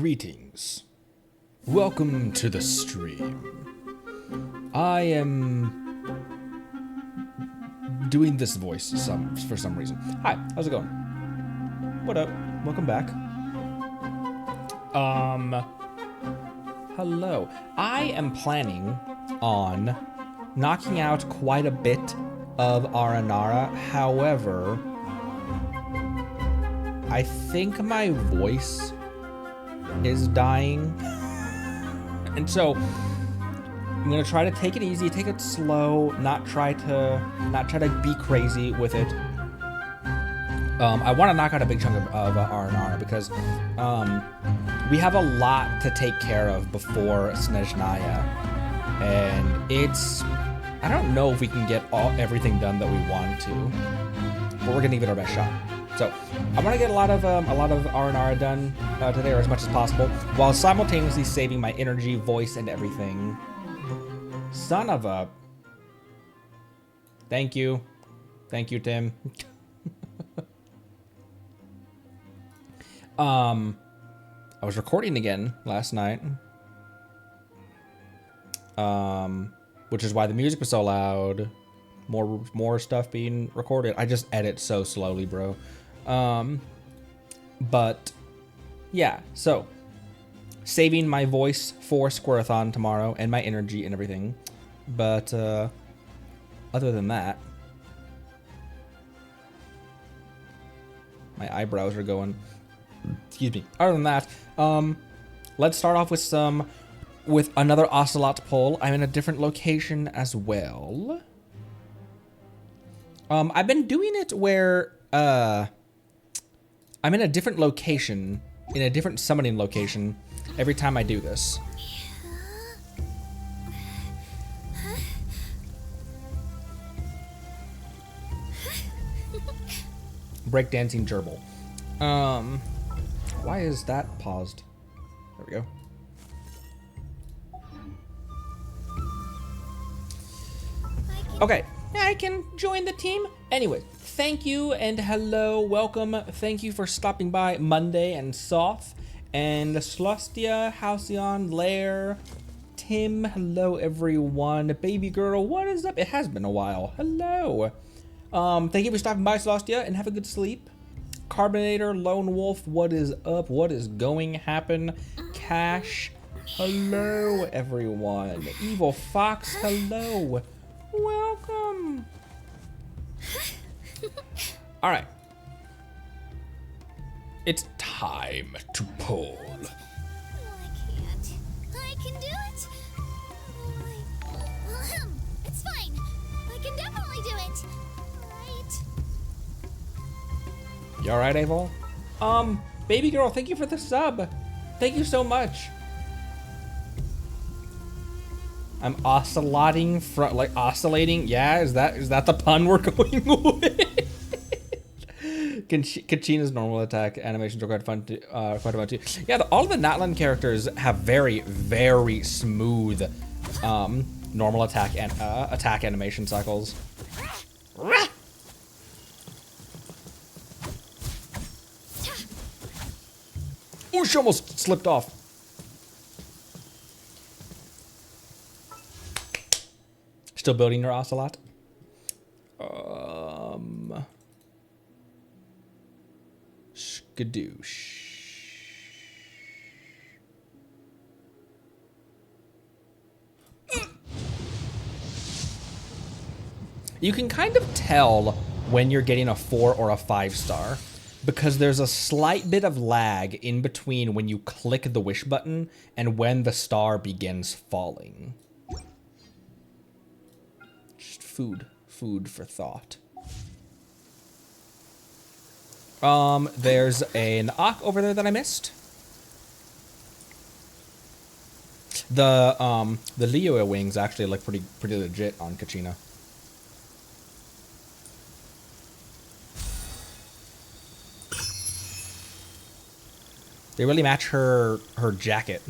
Greetings. Welcome to the stream. I am doing this voice for some reason. Hi, how's it going? What up? Welcome back. Hello. I am planning on knocking out quite a bit of Aranara. However, I think my voice is dying. And so I'm gonna try to take it easy, take it slow, not try to be crazy with it. I want to knock out a big chunk of Aranara because we have a lot to take care of before Snezhnaya, and I don't know if we can get everything done that we want to, but we're gonna give it our best shot. So I want to get a lot of Aranara done today, or as much as possible, while simultaneously saving my energy, voice, and everything. Son of a... Thank you, Tim. I was recording again last night, which is why the music was so loud. More stuff being recorded. I just edit so slowly, bro. But yeah, so saving my voice for Squirrelathon tomorrow and my energy and everything. But other than that, my eyebrows are going. Excuse me. Other than that, let's start off with another Ocelot poll. I'm in a different location as well. I've been doing it where I'm in a different location, in a different summoning location every time I do this. Breakdancing gerbil. Why is that paused? There we go. Okay, I can join the team. Anyway, thank you and hello, welcome. Thank you for stopping by Monday and Soth and Slostia, Halcyon, Lair, Tim. Hello, everyone. Baby girl, what is up? It has been a while. Hello. Thank you for stopping by, Slostia, and have a good sleep. Carbonator, Lone Wolf, what is up? What is going happen? Cash, hello, everyone. Evil Fox, hello. Welcome. All right. It's time to pull. I can't. I can do it. It's fine. I can definitely do it. Right. You all right, Avol? Baby girl, thank you for the sub. Thank you so much. I'm oscillating from, like, oscillating. Yeah, is that the pun we're going with? Kachina's normal attack animations are quite fun too. Yeah, all of the Natlan characters have very, very smooth normal attack and attack animation cycles. Oh, she almost slipped off. Still building your Ocelot? Skadoosh. You can kind of tell when you're getting a 4 or a 5 star because there's a slight bit of lag in between when you click the wish button and when the star begins falling. Food for thought. There's an Ock over there that I missed. The Leo wings actually look pretty legit on Kachina. They really match her jacket.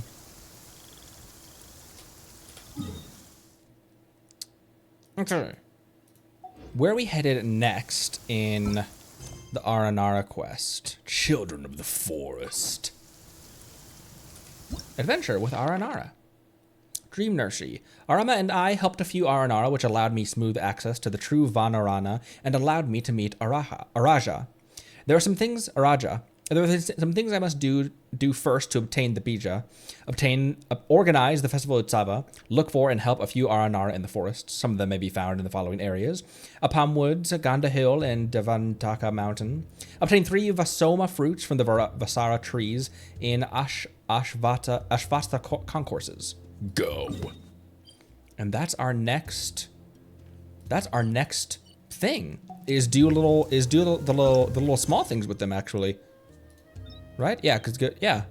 Okay. Where are we headed next in the Aranara quest? Children of the Forest. Adventure with Aranara. Dream Nursery. Arama and I helped a few Aranara, which allowed me smooth access to the true Vanarana and allowed me to meet Araja. There are some things, Araja. There are some things I must do first to obtain the Bija. Organize the Festival of Utsava, look for and help a few Aranara in the forests. Some of them may be found in the following areas: Apam Woods, Ganda Hill, and Devantaka Mountain. Obtain 3 Vasoma fruits from the Vasara trees in Ashvasta concourses. Go. And that's our next thing. Is do the little small things with them, actually. Right? Yeah, cause good. Yeah.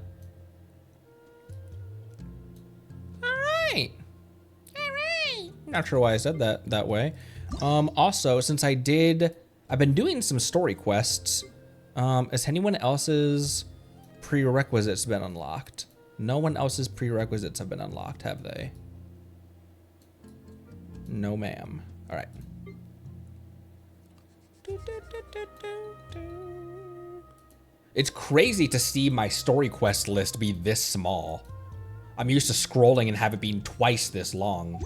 All right. Not sure why I said that way. Also, since I've been doing some story quests. Has anyone else's prerequisites been unlocked? No one else's prerequisites have been unlocked, have they? No, ma'am. All right. It's crazy to see my story quest list be this small. I'm used to scrolling and have it being twice this long.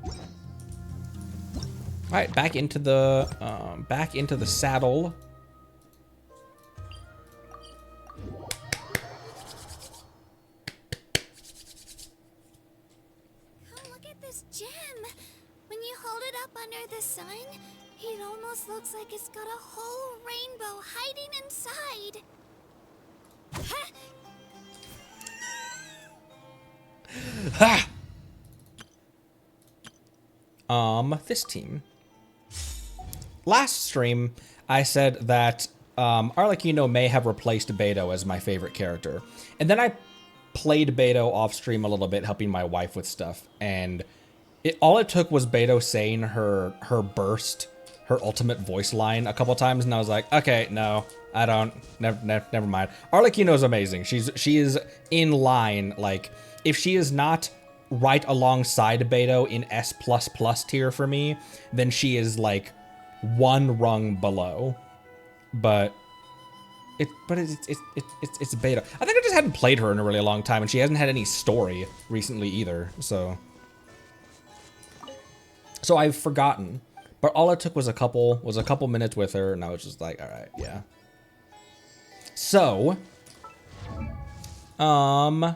All right, back into the saddle. Oh, look at this gem. When you hold it up under the sun, it almost looks like it's got a whole rainbow hiding inside. Ha! This team. Last stream, I said that Arlecchino may have replaced Beto as my favorite character. And then I played Beto off stream a little bit, helping my wife with stuff. And all it took was Beto saying her burst, her ultimate voice line a couple times, and I was like, okay, no, I don't, never mind. Arlecchino's amazing. She is in line. Like, if she is not right alongside Beto in S++ tier for me, then she is like one rung below. But it's Beto. I think I just hadn't played her in a really long time, and she hasn't had any story recently either. So I've forgotten. But all it took was a couple minutes with her, and I was just like, all right, yeah. So, I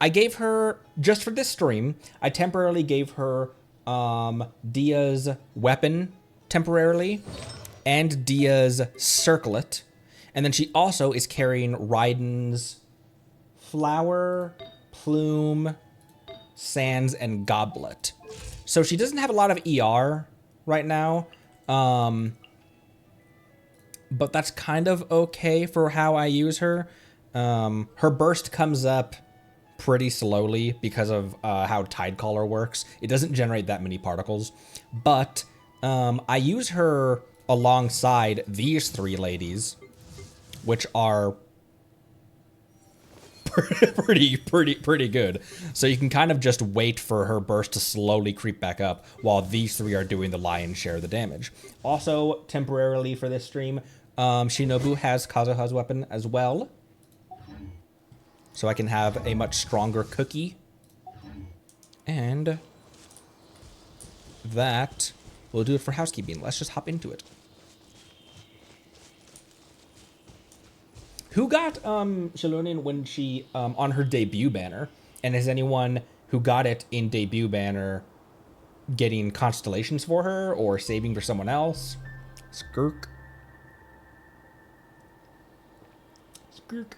gave her, just for this stream, I temporarily gave her Dia's weapon temporarily and Dia's circlet. And then she also is carrying Raiden's flower, plume, sands, and goblet. So she doesn't have a lot of ER right now. But that's kind of okay for how I use her. Her burst comes up pretty slowly because of how Tidecaller works. It doesn't generate that many particles, but I use her alongside these 3 ladies, which are pretty good. So you can kind of just wait for her burst to slowly creep back up while these 3 are doing the lion's share of the damage. Also, temporarily for this stream, Shinobu has Kazuha's weapon as well. So I can have a much stronger cookie. And that will do it for housekeeping. Let's just hop into it. Who got Shilonin when she on her debut banner? And is anyone who got it in debut banner getting constellations for her or saving for someone else? Skirk. Skirk.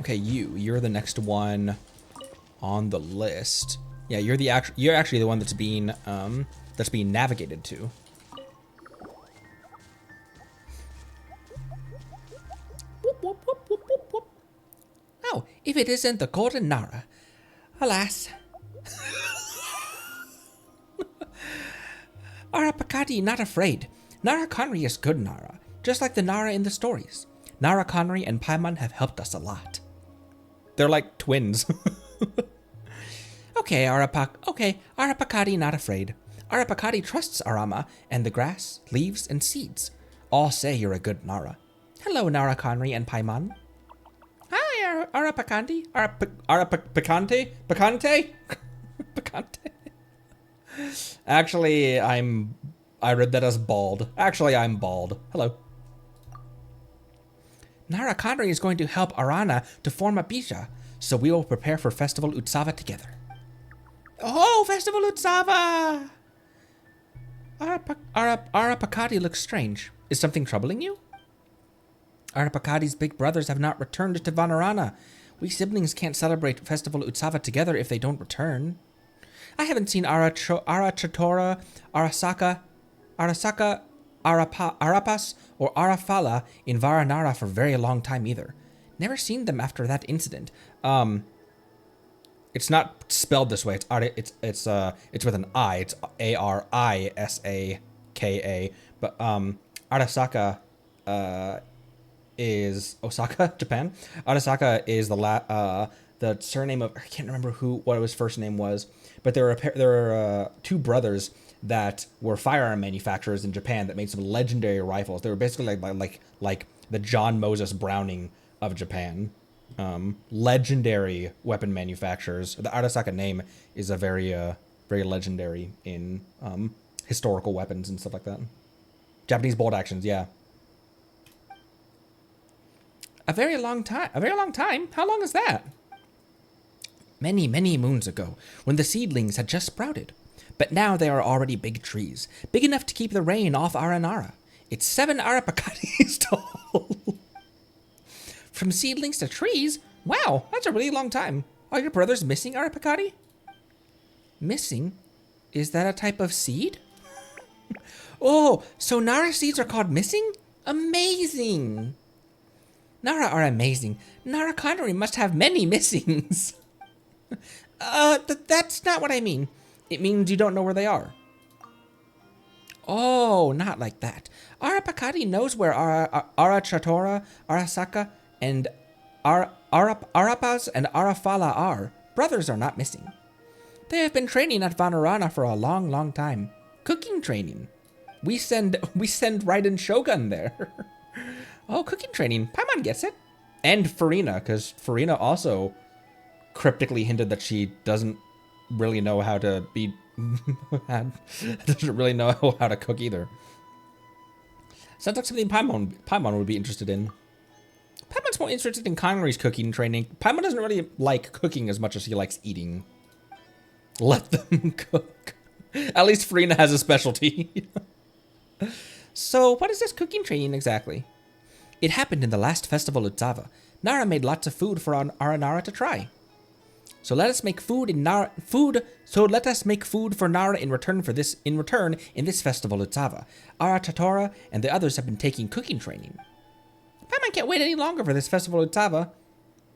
Okay, you're the next one on the list. Yeah, you're actually the one that's being navigated to. Whoop, whoop, whoop, whoop, whoop, whoop. Oh, if it isn't the Golden Nara, alas. Arapakati, not afraid. Nara Conry is good Nara, just like the Nara in the stories. Nara Conry and Paimon have helped us a lot. They're like twins. Okay, Arapakati not afraid. Arapakati trusts Arama and the grass, leaves, and seeds. all say you're a good Nara. Hello, Nara Conry and Paimon. Hi, Ara Picante? Ara Picante? Picante? Picante? Actually, I read that as bald. Actually, I'm bald. Hello. Nara Conry is going to help Arana to form a bija, so we will prepare for Festival Utsava together. Oh, Festival Utsava! Arapakati looks strange. Is something troubling you? Arapakati's big brothers have not returned to Vanarana. We siblings can't celebrate Festival Utsava together if they don't return. I haven't seen Ara Chatora, Arasaka, Arapas, or Arafala in Varanara for a very long time either. Never seen them after that incident. It's not spelled this way. It's with an I. It's Arisaka. But Arasaka is Osaka, Japan. Arasaka is the surname of, I can't remember what his first name was, but there were two brothers that were firearm manufacturers in Japan that made some legendary rifles. They were basically like the John Moses Browning of Japan. Legendary weapon manufacturers. The Arasaka name is a very legendary in historical weapons and stuff like that. Japanese bolt actions, yeah. A very long time. How long is that? Many, many moons ago, when the seedlings had just sprouted. But now they are already big trees, big enough to keep the rain off Aranara. It's 7 Arapakatis tall. From seedlings to trees? Wow, that's a really long time. Are your brothers missing Arapakati? Missing? Is that a type of seed? Oh, so Nara seeds are called missing? Amazing! Nara are amazing. Nara Connery must have many missings. That's not what I mean. It means you don't know where they are. Oh, not like that. Arapakati knows where Arachatora, Arasaka, and Arapas and Arafala are. Brothers are not missing. They have been training at Vanarana for a long, long time. Cooking training. We send Raiden Shogun there. Oh, cooking training. Paimon gets it. And Farina, because Farina also cryptically hinted that she doesn't really know how to doesn't really know how to cook either. Sounds like something Paimon would be interested in. Paimon's more interested in Connery's cooking training. Paimon doesn't really like cooking as much as he likes eating. Let them cook. At least Farina has a specialty. So, what is this cooking training exactly? It happened in the last festival Utsava. Nara made lots of food for Aranara to try. So let us make food for Nara in return in this festival Utsava. Ara Tatora and the others have been taking cooking training. Paimon can't wait any longer for this festival Utsava.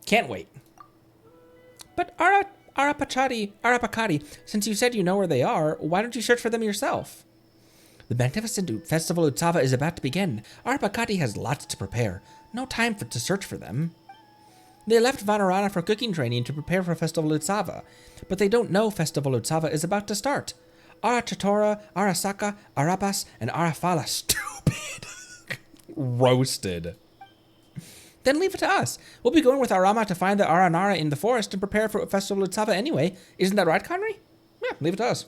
Can't wait. But Arapakati, since you said you know where they are, why don't you search for them yourself? The magnificent festival Utsava is about to begin. Arapakati has lots to prepare. No time to search for them. They left Vanarana for cooking training to prepare for Festival Utsava, but they don't know Festival Utsava is about to start. Arachatora, Arasaka, Arapas, and Arafala. Stupid. Roasted. Then leave it to us. We'll be going with Arama to find the Aranara in the forest and prepare for Festival Utsava anyway. Isn't that right, Connery? Yeah, leave it to us.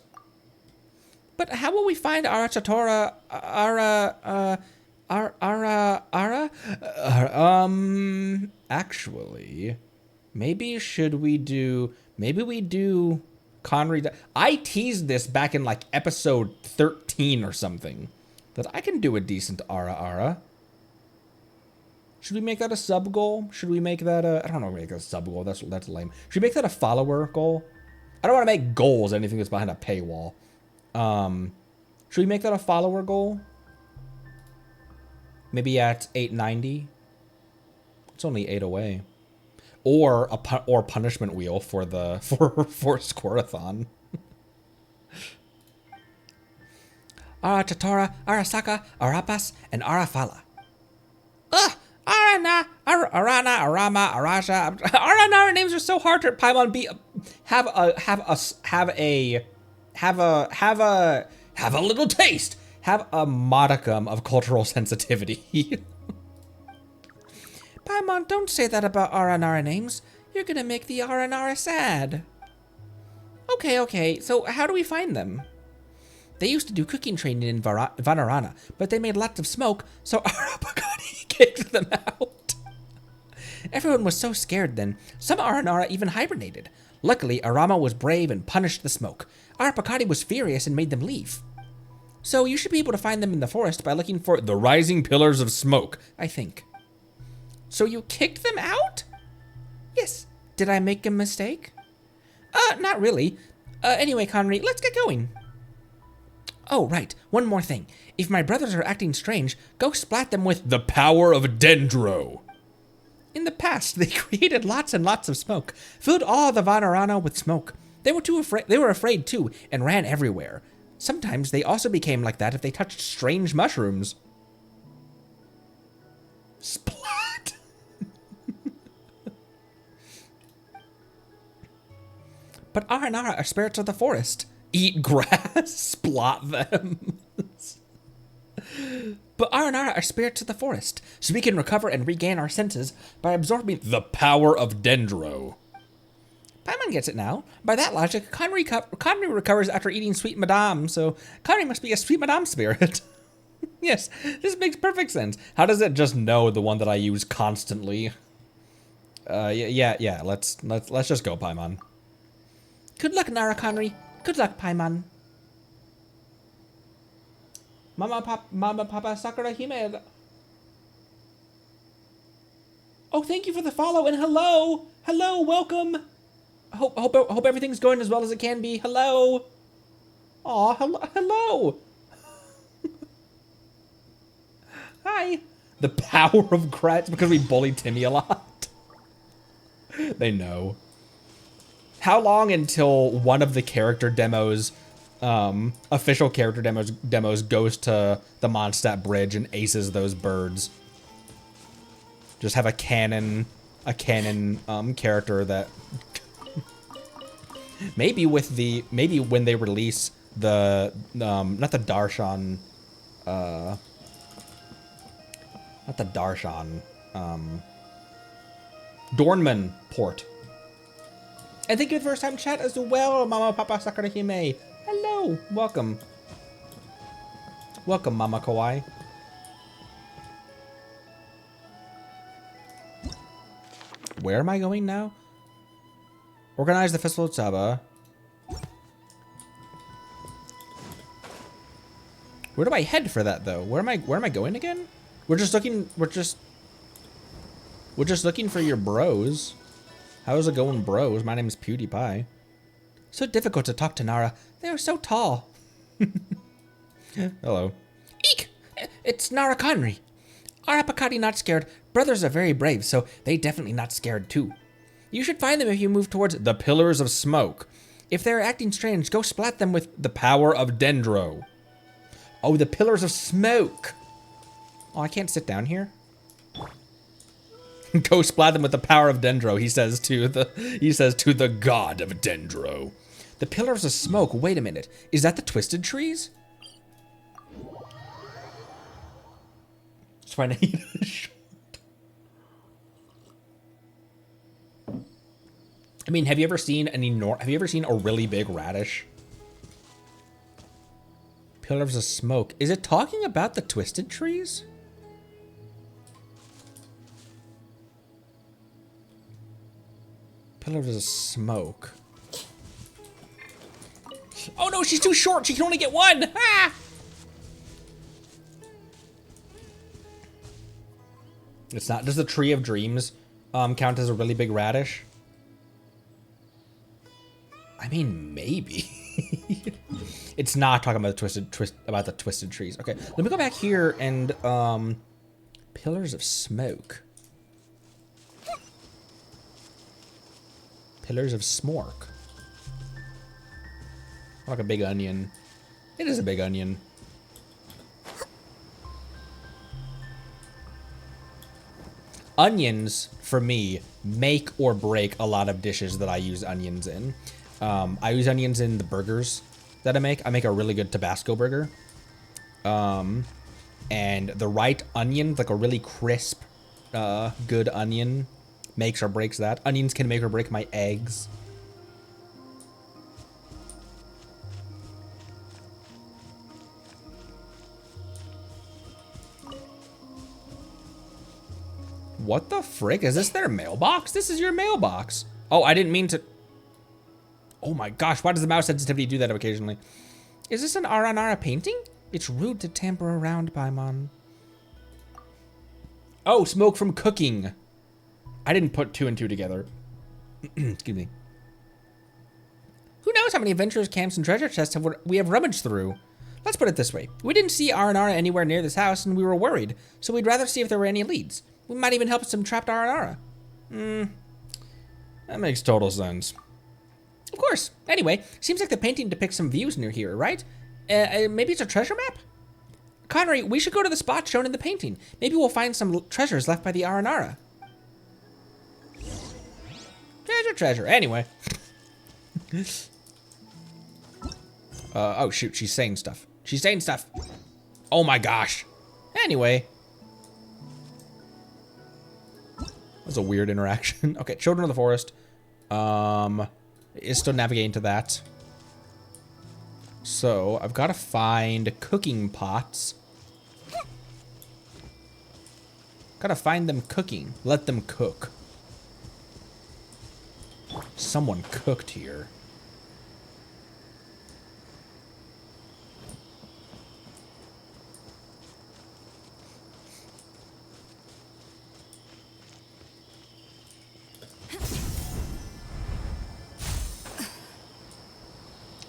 But how will we find Arachatora, actually, maybe we do Connery. I teased this back in like episode 13 or something, that I can do a decent Ara. Should we make that a sub goal? Should we make that I don't know, make a sub goal. That's lame. Should we make that a follower goal? I don't want to make goals anything that's behind a paywall. Should we make that a follower goal? Maybe at 890. It's only 8 away. Or punishment wheel for Squirtathon. Arachatora, Arasaka, Arapas, and Arafala. Arana, Arama, Araja. Aranara names are so hard to Paimon have a little taste. Have a Have a modicum of cultural sensitivity. Paimon, don't say that about Aranara names. You're gonna make the Aranara sad. Okay, so how do we find them? They used to do cooking training in Vanarana, but they made lots of smoke, so Arapagani kicked them out. Everyone was so scared then, some Aranara even hibernated. Luckily, Arama was brave and punished the smoke. Arapagani was furious and made them leave. So you should be able to find them in the forest by looking for the rising pillars of smoke, I think. So you kicked them out? Yes. Did I make a mistake? Not really. Anyway, Conry, let's get going. Oh, right. One more thing. If my brothers are acting strange, go splat them with the power of Dendro. In the past, they created lots and lots of smoke, filled all the Vanarana with smoke. They were afraid too, and ran everywhere. Sometimes they also became like that if they touched strange mushrooms. Splat! But Aranara are spirits of the forest. Eat grass, splot them. But Aranara are spirits of the forest, so we can recover and regain our senses by absorbing the power of Dendro. Paimon gets it now. By that logic, Conry recovers after eating Sweet Madame, so Conry must be a Sweet Madame spirit. Yes, this makes perfect sense. How does it just know the one that I use constantly? Yeah. Let's just go, Paimon. Good luck, Nara Conry. Good luck, Paimon. Mama, Papa, Sakura Hime. Oh, thank you for the follow and hello. Hello, welcome. Hope everything's going as well as it can be. Hello. Aw, hello. Hi. The power of Gratz because we bullied Timmy a lot. They know. How long until one of the character demos, official character demos goes to the Mondstadt Bridge and aces those birds? Just have a canon character that maybe when they release the not the Darshan Dornman port. And thank you for the first time chat as well, Mama Papa Sakura Hime. Hello, welcome. Welcome, Mama Kawaii. Where am I going now? Organize the Festival of Saba. Where do I head for that though? Where am I going again? We're just looking for your bros. How's it going, bros? My name is PewDiePie. So difficult to talk to Nara. They are so tall. Hello. Eek! It's Nara Conry. Arapakati not scared. Brothers are very brave, so they definitely not scared too. You should find them if you move towards the Pillars of Smoke. If they're acting strange, go splat them with the power of Dendro. Oh, the Pillars of Smoke. Oh, I can't sit down here. Go splat them with the power of Dendro, he says to the god of Dendro. The Pillars of Smoke, wait a minute. Is that the Twisted Trees? Just trying to eat a short. I mean, have you ever seen a really big radish? Pillars of Smoke. Is it talking about the Twisted Trees? Pillars of Smoke. Oh no, she's too short. She can only get one. Ah! It's not. Does the Tree of Dreams count as a really big radish? I mean, maybe. It's not talking about the twisted trees. Okay, let me go back here and Pillars of Smoke. Pillars of Smork. Like a big onion. It is a big onion. Onions, for me, make or break a lot of dishes that I use onions in. I use onions in the burgers that I make. I make a really good Tabasco burger. And the right onion, like a really crisp, good onion, makes or breaks that. Onions can make or break my eggs. What the frick? Is this their mailbox? This is your mailbox. Oh, I didn't mean to. Oh my gosh, why does the mouse sensitivity do that occasionally? Is this an Aranara painting? It's rude to tamper around, Paimon. Oh, smoke from cooking. I didn't put 2 and 2 together. Excuse me. Who knows how many adventures, camps, and treasure chests we have rummaged through? Let's put it this way. We didn't see Aranara anywhere near this house, and we were worried, so we'd rather see if there were any leads. We might even help some trapped Aranara. That makes total sense. Of course. Anyway, seems like the painting depicts some views near here, right? Maybe it's a treasure map? Connery, we should go to the spot shown in the painting. Maybe we'll find some treasures left by the Aranara. Treasure. Anyway. Oh shoot, she's saying stuff. Oh my gosh. Anyway. That was a weird interaction. Okay, Children of the Forest. Is still navigating to that. So, I've got to find cooking pots. Gotta find them cooking. Let them cook. Someone cooked here.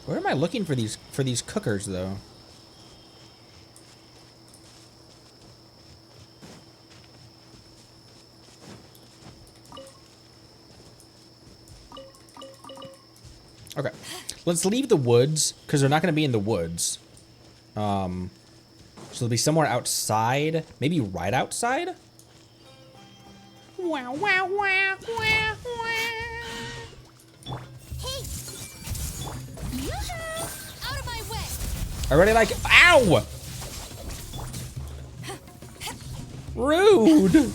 Where am I looking for these cookers though? Okay, let's leave the woods because they're not going to be in the woods. So they'll be somewhere outside, maybe right outside. Wow, wow, wow, wow, wow. Hey! Out of my way! I really like. Ow! Rude.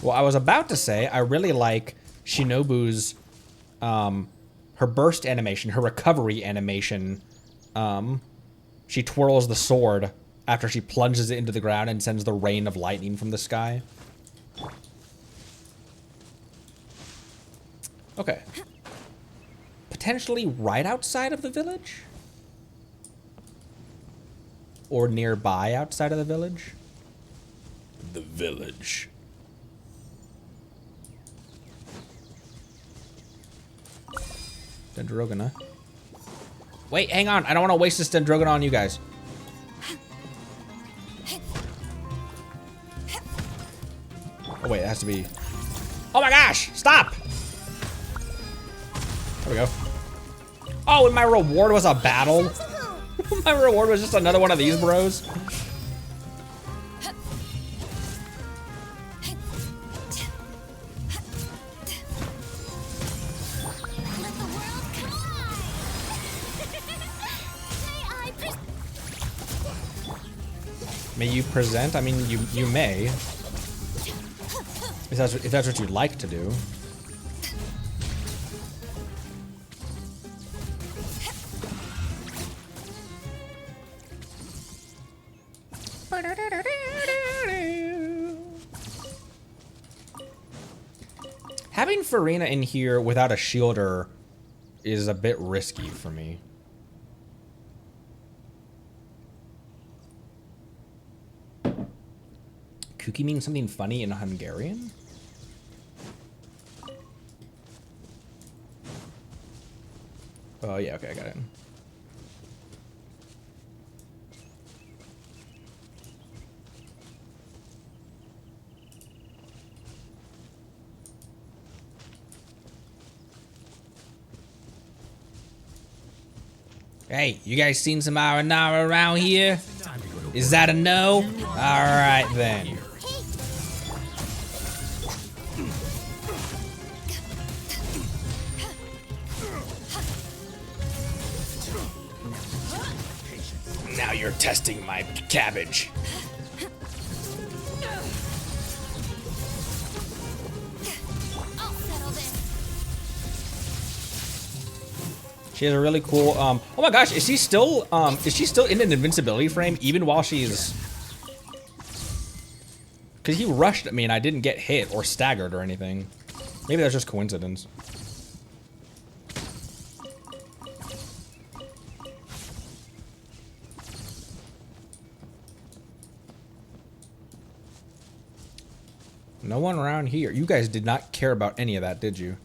Well, I was about to say, I really like Shinobu's, her burst animation, her recovery animation. She twirls the sword after she plunges it into the ground and sends the rain of lightning from the sky. Okay. Potentially right outside of the village? Or nearby outside of the village? The village. Dendrogana. Wait, hang on. I don't want to waste this Dendrogana on you guys. Oh, wait. It has to be... Oh, my gosh. Stop. There we go. Oh, and my reward was a battle? My reward was just another one of these bros? May you present? I mean, you may. If that's what you'd like to do. Having Farina in here without a shielder is a bit risky for me. Kuki means something funny in Hungarian? Oh, yeah, okay, I got it. Hey, you guys seen some Aranara around here? Is that a no? Alright then. Now you're testing my cabbage. I'll settle this. She has a really cool, oh my gosh, is she still in an invincibility frame even while she's, because he rushed at me and I didn't get hit or staggered or anything. Maybe that's just coincidence. No one around here. You guys did not care about any of that, did you?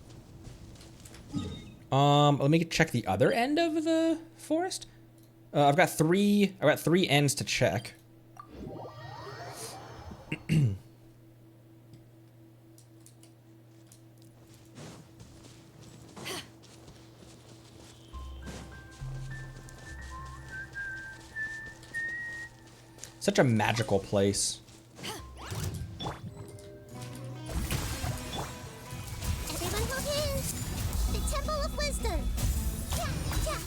Let me check the other end of the forest. I've got three ends to check. Such a magical place. Everyone hold hands. The Temple of Wisdom. Yeah, yeah.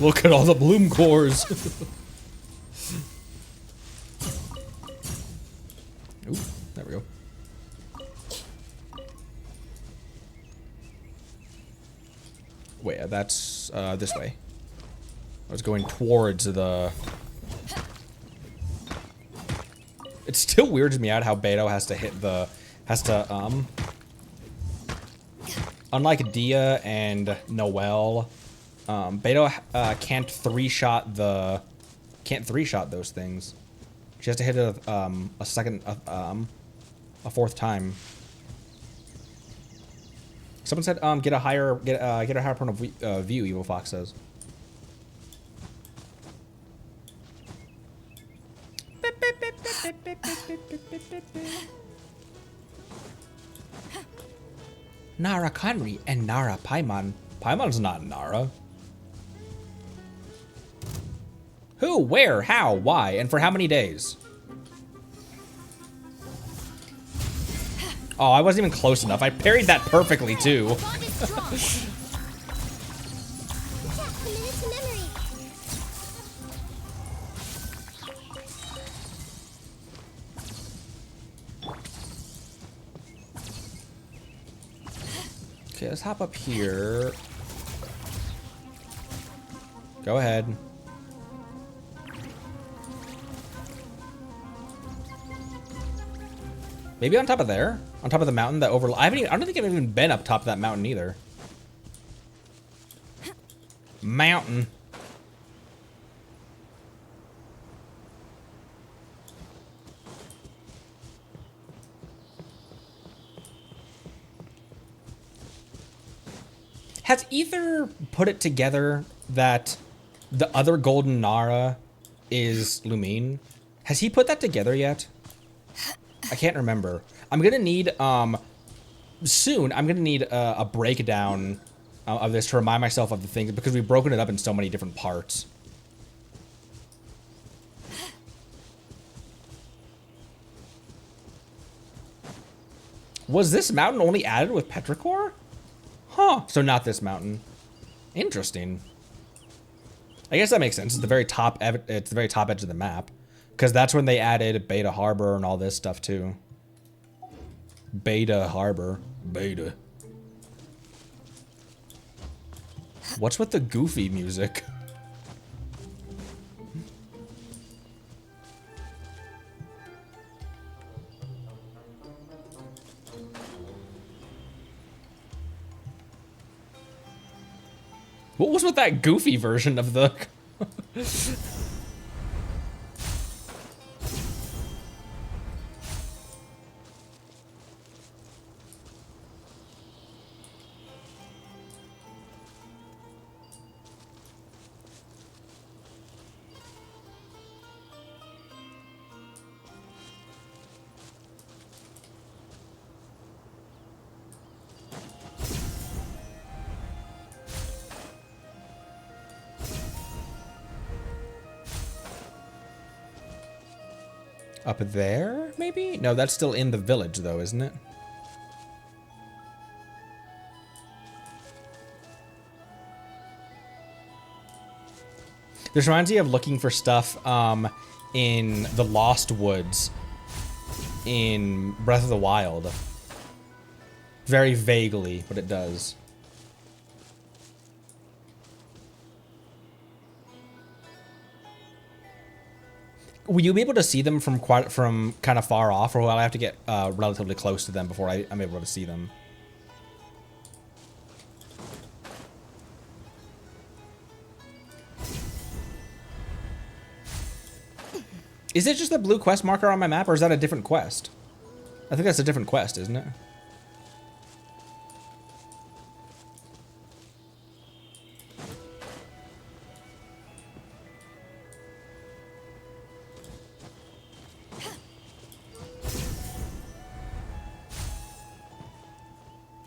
Look at all the bloom cores. Ooh, there we go. Wait, that's this way. I was going towards the... It still weirds me out how Beto has to hit the... Unlike Dia and Noelle, Beto can't three-shot those things. She has to hit it a fourth time. Someone said get a higher point of view. Evil Fox says. Nara Conry and Nara Paimon. Paimon's not Nara. Who, where, how, why, and for how many days? Oh, I wasn't even close enough. I parried that perfectly, too. Okay, let's hop up here. Go ahead. Maybe on top of there? On top of the mountain that I don't think I've even been up top of that mountain either. Mountain. Has Ether put it together that the other golden Nara is Lumine? Has he put that together yet? I can't remember. I'm gonna need, soon, I'm gonna need a breakdown of this to remind myself of the things, because we've broken it up in so many different parts. Was this mountain only added with Petrichor? Huh, so not this mountain. Interesting. I guess that makes sense. It's the very top edge of the map. Because that's when they added Beta Harbor and all this stuff too. Beta Harbor. Beta. What's with the goofy music? What was with that goofy version of the... Up there, maybe? No, that's still in the village, though, isn't it? This reminds me of looking for stuff in the Lost Woods in Breath of the Wild. Very vaguely what it does. Will you be able to see them from kind of far off, or will I have to get relatively close to them before I'm able to see them? Is it just the blue quest marker on my map, or is that a different quest? I think that's a different quest, isn't it?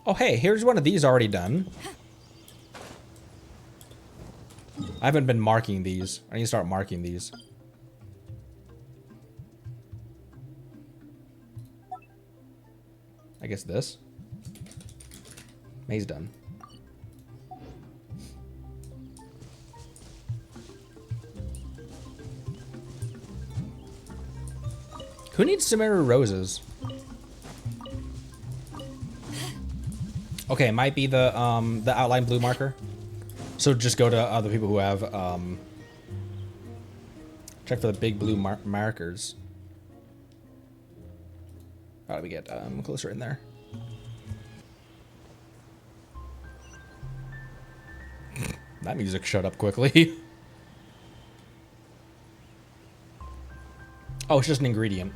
Oh, hey, here's one of these already done. I haven't been marking these. I need to start marking these. I guess this. Maze done. Who needs Sumeru roses? Okay, it might be the outline blue marker. So just go to other people who have check for the big blue markers. How do we get closer in there? That music shut up quickly. Oh, it's just an ingredient.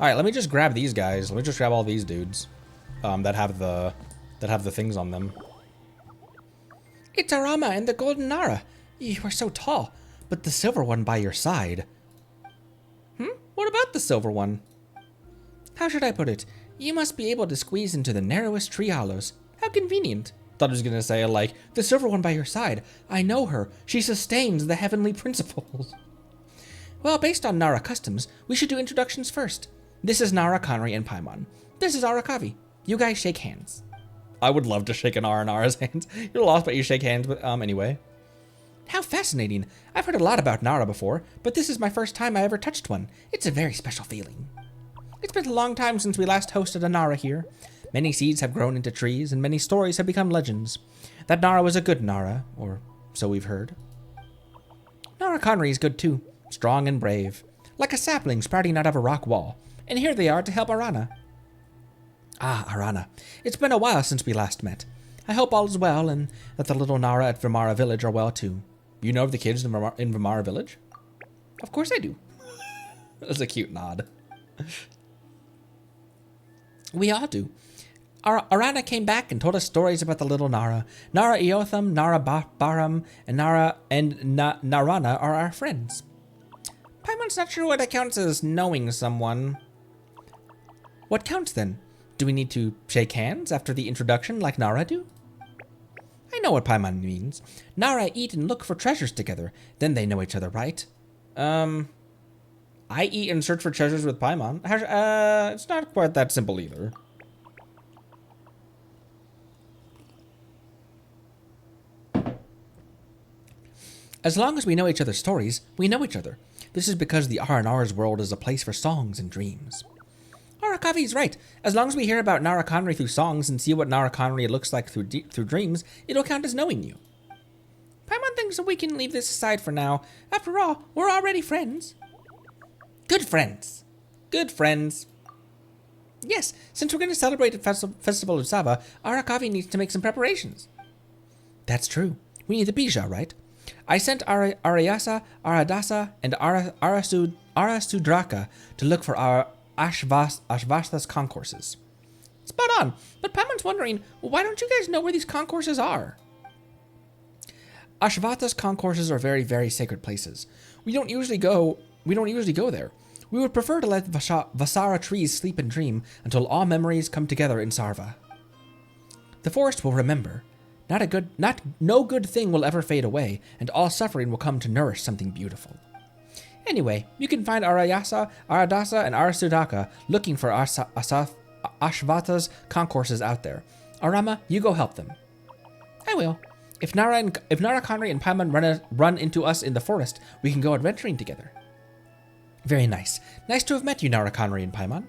All right, let me just grab these guys. Let me just grab all these dudes that have the things on them. It's Arama and the Golden Nara. You are so tall, but the silver one by your side. What about the silver one? How should I put it? You must be able to squeeze into the narrowest tree hollows. How convenient. Thought I was gonna say, like, the silver one by your side. I know her. She sustains the heavenly principles. Well, based on Nara customs, we should do introductions first. This is Nara, Connery, and Paimon. This is Arakavi. You guys shake hands. I would love to shake Nara's hands. You're lost, but you shake hands with, anyway. How fascinating. I've heard a lot about Nara before, but this is my first time I ever touched one. It's a very special feeling. It's been a long time since we last hosted a Nara here. Many seeds have grown into trees, and many stories have become legends. That Nara was a good Nara, or so we've heard. Nara Connery is good too, strong and brave, like a sapling sprouting out of a rock wall. And here they are to help Arana. Ah, Arana. It's been a while since we last met. I hope all is well, and that the little Nara at Vimara Village are well too. You know of the kids in Vimara Village? Of course I do. That's a cute nod. We all do. Arana came back and told us stories about the little Nara. Nara Eotham, Nara Baram, and Narana are our friends. Paimon's not sure what counts as knowing someone. What counts then? Do we need to shake hands after the introduction like Nara do? I know what Paimon means. Nara eat and look for treasures together. Then they know each other, right? I eat and search for treasures with Paimon. It's not quite that simple either. As long as we know each other's stories, we know each other. This is because the R&R's world is a place for songs and dreams. Arakavi is right. As long as we hear about Nara Connery through songs and see what Nara Connery looks like through dreams, it'll count as knowing you. Paimon thinks that we can leave this aside for now. After all, we're already friends. Good friends. Good friends. Yes, since we're going to celebrate the Festival of Sava, Arakavi needs to make some preparations. That's true. We need the bija, right? I sent Ariasa, Aradasa, and Arasudraka to look for our Ashvatha's concourses. Spot on, but Paimon's wondering, why don't you guys know where these concourses are? Ashvatha's concourses are very, very sacred places. We don't usually go there. We would prefer to let Vasara trees sleep and dream until all memories come together in Sarva. The forest will remember. No good thing will ever fade away, and all suffering will come to nourish something beautiful. Anyway, you can find Arayasa, Aradasa, and Arasudaka looking for Ashvatha's concourses out there. Arama, you go help them. I will. If Nara Conry and Paimon run into us in the forest, we can go adventuring together. Very nice. Nice to have met you, Nara Conry and Paimon.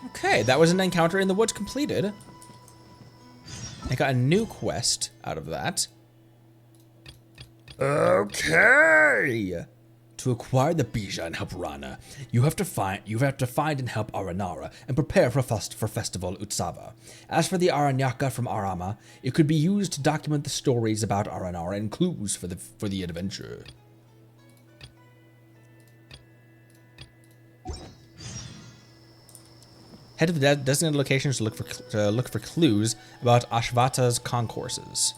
Okay, that was an encounter in the woods completed. I got a new quest out of that. Okay. To acquire the Bija and help Rana, you have to find and help Aranara and prepare for Festival Utsava. As for the Aranyaka from Arama, it could be used to document the stories about Aranara and clues for the adventure. Head to the designated locations to look for clues about Ashvata's concourses.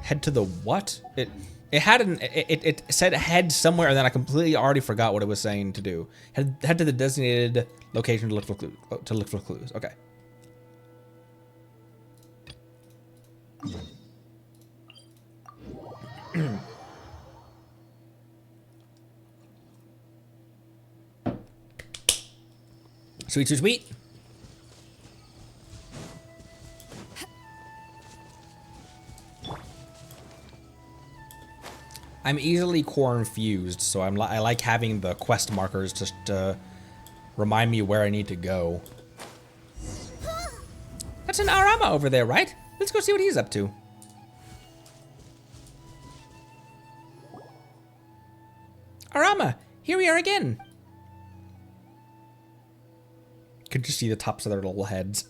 Head to the what? It said head somewhere, and then I completely already forgot what it was saying to do. Head to the designated location to look for clues. Okay. Sweet, sweet, sweet. I'm easily confused, so I like having the quest markers just to remind me where I need to go. That's an Arama over there, right? Let's go see what he's up to. Arama, here we are again. Could just see the tops of their little heads.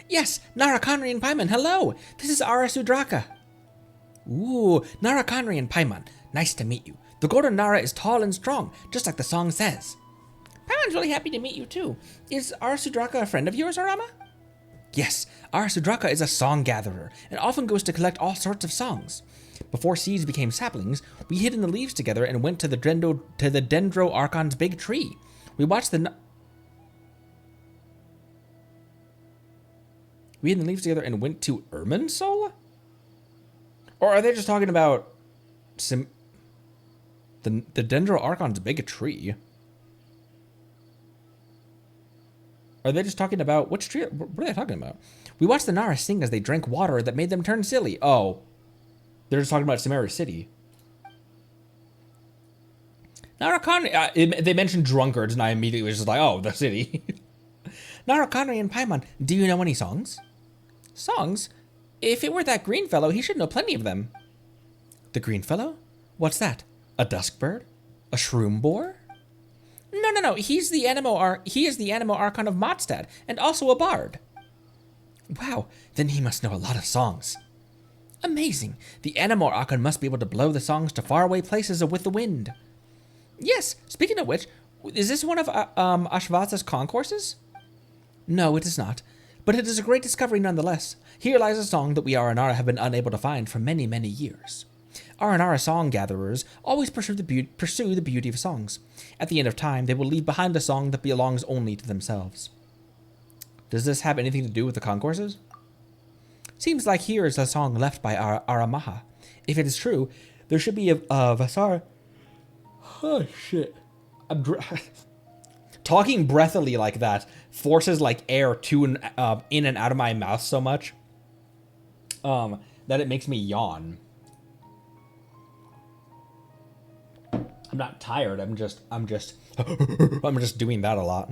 Yes, Nara Conry and Paimon, hello! This is Ara Sudraka. Ooh, Nara Conry and Paimon, nice to meet you. The golden Nara is tall and strong, just like the song says. Paimon's really happy to meet you too. Is Ara Sudraka a friend of yours, Arama? Yes, Ara Sudraka is a song gatherer, and often goes to collect all sorts of songs. Before seeds became saplings, we hid in the leaves together and went to the Dendro Archon's big tree. We watched We hid in the leaves together and went to Irminsul? Or are they just talking about the Dendro Archon's big tree? Are they just talking about which tree? What are they talking about? We watched the Nara sing as they drank water that made them turn silly. Oh, they're just talking about Samara City. Nara Conry, they mentioned drunkards, and I immediately was just like, oh, the city. Nara Conry and Paimon, do you know any songs? Songs? If it were that green fellow, he should know plenty of them. The green fellow? What's that? A dusk bird? A shroom boar? No. He is the Animo Archon of Mondstadt, and also a bard. Wow, then he must know a lot of songs. Amazing. The Animo Archon must be able to blow the songs to faraway places with the wind. Yes, speaking of which, is this one of Ashvata's concourses? No, it is not. But it is a great discovery nonetheless. Here lies a song that we Aranara have been unable to find for many, many years. Aranara song gatherers always pursue the beauty of songs. At the end of time, they will leave behind a song that belongs only to themselves. Does this have anything to do with the concourses? Seems like here is a song left by Aramaha. If it is true, there should be a Vasar. Oh shit! Talking breathily like that forces like air to and in and out of my mouth so much that it makes me yawn. I'm not tired. I'm just doing that a lot.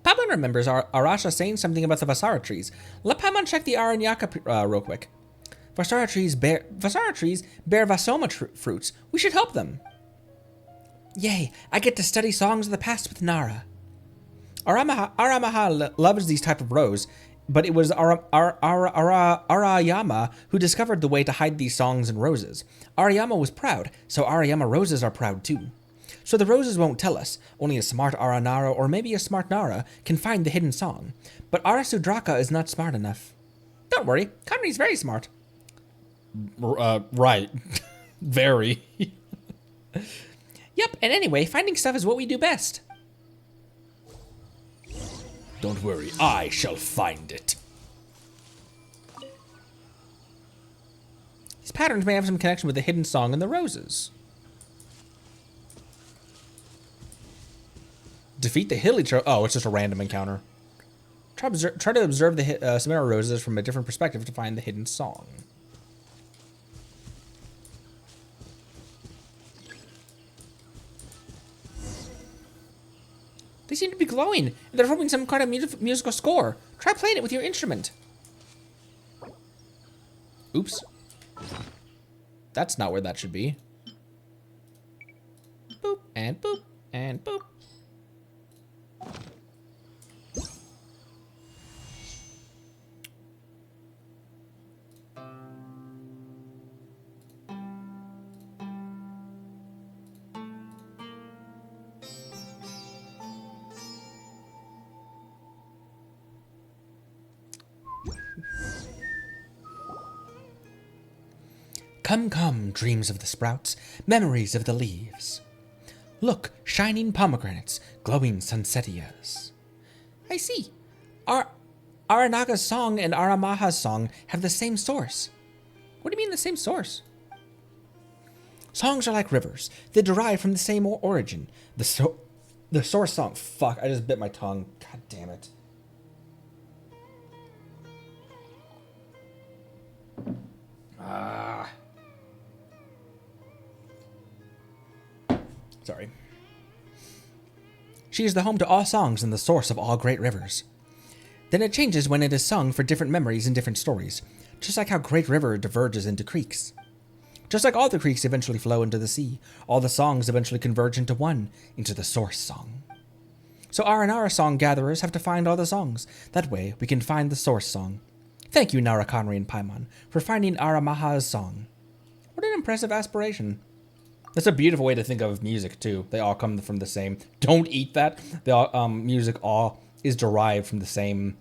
Paimon remembers Arasha saying something about the Vasara trees. Let Paimon check the Aranyaka real quick. Vasara trees bear Vasoma fruits. We should help them. Yay, I get to study songs of the past with Nara. Aramaha loves these type of rows, but it was Arayama who discovered the way to hide these songs in roses. Arayama was proud, so Arayama roses are proud too. So the roses won't tell us. Only a smart Aranara or maybe a smart Nara can find the hidden song. But Arasudraka is not smart enough. Don't worry, Conry's very smart. Right. Very. Yep, and anyway, finding stuff is what we do best. Don't worry, I shall find it. These patterns may have some connection with the hidden song in the roses. Defeat the hilly oh, it's just a random encounter. Try to observe the Samara roses from a different perspective to find the hidden song. They seem to be glowing, and they're forming some kind of musical score. Try playing it with your instrument. Oops. That's not where that should be. Boop, and boop, and boop. Come, come, dreams of the sprouts, memories of the leaves. Look, shining pomegranates, glowing sunsettias. I see. Aranaga's song and Aramaha's song have the same source. What do you mean the same source? Songs are like rivers. They derive from the same origin. The source song. Fuck, I just bit my tongue. God damn it. Sorry. She is the home to all songs and the source of all great rivers. Then it changes when it is sung for different memories and different stories, just like how Great River diverges into creeks. Just like all the creeks eventually flow into the sea, all the songs eventually converge into one, into the source song. So Aranara song gatherers have to find all the songs. That way, we can find the source song. Thank you, Nara Conry and Paimon, for finding Aramaha's song. What an impressive aspiration. That's a beautiful way to think of music, too. They all come from the same. Don't eat that. They all, music all is derived from the same.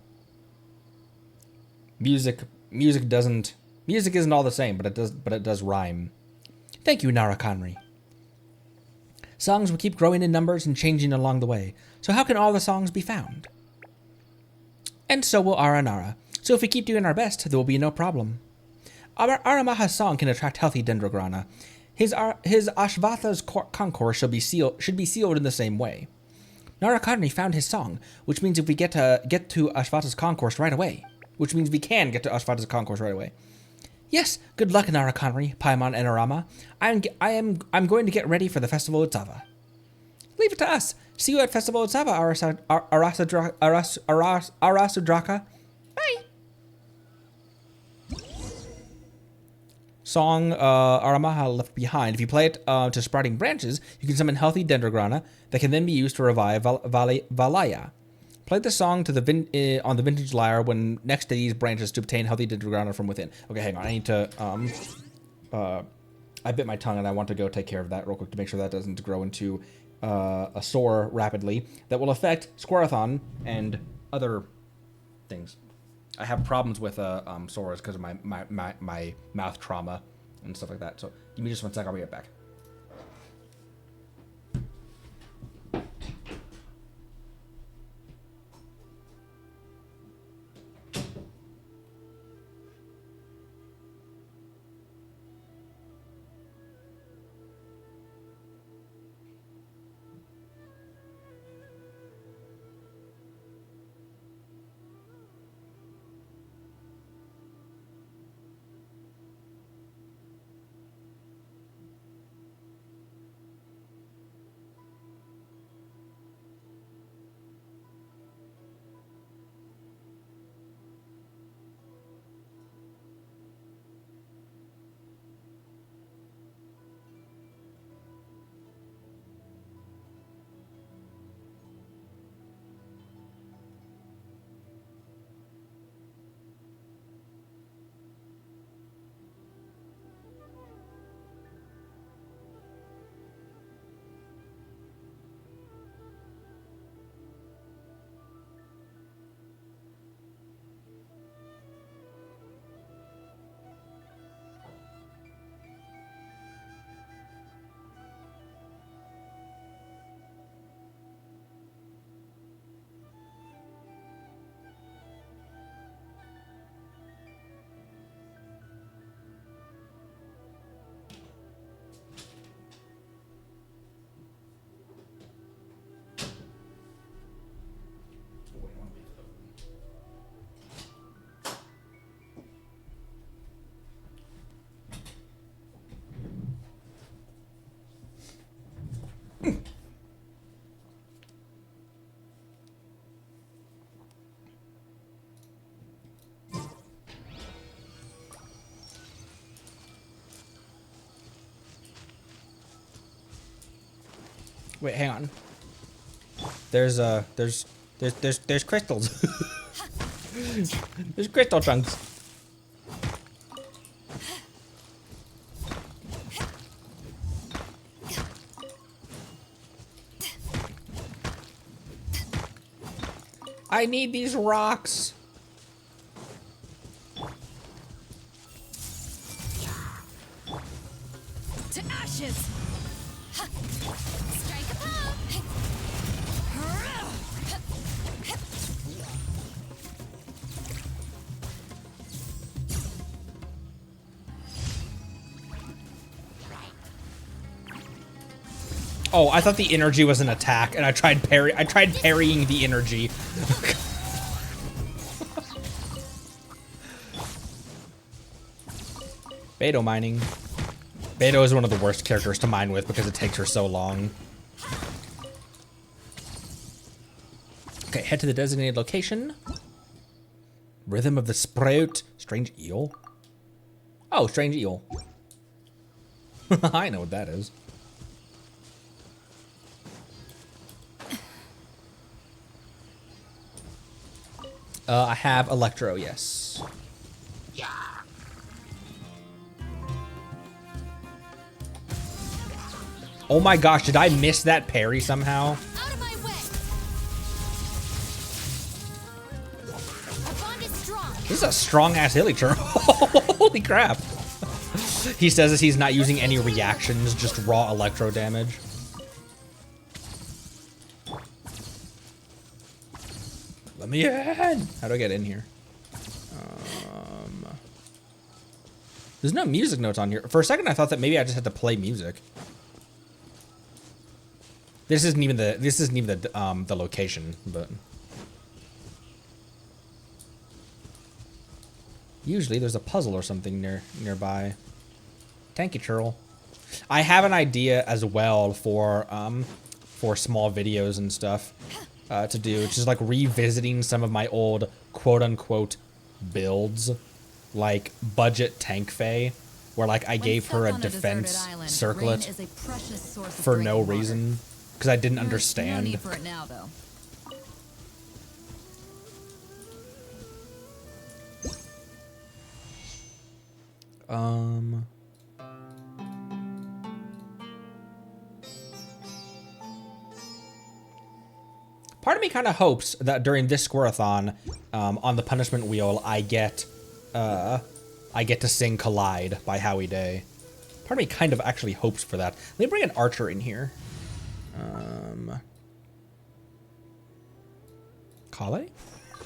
Music isn't all the same, but it does rhyme. Thank you, Nara Conry. Songs will keep growing in numbers and changing along the way. So how can all the songs be found? And so will Aranara. So if we keep doing our best, there will be no problem. Aramaha's song can attract healthy dendrograna. His Ashvatha's concourse should be sealed in the same way. Nara Conry found his song, which means if we get to Ashvatha's concourse right away. Which means we can get to Ashvatha's concourse right away. Yes, good luck, Nara Conry, Paimon, and Arama. I'm going to get ready for the Festival of Tsava. Leave it to us. See you at Festival of Tsava, Arasudraka. Bye. Song Aramaha left behind. If you play it to sprouting branches, you can summon healthy dendrograna that can then be used to revive Valaya. Play the song to on the vintage lyre when next to these branches to obtain healthy dendrograna from within. Okay, hang on. I need to I bit my tongue and I want to go take care of that real quick to make sure that doesn't grow into a sore rapidly that will affect Squirathon and other things. I have problems with sores because of my mouth trauma and stuff like that. So give me just 1 sec. I'll be right back. Wait, hang on. There's crystals. There's crystal chunks. I need these rocks. To ashes. Strike a blow. Oh, I thought the energy was an attack, and I tried parrying the energy. Beto mining. Beto is one of the worst characters to mine with because it takes her so long. Okay, head to the designated location. Rhythm of the Sprout. Strange eel. Oh, strange eel. I know what that is. I have Electro, yes. Yeah. Oh my gosh, did I miss that parry somehow? Out of my way. Our bond is strong. This is a strong-ass Hillicher. Holy crap. He says as he's not using any reactions, just raw electro damage. Let me in. How do I get in here? There's no music notes on here. For a second, I thought that maybe I just had to play music. This isn't even the location, but usually there's a puzzle or something nearby. Thank you, Churl. I have an idea as well for small videos and stuff to do, which is like revisiting some of my old quote-unquote builds, like budget tank Faye, where like I gave her a defense circlet for no reason because I didn't understand. No need for it now, though. Part of me kind of hopes that during this Squirathon, on the punishment wheel, I get to sing "Collide" by Howie Day. Part of me kind of actually hopes for that. Let me bring an archer in here. Kale?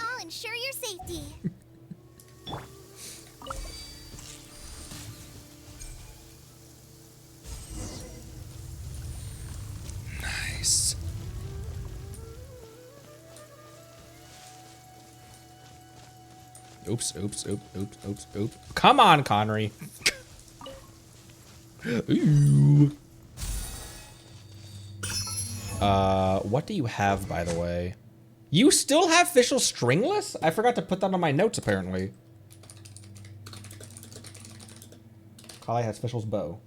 I'll ensure your safety. Nice. Oops, oops, oops, oops, oops, oops. Come on, Connery. Ooh. What do you have, by the way? You still have Fischl Stringless? I forgot to put that on my notes, apparently. Kale has Fischl's bow.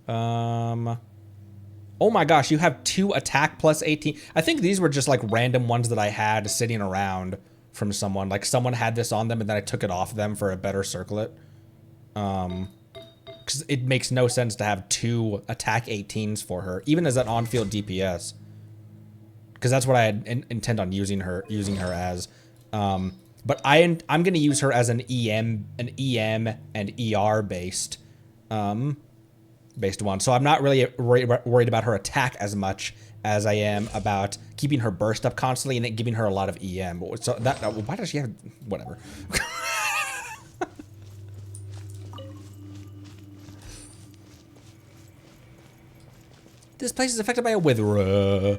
Oh my gosh, you have 2 attack plus 18. I think these were just like random ones that I had sitting around from someone. Like someone had this on them and then I took it off them for a better circlet. Because it makes no sense to have 2 attack 18s for her, even as an on-field DPS. Because that's what I had intend on using her as. But I'm gonna use her as an EM and ER based one. So I'm not really worried about her attack as much as I am about keeping her burst up constantly and then giving her a lot of EM. So that why does she have whatever? This place is affected by a witherer.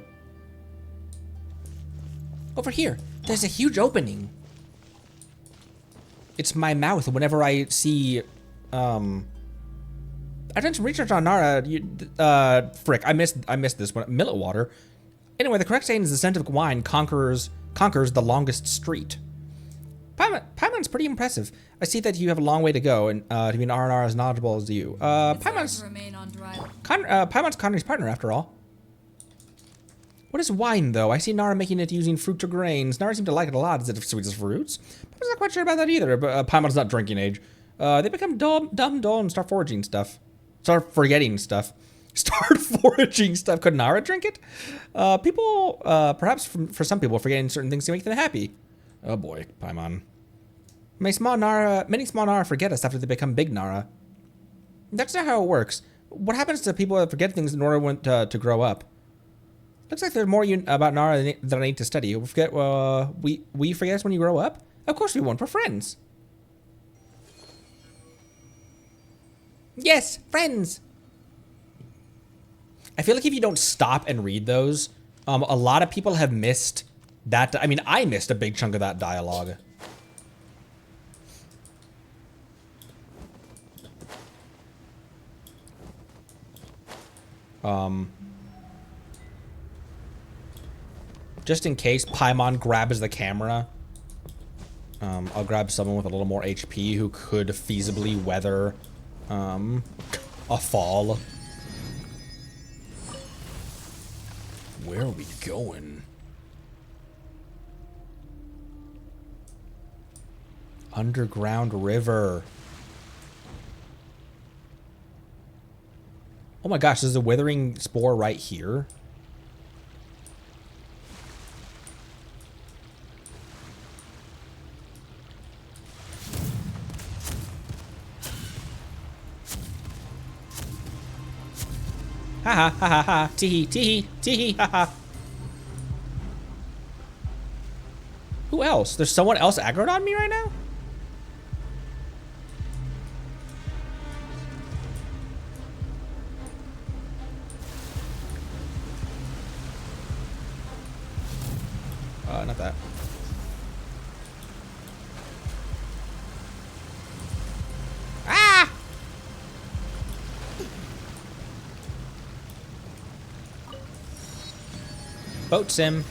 Over here, there's a huge opening. It's my mouth whenever I see, I've done some research on Nara. Frick, I missed this one. Millet water. Anyway, the correct saying is the scent of wine conquers the longest street. Paimon's pretty impressive. I see that you have a long way to go and to be an R&R as knowledgeable as you. Paimon's Connery's partner, after all. What is wine, though? I see Nara making it using fruit or grains. Nara seemed to like it a lot. Is it sweet as fruits? I'm not quite sure about that either, but Paimon's not drinking age. They become dull, and start foraging stuff. Start forgetting stuff. Start foraging stuff. Could Nara drink it? People, perhaps for some people, forgetting certain things to make them happy. Oh boy, Paimon. Many small Nara forget us after they become big Nara. That's not how it works. What happens to people that forget things in order to grow up? Looks like there's more about Nara than I need to study. Will you forget us when you grow up? Of course we won't. We're friends. Yes, friends. I feel like if you don't stop and read those, a lot of people have missed that. I mean, I missed a big chunk of that dialogue. Just in case Paimon grabs the camera, I'll grab someone with a little more HP who could feasibly weather a fall. Where are we going? Underground river. Oh my gosh, there's a withering spore right here. Ha ha ha ha ha. Teehee, teehee, teehee, ha ha. Who else? There's someone else aggroed on me right now? Not that. Ah! Boat sim.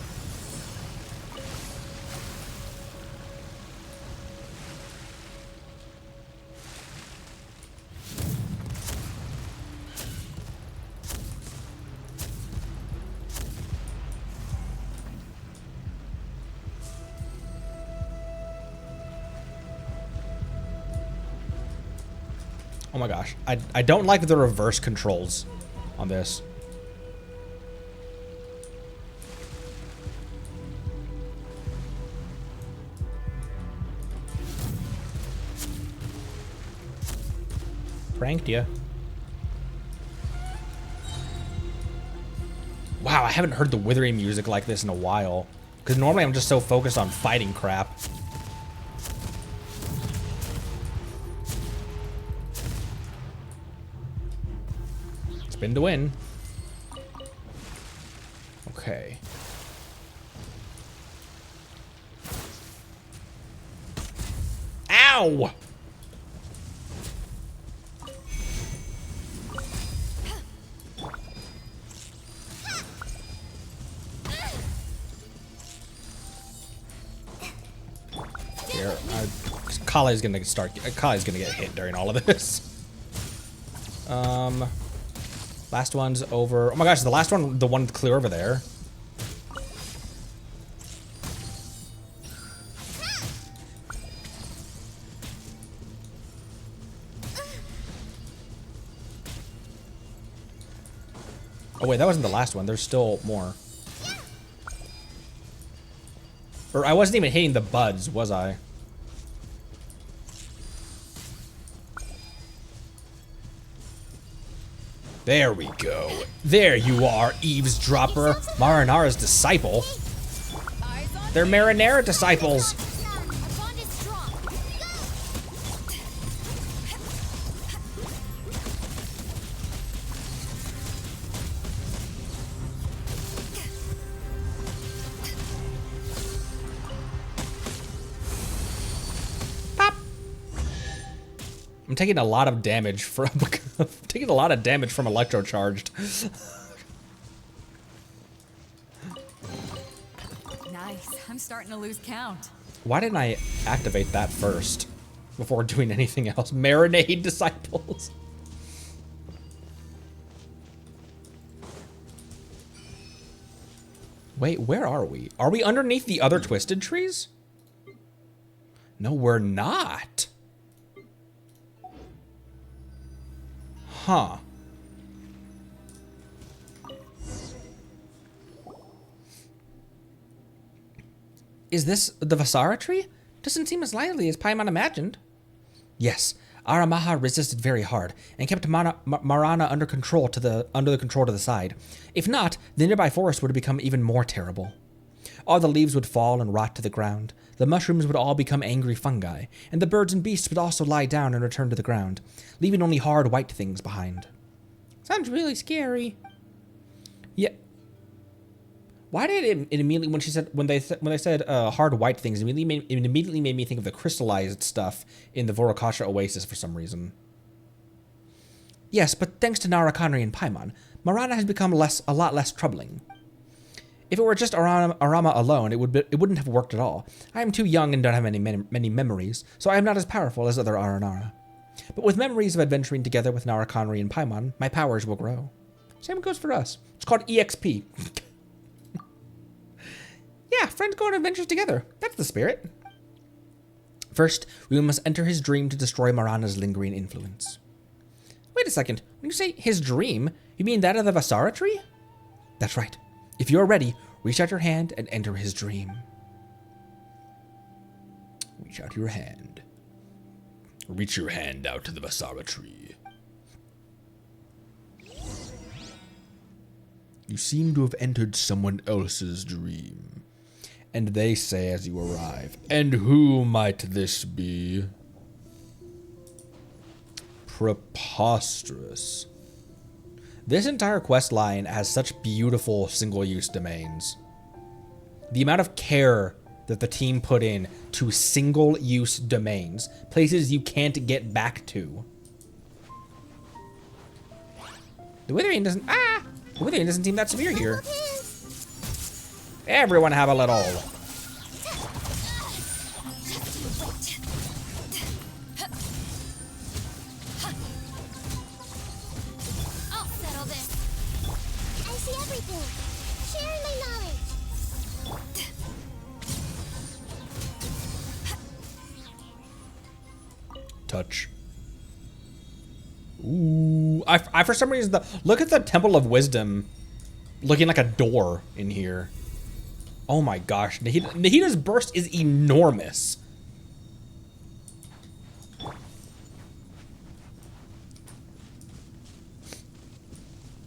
Oh my gosh. I don't like the reverse controls on this. Pranked ya. Wow, I haven't heard the withering music like this in a while. Because normally I'm just so focused on fighting crap. Spin to win. Okay. Ow! Here, Kali's gonna get hit during all of this. Last one's over. Oh my gosh, the last one, the one clear over there. Oh wait, that wasn't the last one. There's still more. Or I wasn't even hitting the buds, was I? There we go. There you are, eavesdropper. Marinara's disciple. They're Marinara disciples. I'm taking a lot of damage from electrocharged. Nice. I'm starting to lose count. Why didn't I activate that first? before doing anything else. Marinade disciples. Wait, where are we? Are we underneath the other twisted trees? No, we're not. Huh. Is this the Vasara tree? Doesn't seem as lively as Paimon imagined. Yes, Aramaha resisted very hard and kept Marana under the control to the side. If not, the nearby forest would have become even more terrible. All the leaves would fall and rot to the ground. The mushrooms would all become angry fungi, and the birds and beasts would also lie down and return to the ground, leaving only hard white things behind. Sounds really scary. Yeah. Why did it immediately when they said hard white things, it immediately made me think of the crystallized stuff in the Vorokasha Oasis for some reason. Yes, but thanks to Narakanri and Paimon, Marana has become a lot less troubling. If it were just Arama alone, it wouldn't have worked at all. I am too young and don't have many memories, so I am not as powerful as other Aranara. But with memories of adventuring together with Narakanri and Paimon, my powers will grow. Same goes for us. It's called EXP. Yeah, friends go on adventures together. That's the spirit. First, we must enter his dream to destroy Marana's lingering influence. Wait a second. When you say his dream, you mean that of the Vasara tree? That's right. If you're ready, reach out your hand and enter his dream. Reach out your hand. Reach your hand out to the Vasara tree. You seem to have entered someone else's dream. And they say as you arrive, and who might this be? Preposterous. This entire quest line has such beautiful single-use domains. The amount of care that the team put in to single-use domains, places you can't get back to. The withering doesn't seem that severe here. Everyone have a little. I'll settle this. I see everything. Sharing my knowledge. Touch. Ooh, I for some reason look at the Temple of Wisdom, looking like a door in here. Oh my gosh, Nahida's burst is enormous.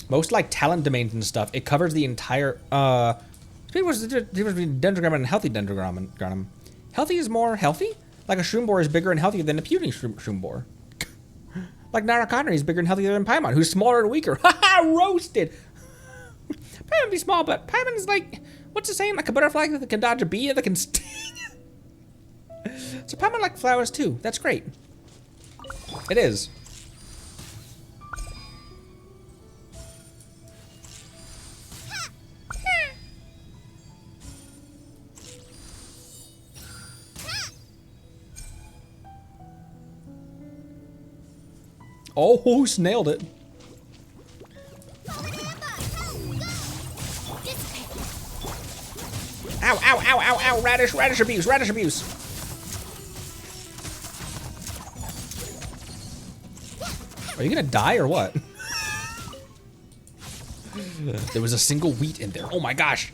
Most like talent domains and stuff, it covers the entire. What's the difference between Dendrogram and healthy Dendrogram? Healthy is more healthy. Like a Shroom Boar is bigger and healthier than a puny Shroom Boar. Like Narakanri is bigger and healthier than Paimon, who's smaller and weaker. Haha, roasted. Paimon be small, but Paimon is like, what's the saying? Like a butterfly that can dodge a bee that can sting. So Paimon like flowers too. That's great. It is. Oh, snailed it. Ow, ow, ow, ow, ow, radish abuse, radish abuse. Are you gonna die or what? There was a single wheat in there. Oh my gosh.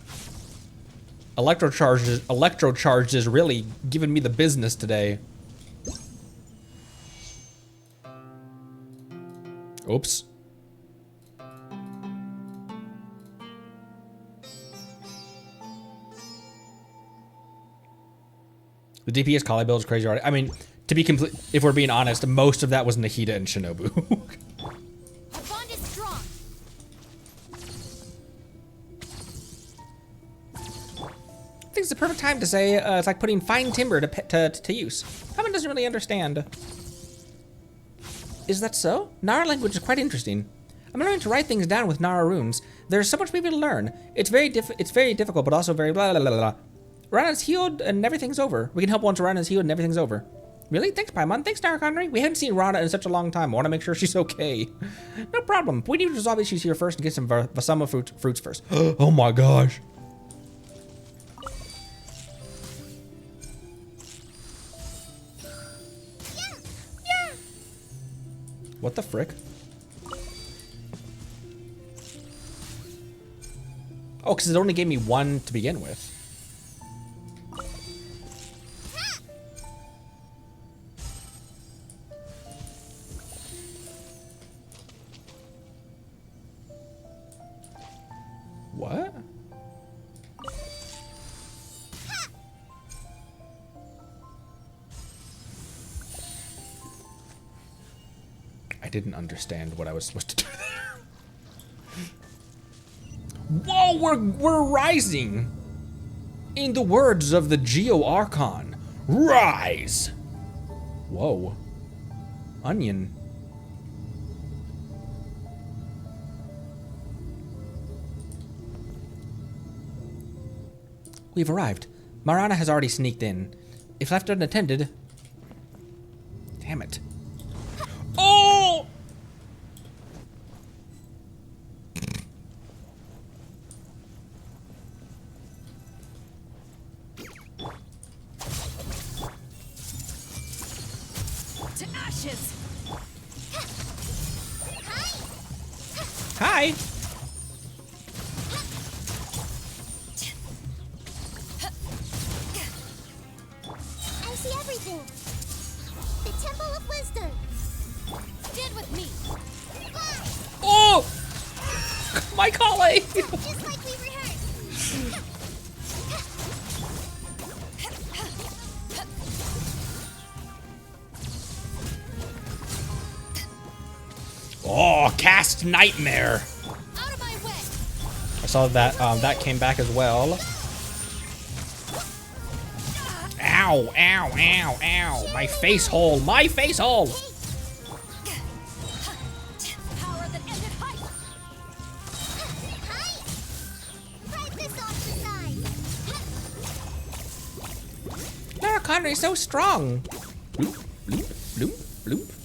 Electrocharge is really giving me the business today. Oops. The DPS Kali build is crazy already. I mean, to be complete, if we're being honest, most of that was Nahida and Shinobu. Our bond is strong. I think it's the perfect time to say it's like putting fine timber to use. Paimon doesn't really understand. Is that so? Nara language is quite interesting. I'm learning to write things down with Nara runes. There's so much maybe to learn. It's very difficult, but also very blah blah blah blah. Rana's healed and everything's over. We can help once Rana's healed and everything's over. Really? Thanks, Paimon. Thanks, Narconry. We haven't seen Rana in such a long time. I want to make sure she's okay. No problem. We need to resolve issues here first and get some Vasama fruits first. Oh my gosh. Yeah. What the frick? Oh, because it only gave me one to begin with. What? I didn't understand what I was supposed to do there. Whoa, we're rising! In the words of the Geo Archon, rise! Whoa. Onion. We've arrived. Marana has already sneaked in. If left unattended... Damn it. Oh! To ashes. Hi! I see everything. The Temple of Wisdom. Stand with me. Oh! My colleague! Just like we rehearsed. Oh, cast nightmare. Out of my way. I saw that that came back as well. Ow, ow, ow, ow. My face hole, my face hole. Power that ended height. Hi. Fight this off the side. Lara Connery is so strong. Bloop, bloop, bloop, bloop.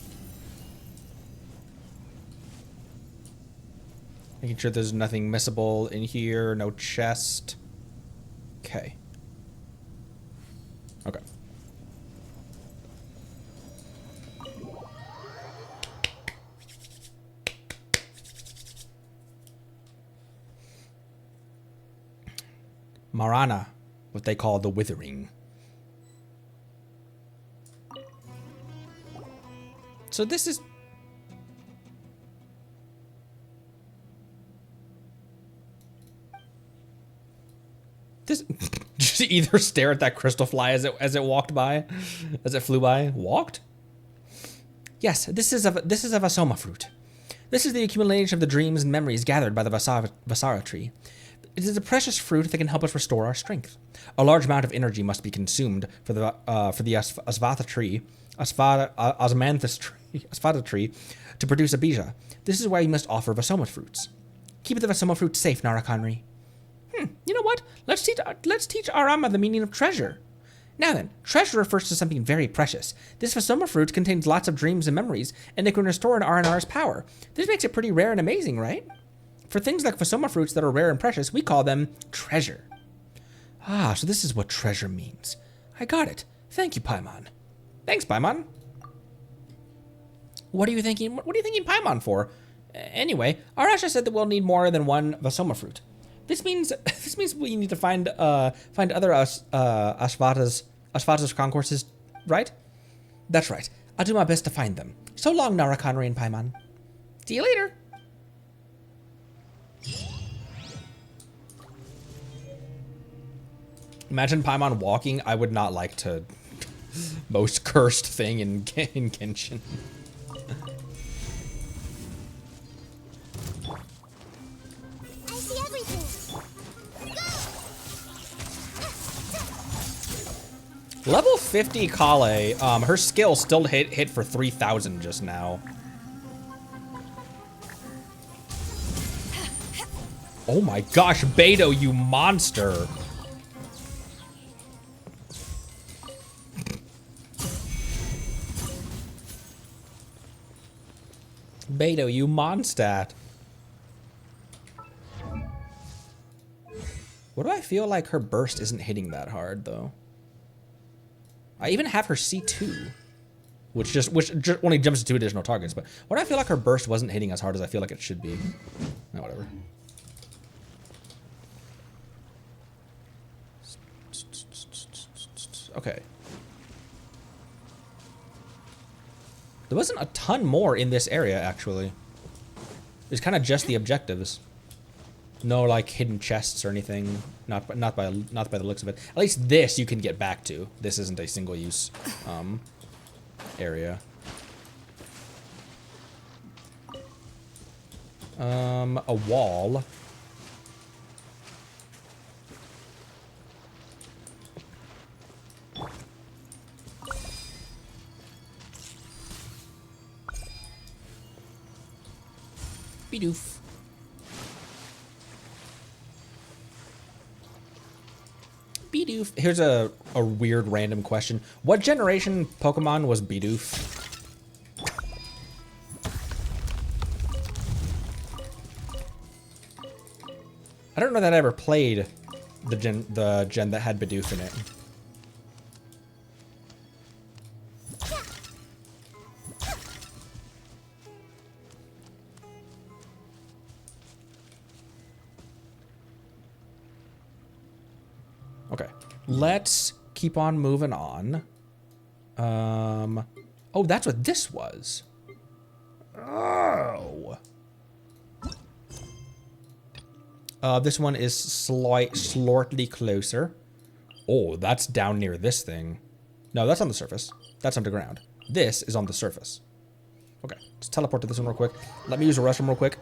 Making sure there's nothing missable in here, no chest. Okay. Okay. Marana, what they call the Withering. So this is... This just either stare at that crystal fly as it walked by, as it flew by. Walked? Yes, this is a Vasoma fruit. This is the accumulation of the dreams and memories gathered by the Vasara tree. It is a precious fruit that can help us restore our strength. A large amount of energy must be consumed for the Asvatha tree, Asvatha tree, to produce a bija. This is why you must offer Vasoma fruits. Keep the Vasoma fruit safe, Narakanri. You know what? Let's teach Arama the meaning of treasure. Now then, treasure refers to something very precious. This Vasoma fruit contains lots of dreams and memories, and it can restore an RNR's power. This makes it pretty rare and amazing, right? For things like Vasoma fruits that are rare and precious, we call them treasure. Ah, so this is what treasure means. I got it. Thank you, Paimon. Thanks, Paimon. What are you thinking Paimon for? Anyway, Arasha said that we'll need more than one Vasoma fruit. This means we need to find other Asvata's concourses, right? That's right. I'll do my best to find them. So long, Narakanri and Paimon. See you later. Imagine Paimon walking. I would not like to. Most cursed thing in Genshin. Level 50 Kale, her skill still hit for 3,000 just now. Oh my gosh, Beto, you monster. Beto, you Mondstadt. What do I feel like her burst isn't hitting that hard, though? I even have her C2, which just only jumps to 2 additional targets. But what do I feel like her burst wasn't hitting as hard as I feel like it should be? No, whatever. Okay. There wasn't a ton more in this area, actually. It's kind of just the objectives. No, like, hidden chests or anything. Not by the looks of it. At least this you can get back to. This isn't a single-use area. A wall. Bidoof. Bidoof. Here's a weird random question. What generation Pokemon was Bidoof? I don't know that I ever played the gen that had Bidoof in it. Okay, let's keep on moving on. Oh, that's what this was. Oh. This one is slightly closer. Oh, that's down near this thing. No, that's on the surface. That's underground. This is on the surface. Okay, let's teleport to this one real quick. Let me use the restroom real quick.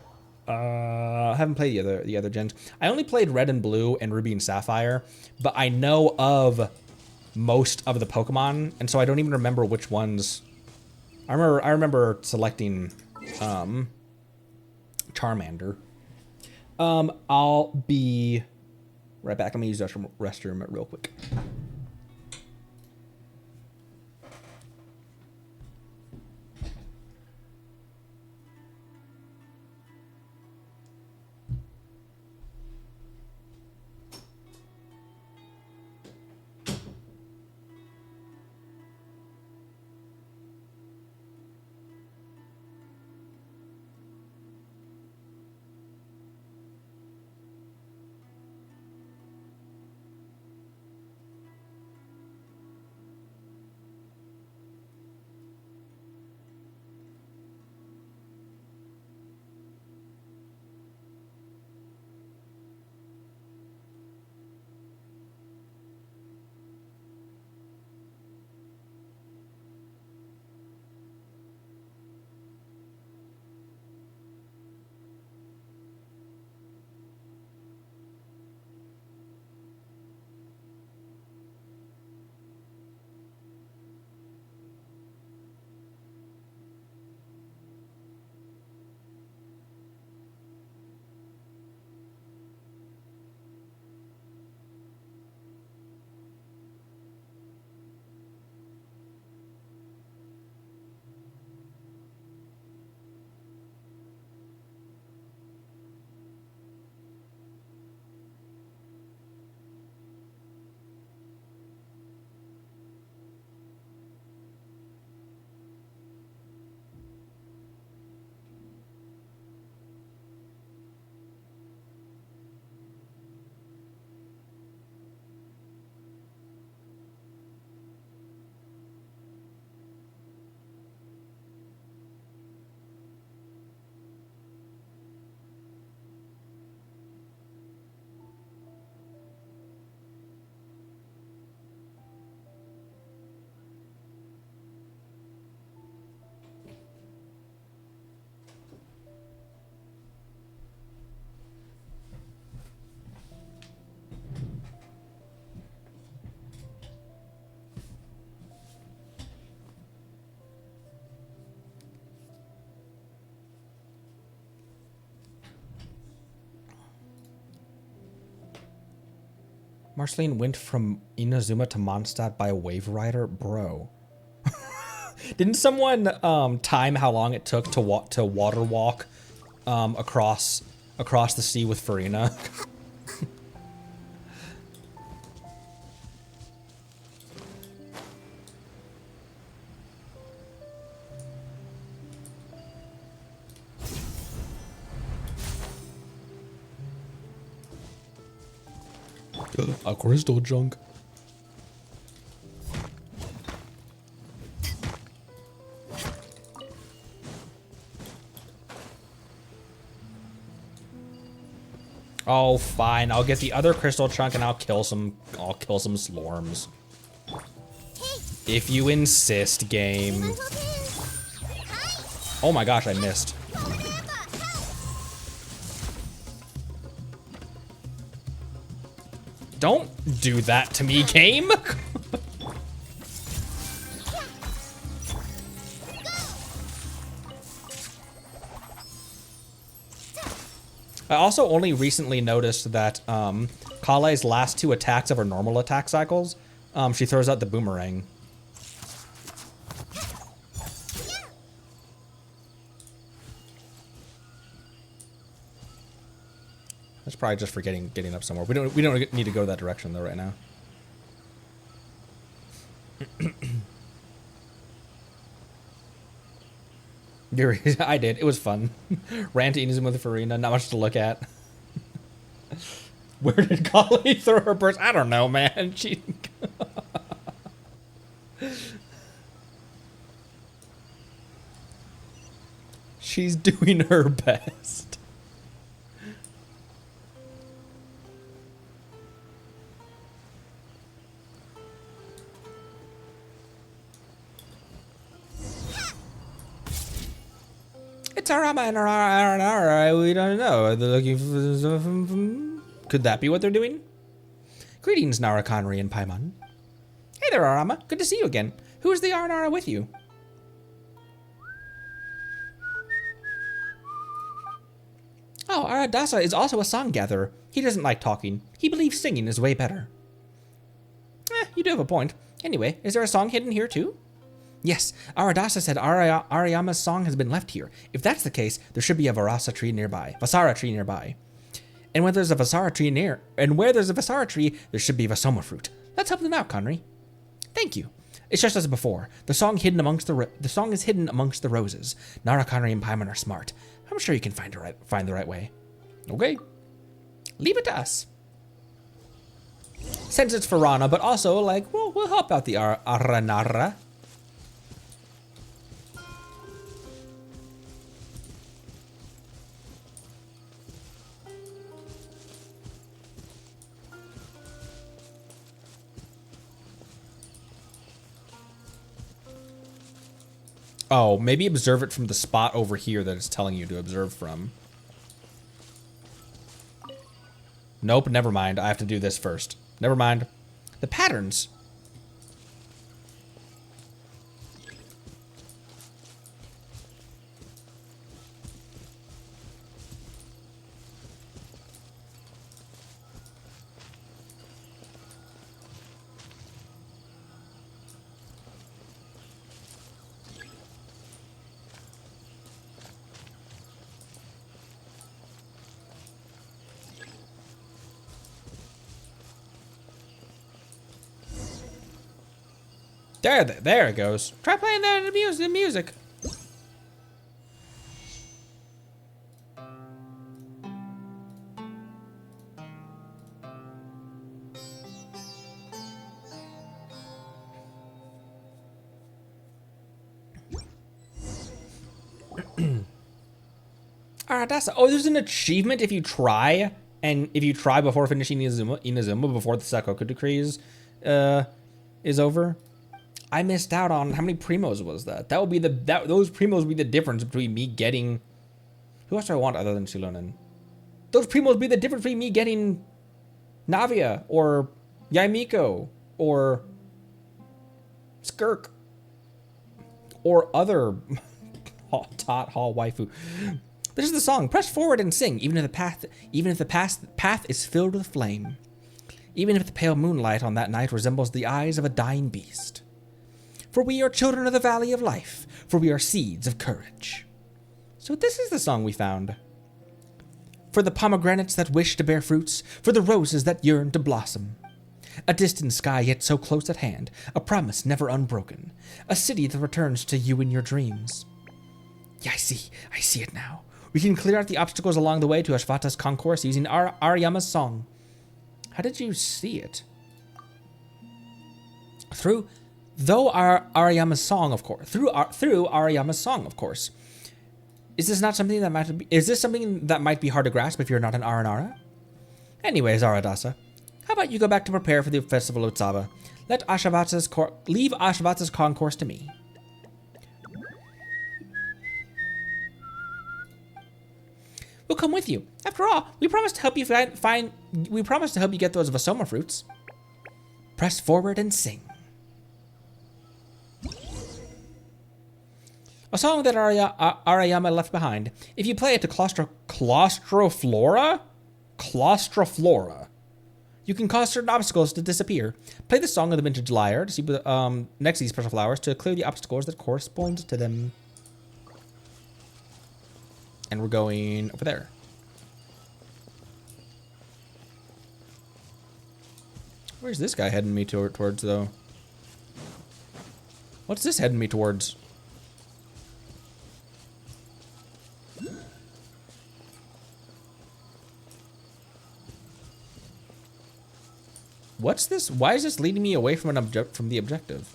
I haven't played the other gens. I only played Red and Blue and Ruby and Sapphire, but I know of most of the Pokemon, and so I don't even remember which ones. I remember selecting Charmander. I'll be right back. I'm gonna use the restroom real quick. Marceline went from Inazuma to Mondstadt by a wave rider? Bro. Didn't someone time how long it took to water walk across the sea with Farina? A crystal junk. Oh, fine. I'll get the other crystal chunk and I'll kill some slorms. If you insist, game. Oh my gosh, I missed. Don't do that to me, game. I also only recently noticed that Kale's last 2 attacks of her normal attack cycles, she throws out the boomerang. That's probably just for getting up somewhere. We don't need to go that direction though right now. I did. It was fun. Ran to Inazuma with Farina. Not much to look at. Where did Kali throw her burst? I don't know, man. She's doing her best. It's Arama and Arana. We don't know. They're looking for... Could that be what they're doing? Greetings, Nara, Connery, and Paimon. Hey there, Arama. Good to see you again. Who is the Aranara with you? Oh, Aradasa is also a song gatherer. He doesn't like talking. He believes singing is way better. You do have a point. Anyway, is there a song hidden here too? Yes, Aradasa said Ariyama's song has been left here. If that's the case, there should be a Vasara tree nearby. And where there's a Vasara tree, there should be Vasoma fruit. Let's help them out, Conry. Thank you. It's just as before. The song is hidden amongst the roses. Nara, Conry, and Paimon are smart. I'm sure you can find the right way. Okay. Leave it to us. Since it's Farana, but also like we'll help out the Aranara. Oh, maybe observe it from the spot over here that it's telling you to observe from. Nope, never mind. I have to do this first. Never mind. The patterns. There it goes. Try playing that in the music. Aradasa. Oh, there's an achievement if you try, and if you try before finishing Inazuma before the Sakoku decree is over. I missed out on how many primos was that? That would be those primos would be the difference between me getting. Who else do I want other than Shilonen? Those primos would be the difference between me getting Navia or Yaimiko or Skirk or other Tot Hall waifu. This is the song. Press forward and sing, even if the path is filled with flame. Even if the pale moonlight on that night resembles the eyes of a dying beast. For we are children of the Valley of Life, for we are seeds of courage. So this is the song we found. For the pomegranates that wish to bear fruits, for the roses that yearn to blossom. A distant sky yet so close at hand, a promise never unbroken, a city that returns to you in your dreams. Yeah, I see it now. We can clear out the obstacles along the way to Ashvata's concourse using Ariyama's song. How did you see it? Through Ariyama's song, of course. Through Ariyama's song, of course. Is this something that might be hard to grasp if you're not an Aranara? Anyways, Aradasa, how about you go back to prepare for the festival of Tsaba? Leave Ashvata's concourse to me. We'll come with you. After all, we promised to help you get those Vasoma fruits. Press forward and sing. A song that Ariyama left behind. If you play it to Claustroflora, you can cause certain obstacles to disappear. Play the Song of the Vintage Lyre to see next to these special flowers to clear the obstacles that correspond to them. And we're going over there. Where's this guy heading me towards, though? What's this heading me towards? What's this? Why is this leading me away from the objective?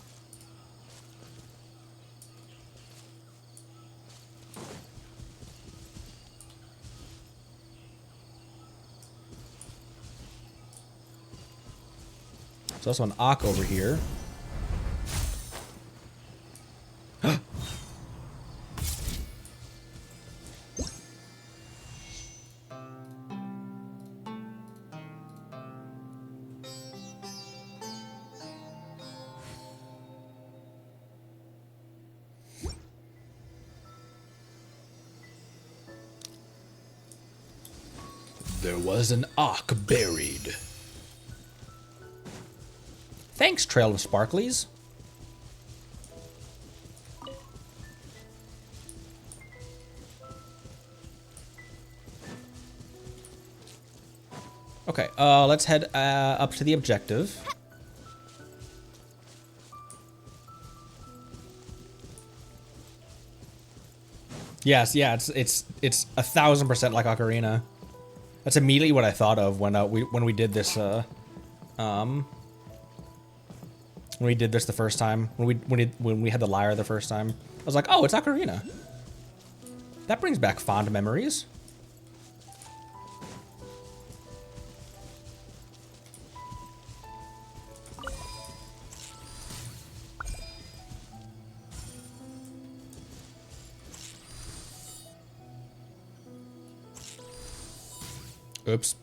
There's also an Ock over here. There was an Ock buried. Thanks, Trail of Sparklies. Okay, let's head up to the objective. Yes, yeah, it's 1000% like Ocarina. That's immediately what I thought of when we did this when we did this the first time, when we had the lyre the first time. I was like, oh, it's Ocarina. That brings back fond memories. Oops.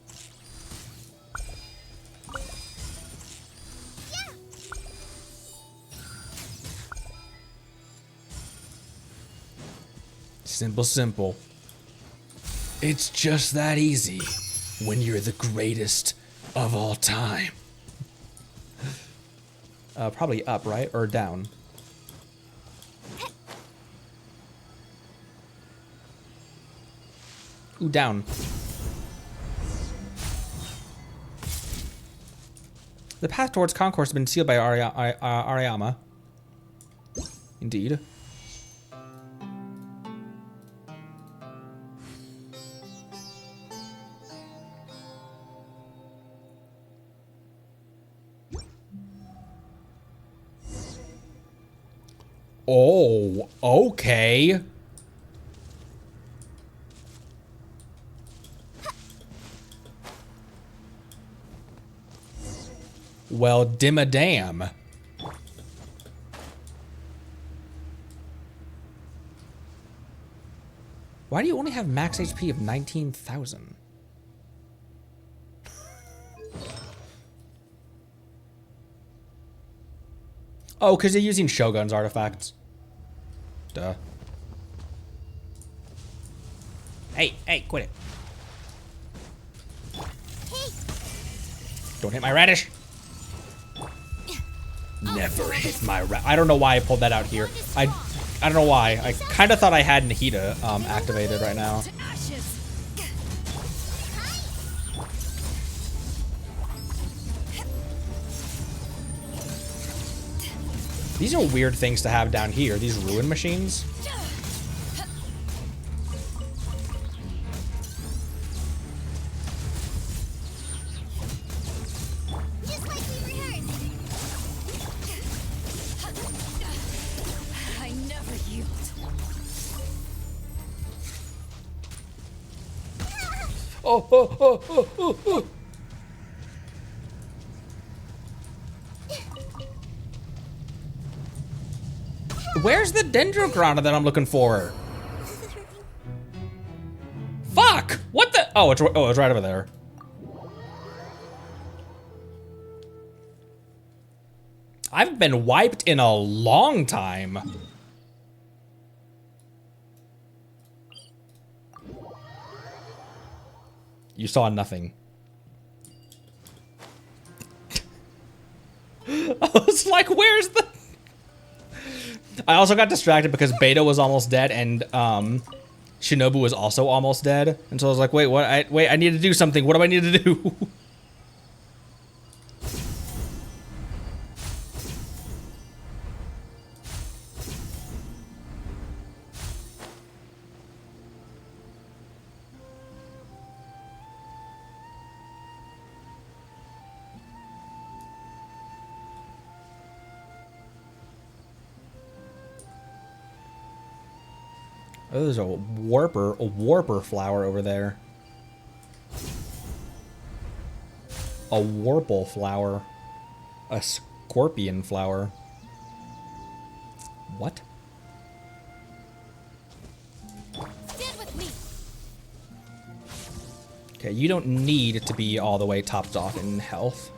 Simple. It's just that easy when you're the greatest of all time. Probably up, right? Or down? Ooh, down. The path towards Concourse has been sealed by Ariyama. Indeed. Oh, okay. Well, dim-a-damn. Why do you only have max HP of 19,000? Oh, because you're using Shogun's artifacts. Duh. Hey, quit it. Hey. Don't hit my radish. never hit my I don't know why I pulled that out here. I don't know why. I kind of thought I had Nahida activated right now. To ashes. These are weird things to have down here. These ruin machines. Just like we rehearsed. I never yield. Oh, oh, oh, oh, oh, oh. Where's the Dendrograna that I'm looking for? Fuck! What the? Oh, it's right over there. I've been wiped in a long time. You saw nothing. I was like, where's the... I also got distracted because Beta was almost dead and Shinobu was also almost dead. And so I was like, wait, what? I need to do something. What do I need to do? Oh, there's a warper flower over there. A warple flower. A scorpion flower. What? Stand with me. Okay, you don't need to be all the way topped off in health.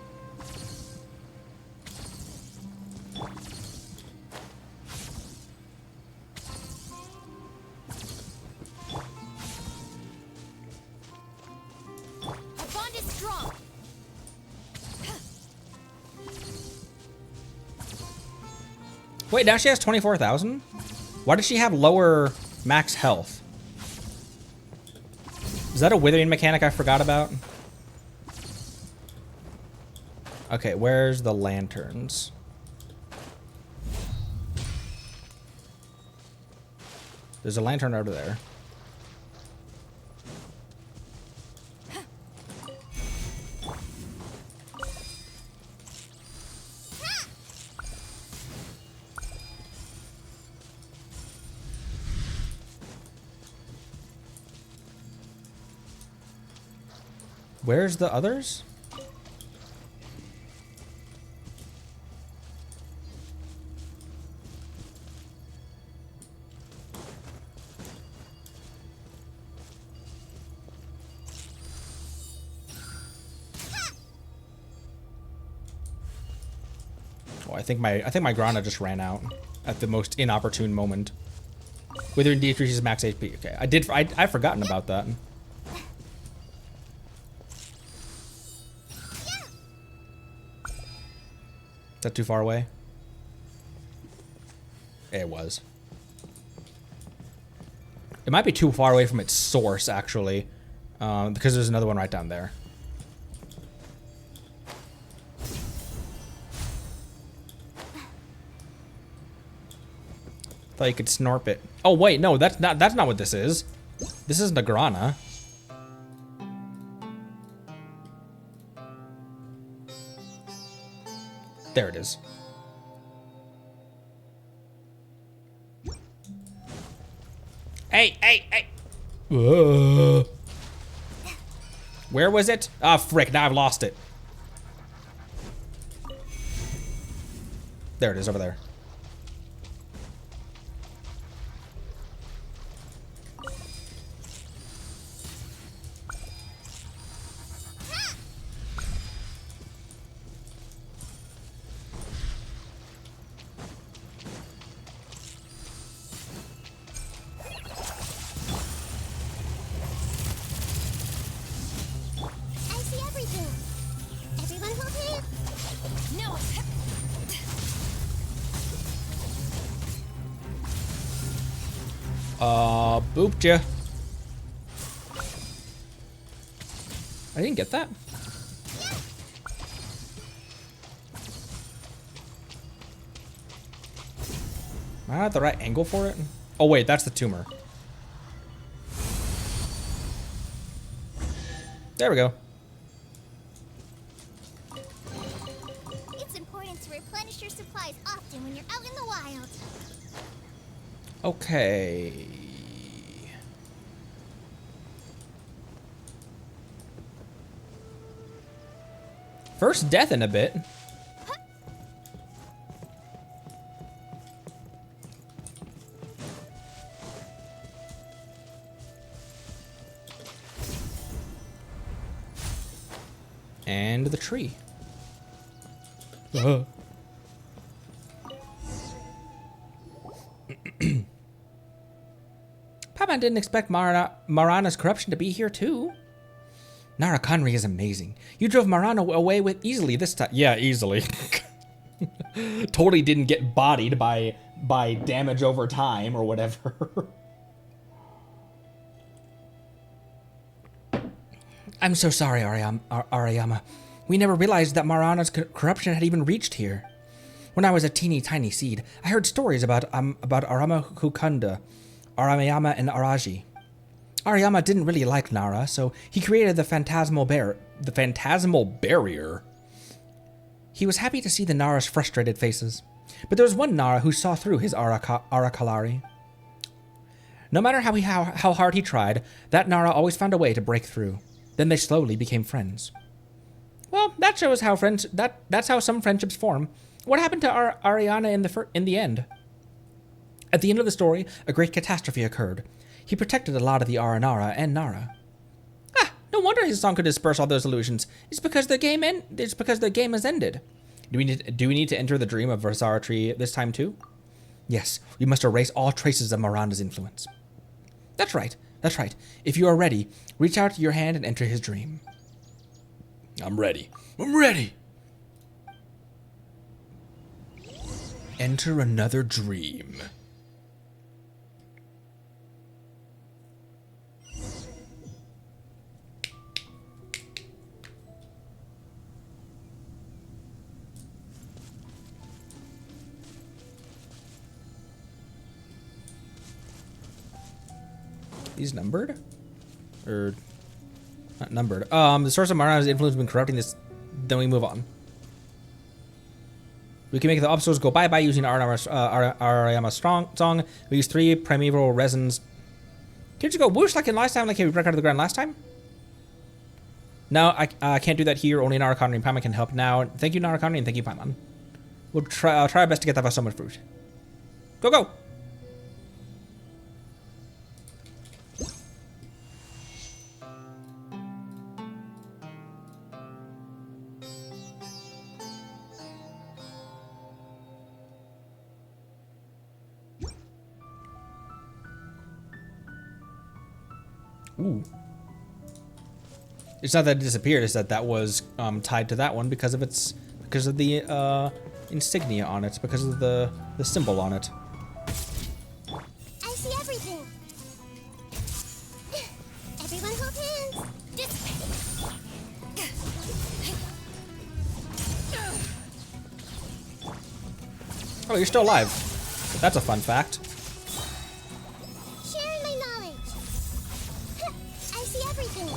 Our bond is strong. Wait, now she has 24,000? Why does she have lower max health? Is that a withering mechanic I forgot about? Okay, where's the lanterns? There's a lantern over there. Where's the others? Oh, I think my Grana just ran out at the most inopportune moment. Withering decreases max HP. Okay, I've forgotten about that. Is that too far away? It was. It might be too far away from its source, actually, because there's another one right down there. Thought you could snorp it. Oh wait, no, that's not what this is. This isn't a Grana. There it is. Hey, hey, hey! Where was it? Ah, frick, now I've lost it. There it is, over there. Booped ya. I didn't get that. Am I at the right angle for it? Oh wait, that's the tumor. There we go. It's important to replenish your supplies often when you're out in the wild. Okay. First death in a bit. And the tree. Paimon didn't expect Marana's corruption to be here too. Nara Conry is amazing. You drove Marana away with easily this time. Yeah, easily. Totally didn't get bodied by damage over time or whatever. I'm so sorry, Ariyama. We never realized that Marana's corruption had even reached here. When I was a teeny tiny seed, I heard stories about Arama Hukunda, Aramayama, and Araji. Ariyama didn't really like Nara, so he created the phantasmal barrier. He was happy to see the Nara's frustrated faces, but there was one Nara who saw through his Arakalari. No matter how hard he tried, that Nara always found a way to break through. Then they slowly became friends. Well, that shows how that's how some friendships form. What happened to Ariana in the end? At the end of the story, a great catastrophe occurred. He protected a lot of the Aranara and Nara. Ah, no wonder his song could disperse all those illusions. It's because the game has ended. Do we need to enter the dream of Versara Tree this time too? Yes, we must erase all traces of Miranda's influence. That's right. If you are ready, reach out your hand and enter his dream. I'm ready. Enter another dream. These numbered? Or not numbered. The source of Marana's influence has been corrupting this. Then we move on. We can make the obstacles go bye-bye using Ariyama's song. We use 3 primeval resins. Can't you go whoosh like in last time, like we broke out of the ground last time? No, I can't do that here. Only Narakonri and Paimon can help now. Thank you, Narakonri, and thank you, Paimon. I'll try our best to get that Vasoma fruit. Go! Ooh. It's not that it disappeared, it's that was tied to that one because of the insignia on it, because of the symbol on it. I see everything. Everyone hold hands. This way. Oh, you're still alive. That's a fun fact. Sharing my knowledge. I see everything.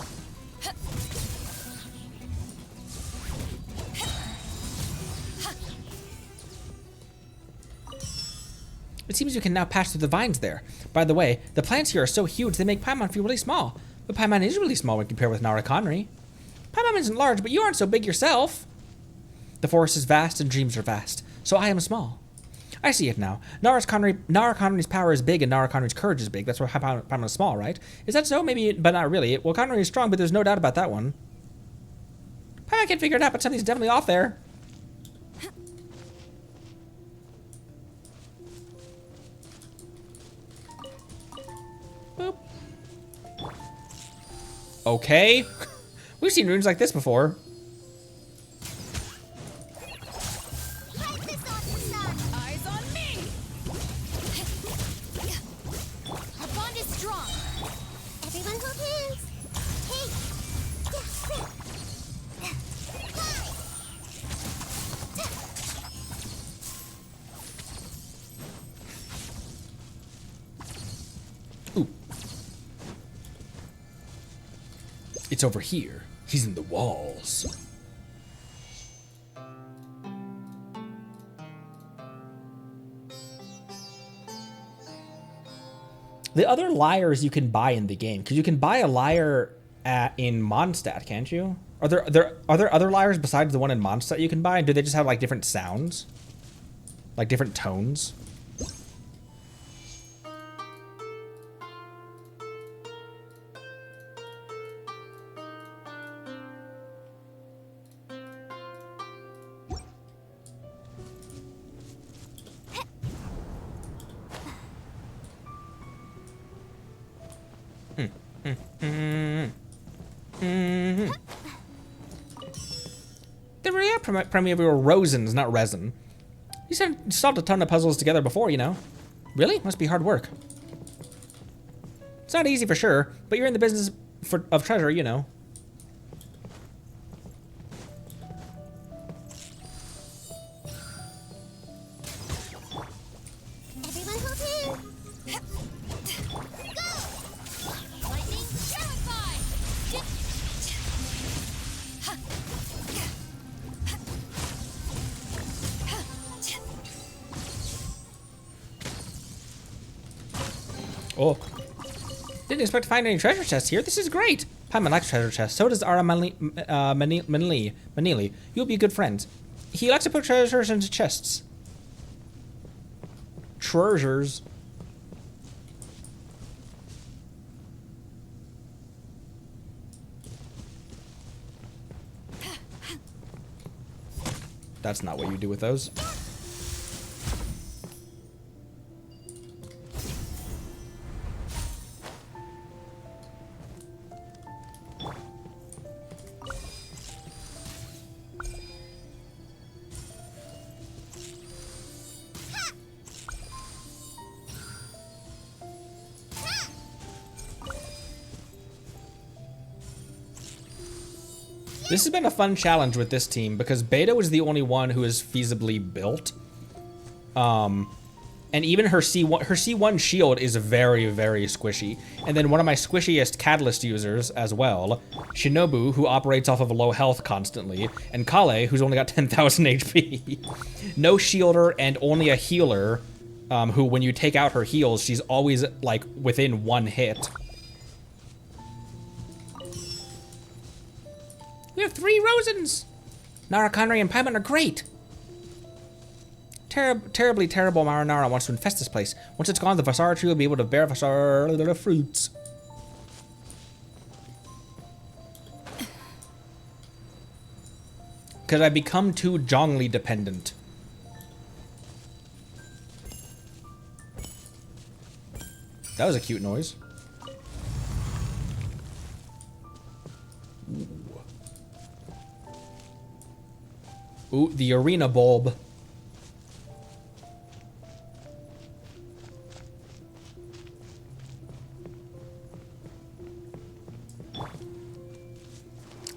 It seems you can now pass through the vines there. By the way, the plants here are so huge they make Paimon feel really small. But Paimon is really small when compared with Narakonri. Paimon isn't large, but you aren't so big yourself. The forest is vast and dreams are vast, so I am small. I see it now. Narakonri's power is big and Narakonri's courage is big. That's why Paimon is small, right? Is that so? Maybe, but not really. Well, Conry is strong, but there's no doubt about that one. Paimon can't figure it out, but something's definitely off there. Boop. Okay. We've seen runes like this before. Wipe this off the sun. Eyes on me! A It's over here. He's in the walls. The other lyres you can buy in the game, because you can buy a lyre in Mondstadt, can't you? Are there other lyres besides the one in Mondstadt you can buy? And do they just have like different sounds, like different tones? They really are primarily rosins, not resin. You said you solved a ton of puzzles together before, you know. Really? Must be hard work. It's not easy for sure, but you're in the business of treasure, you know. Everyone hold hands. Go! Lightning terrified. Oh. Didn't expect to find any treasure chests here. This is great. Paimon likes treasure chests. So does Ara Manili. You'll be good friends. He likes to put treasures into chests. Treasures. That's not what you do with those. This has been a fun challenge with this team because Beta was the only one who is feasibly built. And even her C1 shield is very, very squishy. And then one of my squishiest catalyst users as well, Shinobu, who operates off of low health constantly, and Kale, who's only got 10,000 HP. No shielder and only a healer, who when you take out her heals, she's always like within one hit. We have 3 Rosens! Nara, Conry, and Paimon are great! Terribly terrible Marinara wants to infest this place. Once it's gone, the Vasara tree will be able to bear Vasara fruits. Because I've become too Zhongli dependent. That was a cute noise. Ooh, the arena bulb.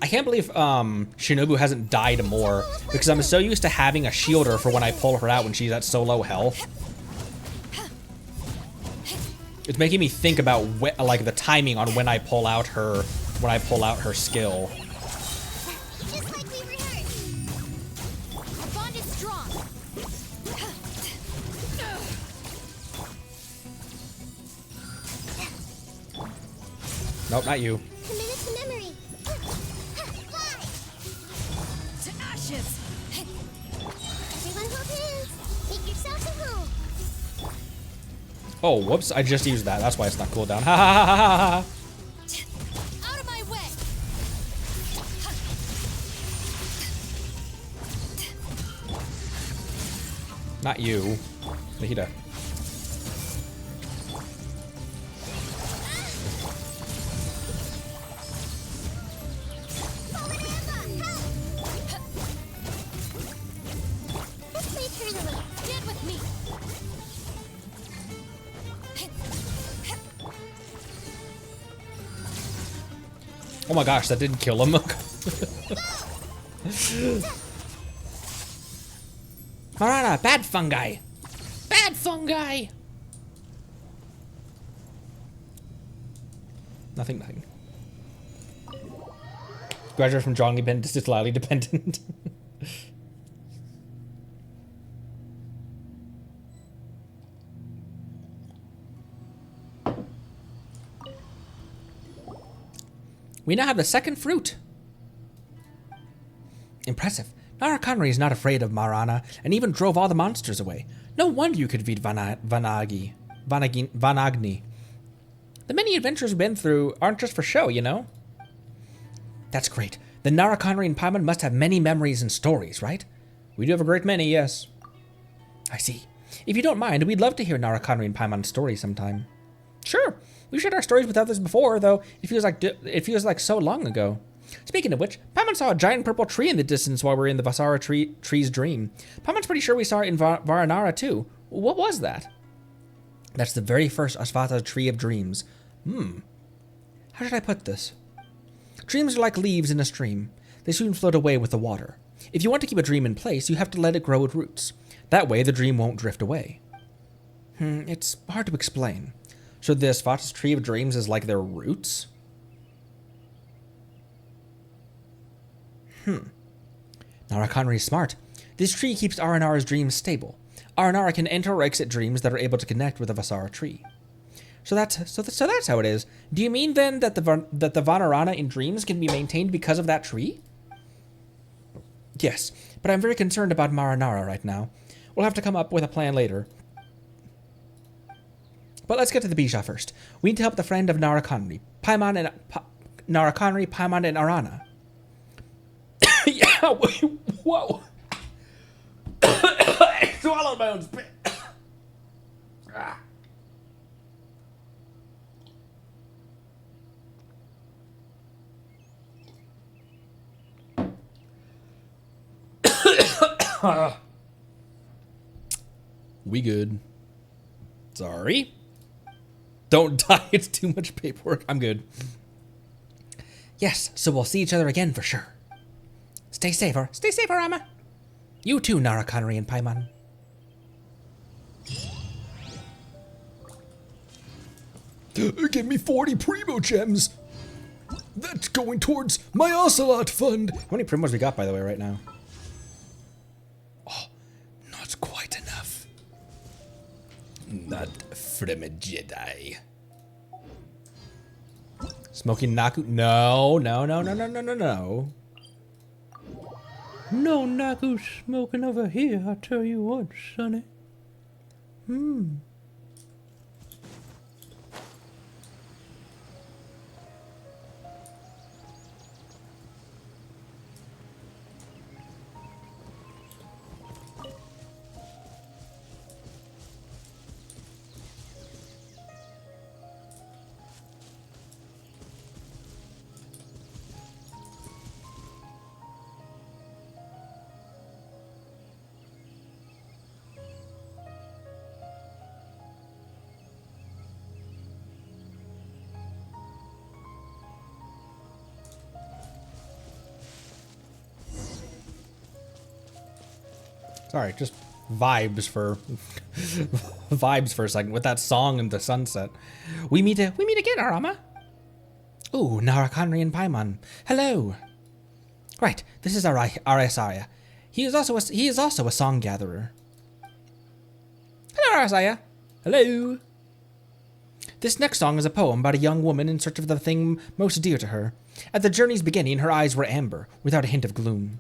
I can't believe Shinobu hasn't died more because I'm so used to having a shielder for when I pull her out when she's at so low health. It's making me think about like the timing on when I pull out her skill. Just like we rehearsed. Our bond is strong. Nope, not you. Commit it to memory. Fly! To ashes. Everyone hold hands. Make yourselves at home. Oh, whoops, I just used that. That's why it's not cooldown. Ha ha ha ha ha. Out of my way. Not you. Nahida. Let's play eternally. Stand with me. Oh my gosh, that didn't kill him. Marana, bad fungi. Bad fungi. Nothing. Graduate from drawing dependent to slightly dependent. We now have the second fruit. Impressive. Nara Connery is not afraid of Marana and even drove all the monsters away. No wonder you could defeat Vanagni. The many adventures we've been through aren't just for show, you know? That's great. The Nara Connery and Paimon must have many memories and stories, right? We do have a great many, yes. I see. If you don't mind, we'd love to hear Nara Connery and Paimon's stories sometime. Sure. We've shared our stories with others before, though it feels like so long ago. Speaking of which, Paimon saw a giant purple tree in the distance while we were in the Vasara tree's dream. Paimon's pretty sure we saw it in Varanara too. What was that? That's the very first Asvata tree of dreams. How should I put this? Dreams are like leaves in a stream. They soon float away with the water. If you want to keep a dream in place, you have to let it grow with roots. That way, the dream won't drift away. It's hard to explain. So the Asvata's tree of dreams is like their roots? Nara Connery is smart. This tree keeps Aranara's dreams stable. Aranara can enter or exit dreams that are able to connect with the Vasara tree. So that's how it is. Do you mean then that the Vanarana in dreams can be maintained because of that tree? Yes, but I'm very concerned about Maranara right now. We'll have to come up with a plan later. But let's get to the Bija first. We need to help the friend of Nara Connery, Nara Connery, Paimon, and Arana. Yeah, whoa. I swallowed my own spit. We good. Sorry. Don't die, it's too much paperwork. I'm good. Yes, so we'll see each other again for sure. Stay safe, Arama. You too, Nara Connery and Paimon. Give me 40 Primo Gems. That's going towards my Ocelot fund. How many Primos we got, by the way, right now? Oh, not quite enough. Not from a Jedi. Smoking Naku? No. No Naku smoking over here, I tell you what, sonny. Sorry, just vibes for a second with that song and the sunset. We meet again, Arama. Ooh, Nara Connery and Paimon. Hello. Right, this is Arasaya. He is also a song gatherer. Hello, Arasaya. Hello. This next song is a poem about a young woman in search of the thing most dear to her. At the journey's beginning, her eyes were amber, without a hint of gloom.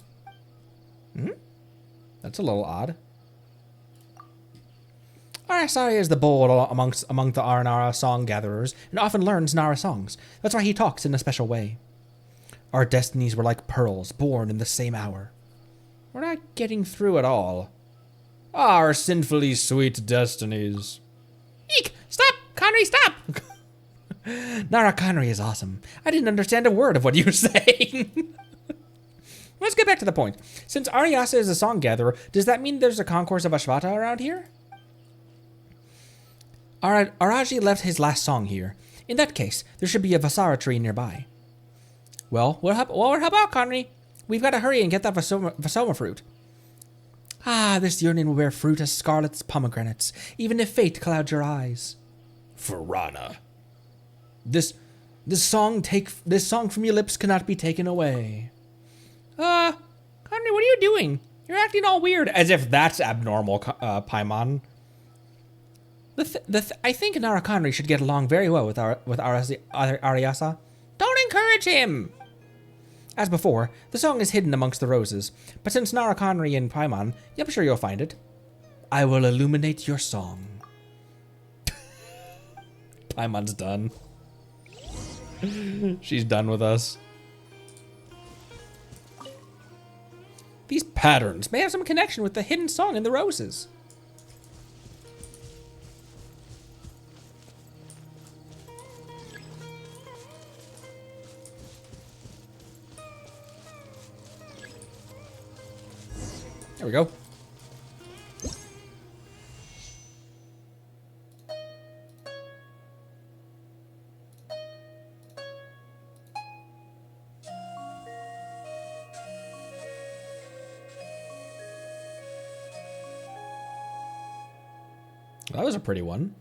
That's a little odd. Arasaya is the bold among the Aranara song gatherers and often learns Nara songs. That's why he talks in a special way. Our destinies were like pearls born in the same hour. We're not getting through at all. Our sinfully sweet destinies. Eek! Stop! Connery, stop! Nara Connery is awesome. I didn't understand a word of what you were saying. Let's get back to the point. Since Ariasa is a song gatherer, does that mean there's a concourse of Ashvata around here? Araji left his last song here. In that case, there should be a Vasara tree nearby. Well, we'll help out, Connery. We've got to hurry and get that Vasoma fruit. Ah, this yearning will bear fruit as scarlet's pomegranates, even if fate clouds your eyes. Farana. This This song from your lips cannot be taken away. Conry, what are you doing? You're acting all weird, as if that's abnormal, Paimon. I think Nara Conry should get along very well with Ariasa. Don't encourage him! As before, the song is hidden amongst the roses, but since Nara Conry and Paimon, I'm sure you'll find it. I will illuminate your song. Paimon's done. She's done with us. These patterns may have some connection with the hidden song in the roses. There we go. That was a pretty one.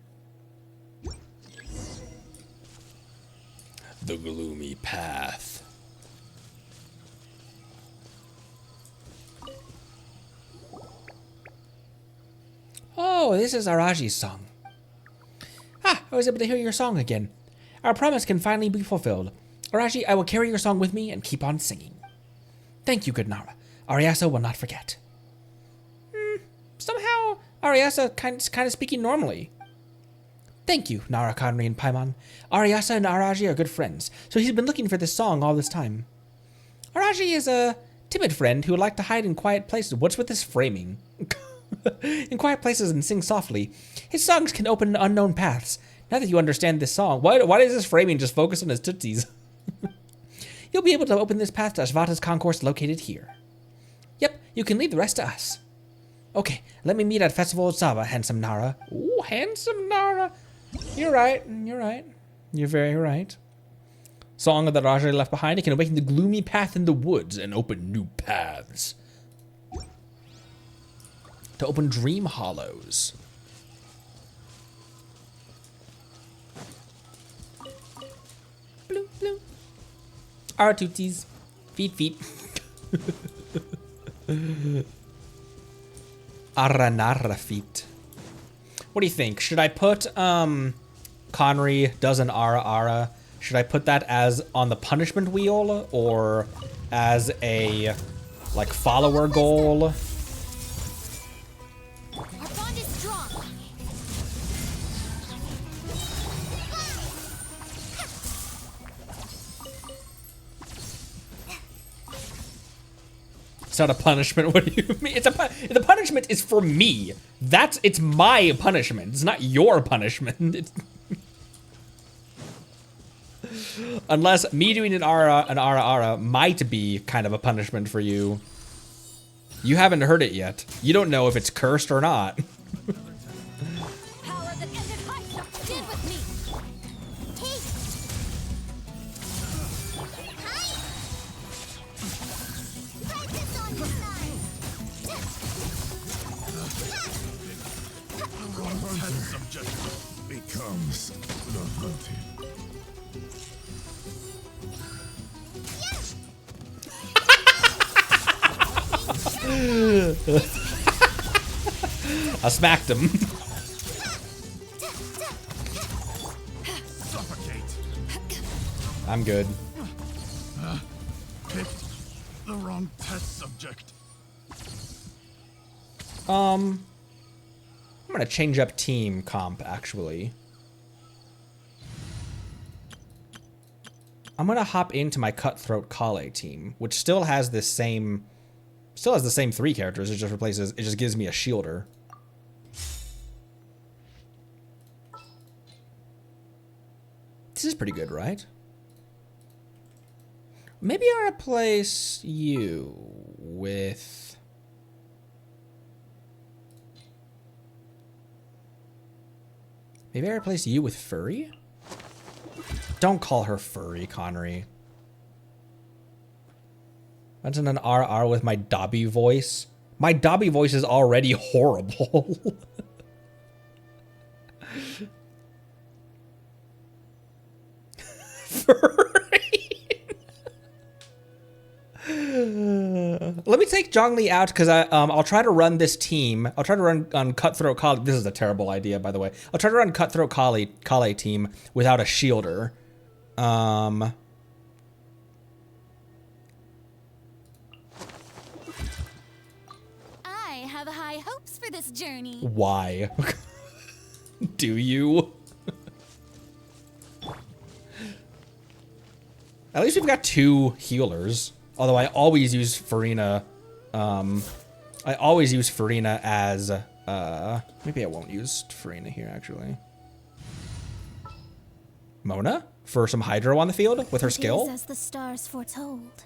The gloomy path. Oh, this is Araji's song. Ah, I was able to hear your song again. Our promise can finally be fulfilled. Araji, I will carry your song with me and keep on singing. Thank you, good Nara. Ariasa will not forget. Somehow, Ariasa kind of speaking normally. Thank you, Nara Conry and Paimon. Ariasa and Araji are good friends, so he's been looking for this song all this time. Araji is a timid friend who would like to hide in quiet places. What's with this framing? In quiet places and sing softly. His songs can open unknown paths. Now that you understand this song, why does this framing just focus on his tootsies? You'll be able to open this path to Ashvata's concourse located here. Yep, you can leave the rest to us. Okay, let me meet at Festival of Zava, handsome Nara. Ooh, handsome Nara. You're right, you're right. You're very right. Song of the Raja left behind, it can awaken the gloomy path in the woods and open new paths. To open dream hollows. Bloop, bloop. Our tootsies. Feet, feet. Aranara feet. What do you think? Should I put Conry does an ara? Should I put that as on the punishment wheel or as a like follower goal? Our bond is strong. It's not a punishment. What do you mean? The punishment is for me. It's my punishment. It's not your punishment. Unless me doing an ara might be kind of a punishment for you. You haven't heard it yet. You don't know if it's cursed or not. Power that ended high. Stand with me. Subject becomes the hunted. I smacked him. Suffocate. I'm good. Picked the wrong test subject. I'm gonna change up team comp, actually. I'm gonna hop into my Cutthroat Kale team, which still has the same 3 characters. It just gives me a shielder. This is pretty good, right? Maybe I'll replace you with... Maybe I replace you with Furry? Don't call her Furry, Conry. Imagine an RR with my Dobby voice. My Dobby voice is already horrible. Let me take Zhongli out because I'll try to run this team. I'll try to run on Cutthroat Kale. This is a terrible idea, by the way. I'll try to run Cutthroat Kale team without a shielder. I have high hopes for this journey. Why? Do you? At least we've got 2 healers. Although I always use Farina. I always use Farina as maybe I won't use Farina here actually. Mona for some hydro on the field with her skill. As the stars foretold.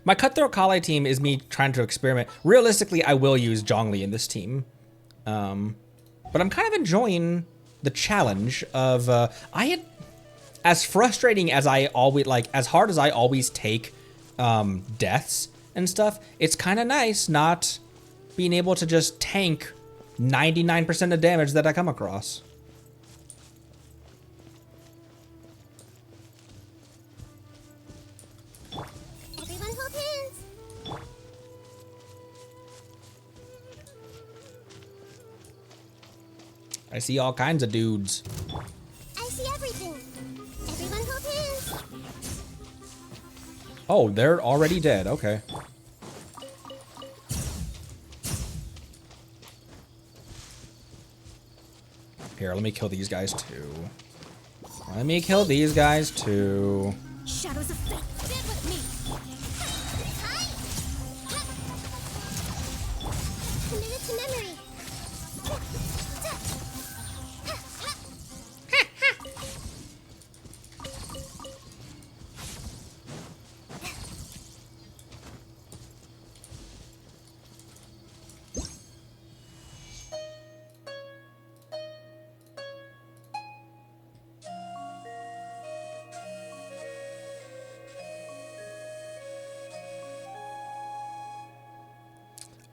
My Cutthroat Kale team is me trying to experiment. Realistically, I will use Zhongli in this team. But I'm kind of enjoying the challenge of as frustrating as I always as hard as I always take deaths and stuff, it's kind of nice not being able to just tank 99% of damage that I come across. Everyone hold hands. I see all kinds of dudes. I see everything. Everyone hold hands. Oh, they're already dead. Okay. Here, let me kill these guys too. Let me kill these guys too. Shadows of fate, stand with me. Commit it to memory.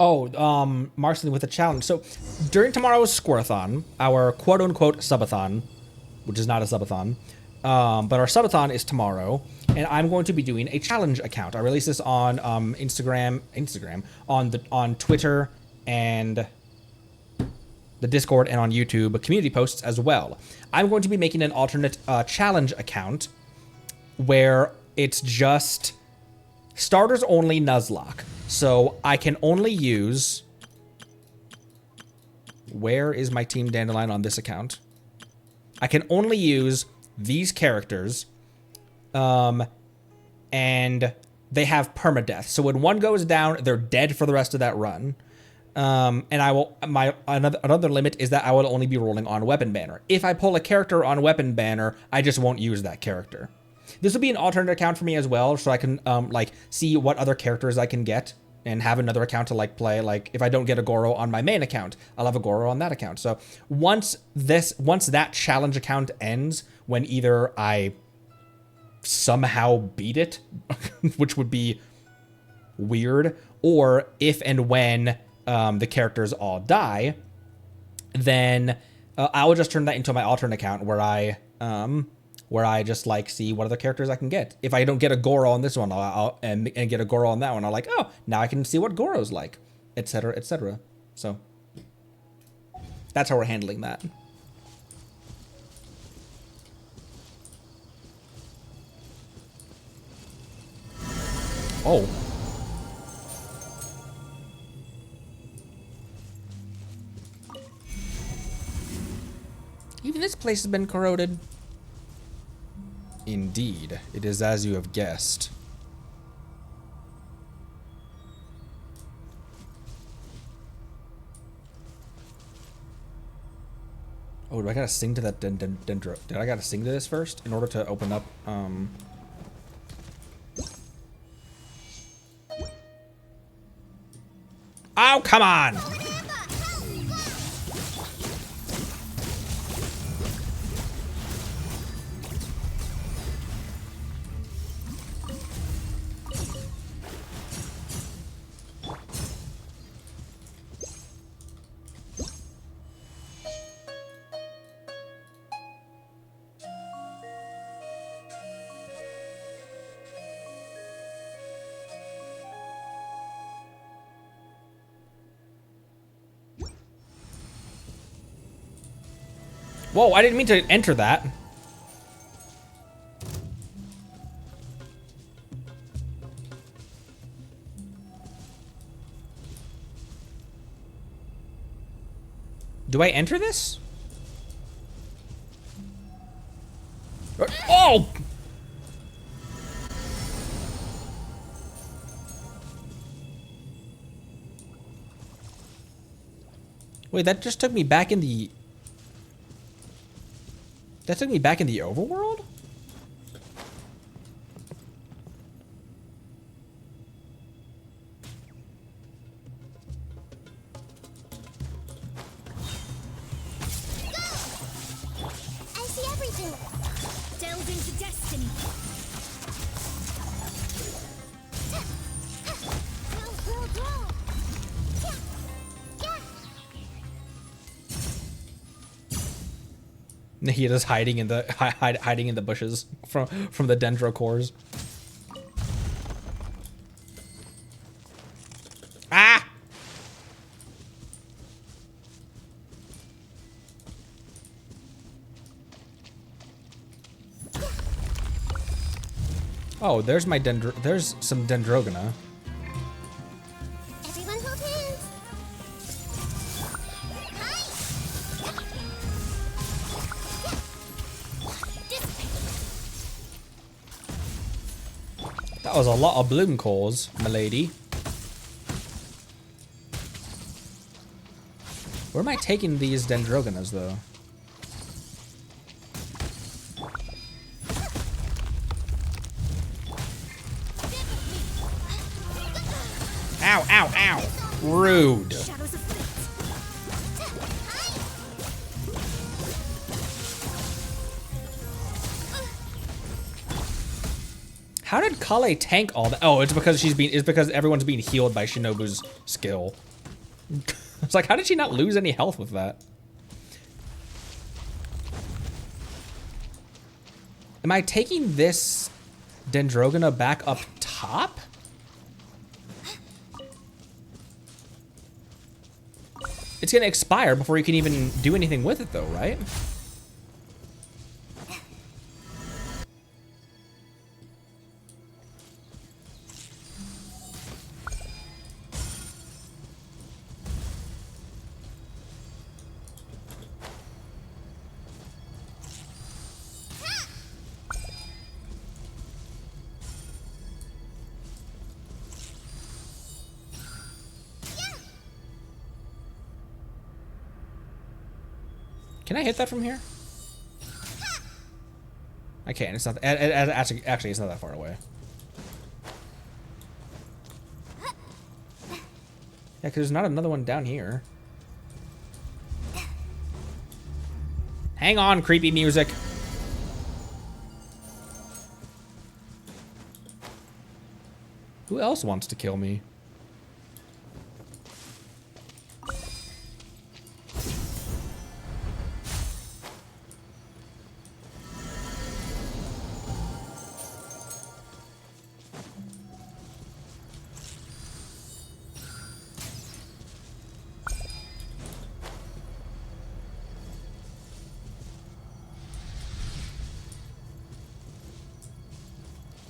Oh, Marceline with a challenge. So during tomorrow's Squirthon, our quote-unquote subathon, which is not a subathon, but our subathon is tomorrow, and I'm going to be doing a challenge account. I release this on Instagram, on Twitter, and the Discord, and on YouTube, community posts as well. I'm going to be making an alternate challenge account where it's just starters only Nuzlocke. So I can only use... Where is my Team Dandelion on this account? I can only use these characters. And they have permadeath. So when one goes down, they're dead for the rest of that run. And I will... Another limit is that I will only be rolling on Weapon Banner. If I pull a character on Weapon Banner, I just won't use that character. This will be an alternate account for me as well, so I can see what other characters I can get and have another account to play. Like if I don't get a Goro on my main account, I'll have a Goro on that account. So once that challenge account ends, when either I somehow beat it, which would be weird, or if and when the characters all die, then I will just turn that into my alternate account where I just see what other characters I can get. If I don't get a Goro on this one, and get a Goro on that one, I'll oh, now I can see what Goro's like, etc., etc. So that's how we're handling that. Oh. Even this place has been corroded. Indeed, it is as you have guessed. Oh, do I gotta sing to that dendro? Did I gotta sing to this first in order to open up, Oh, come on! Whoa, I didn't mean to enter that. Do I enter this? Oh! Wait, that just took me back in the... That took me back in the overworld? I see everything. Delve into destiny. Go. He is hiding in the hiding in the bushes from the dendro cores. Ah! Oh, there's my there's some dendrogona. Everyone hold hands. That was a lot of bloom cores, milady. Where am I taking these dendrogonas, though? Ow, ow, ow! Rude. Shadows of fate. How did Kale tank all that? Oh, it's because it's because everyone's being healed by Shinobu's skill. It's like, how did she not lose any health with that? Am I taking this Dendrogona back up top? It's gonna expire before you can even do anything with it though, right? Can I hit that from here? I can't. It's not. Actually, it's not that far away. Yeah, because there's not another one down here. Hang on, creepy music. Who else wants to kill me?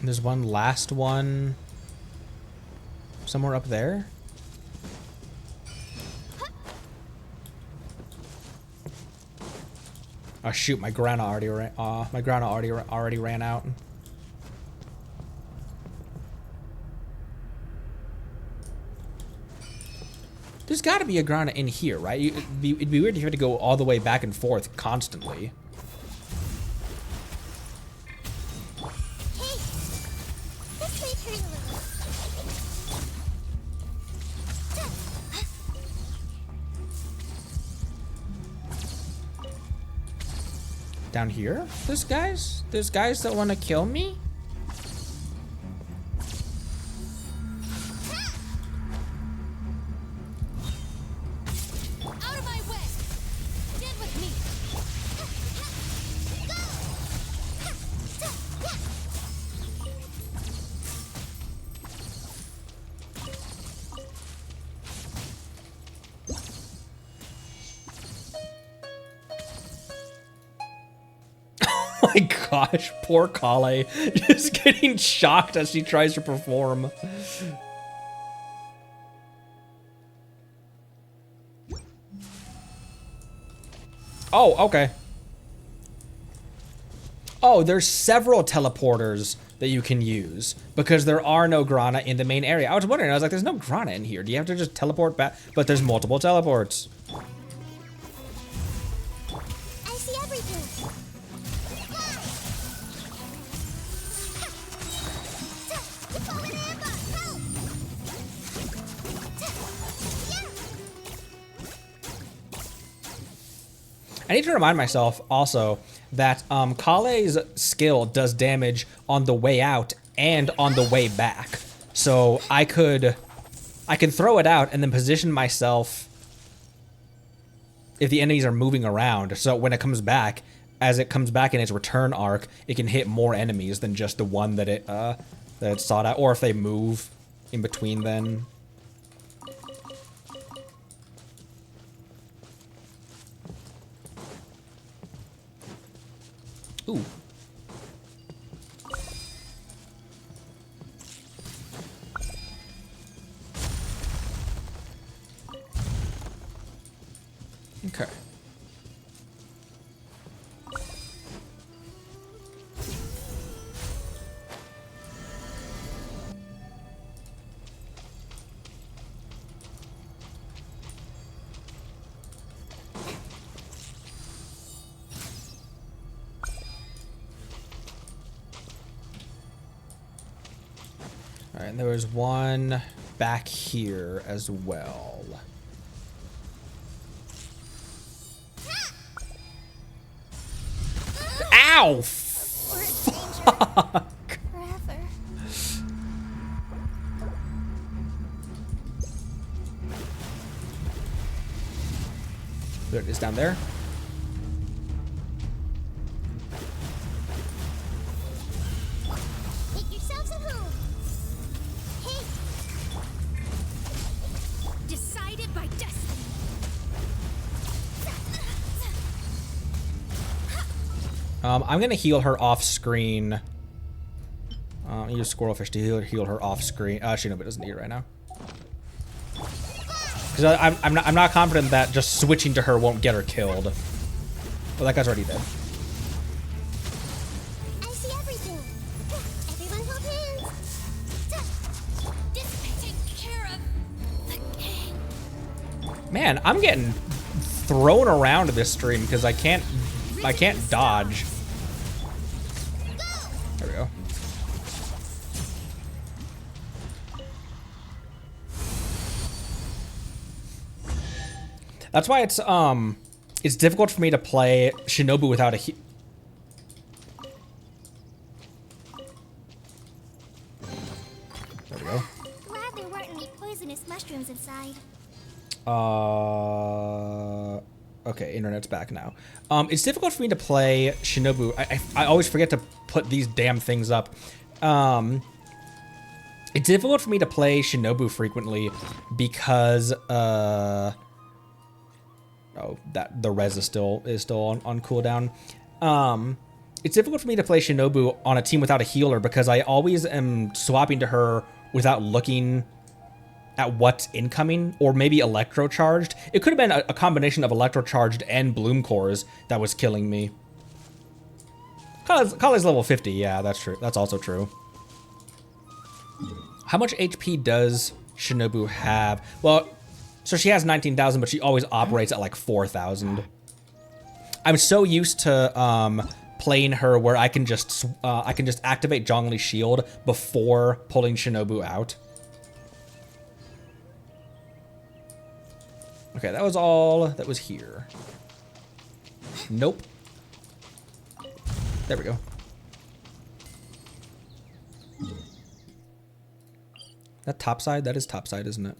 There's one last one somewhere up there. Oh shoot! My grana already ran out. There's got to be a grana in here, right? It'd be weird if you had to go all the way back and forth constantly. Down here? There's guys that want to kill me? Out of my way. Stand with me. my gosh, poor Kale. Just getting shocked as she tries to perform. Oh, okay. Oh, there's several teleporters that you can use because there are no Grana in the main area. I was wondering, I was like, there's no Grana in here. Do you have to just teleport back? But there's multiple teleports. I see everything. I need to remind myself also that Kale's skill does damage on the way out and on the way back. So I can throw it out and then position myself if the enemies are moving around. So when it comes back, as it comes back in its return arc, it can hit more enemies than just the one that it sought out. Or if they move in between then. Ooh. Okay. All right, and there was one back here as well. Ow! Fuck! Forever. There it is down there. Make yourselves at home. Hey, Decided by destiny. I'm gonna heal her off screen. Use Squirrelfish to heal her off screen. Shinobu doesn't need it right now. Because I'm not confident that just switching to her won't get her killed. Well, that guy's already dead. I see everything. Everyone hold hands. This take care of the gang. Man, I'm getting thrown around this stream because I can't dodge. There we go. That's why it's difficult for me to play Shinobu without a he- There we go. Glad there weren't any poisonous mushrooms inside. Okay, internet's back now. It's difficult for me to play Shinobu. I always forget to put these damn things up. It's difficult for me to play Shinobu frequently because that the res is still on cooldown. It's difficult for me to play Shinobu on a team without a healer because I always am swapping to her without looking at what's incoming, or maybe electro charged. It could have been a combination of electro charged and bloom cores that was killing me. Kale's level 50, yeah, that's true. That's also true. How much HP does Shinobu have? Well, so she has 19,000, but she always operates at like 4,000. I'm so used to playing her where I can just activate Zhongli's shield before pulling Shinobu out. Okay, that was all that was here. Nope. There we go. That topside? That is topside, isn't it?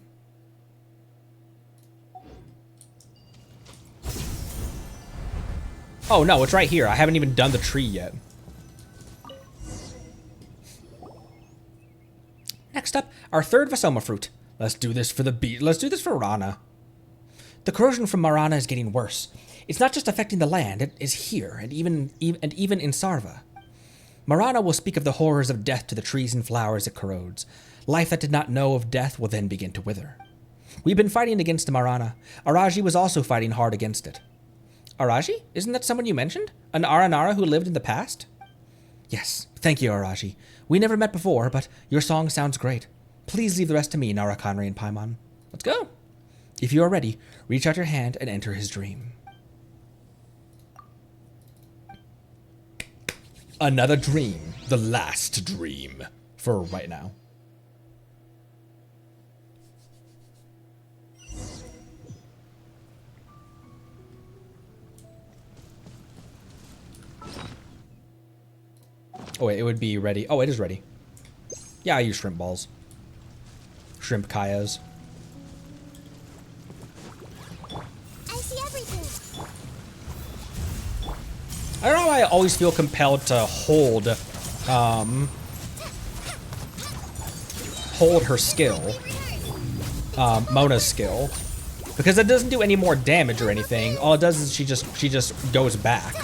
Oh no, it's right here. I haven't even done the tree yet. Next up, our third Vasoma fruit. Let's do this for the beat. Let's do this for Rana. The corrosion from Marana is getting worse. It's not just affecting the land, it is here, and even in Sarva. Marana will speak of the horrors of death to the trees and flowers it corrodes. Life that did not know of death will then begin to wither. We've been fighting against the Marana. Araji was also fighting hard against it. Araji? Isn't that someone you mentioned? An Aranara who lived in the past? Yes, thank you, Araji. We never met before, but your song sounds great. Please leave the rest to me, Nara Conry and Paimon. Let's go. If you are ready, reach out your hand and enter his dream. Another dream. The last dream. For right now. Oh wait, it would be ready. Oh, it is ready. Yeah, I use shrimp balls. Shrimp kayas. I see everything. I don't know why I always feel compelled to hold her skill. Mona's skill. Because it doesn't do any more damage or anything. All it does is she just goes back.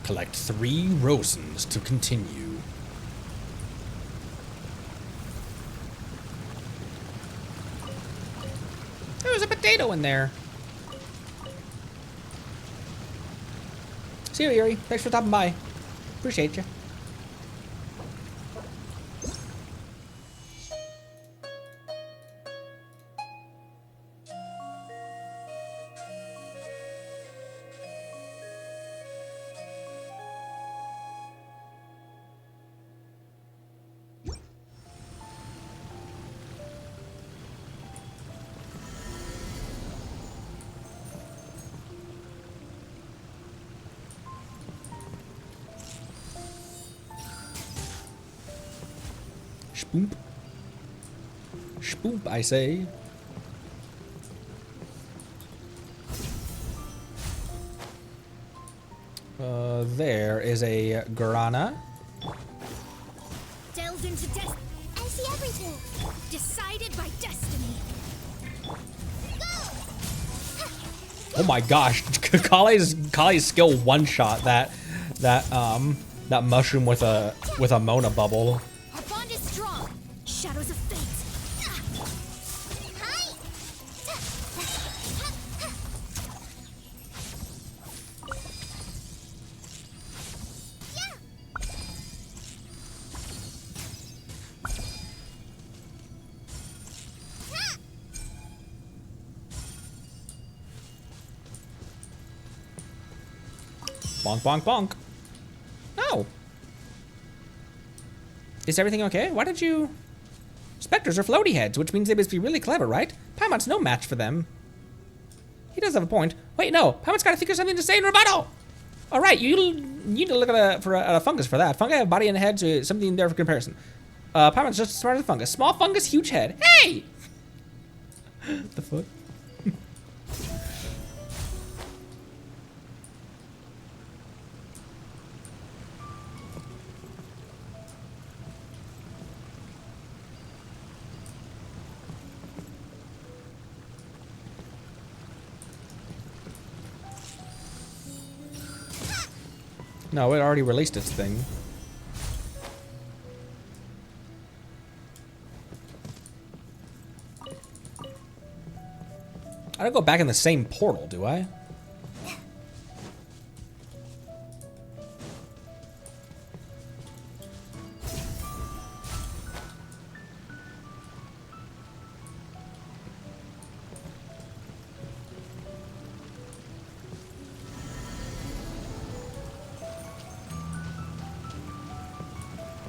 Collect 3 Rosens to continue. There was a potato in there. See you, Eerie. Thanks for stopping by. Appreciate you. Spoop. Spoop, I say. There is a Guarana. Delved into destiny. I see everything. Decided by destiny. Oh my gosh, Kale's skill one-shot that mushroom with a Mona bubble. Our bond is strong. Shadows of fate. Bonk, bonk, bonk. Oh. Is everything okay? Why did you... Spectres are floaty heads, which means they must be really clever, right? Paimon's no match for them. He does have a point. Wait, no. Paimon's got to think of something to say in rebuttal. All right, you need to look at a fungus for that. Fungi have body and head, so something there for comparison. Paimon's just as smart as a fungus. Small fungus, huge head. Hey! The fuck? No, it already released its thing. I don't go back in the same portal, do I?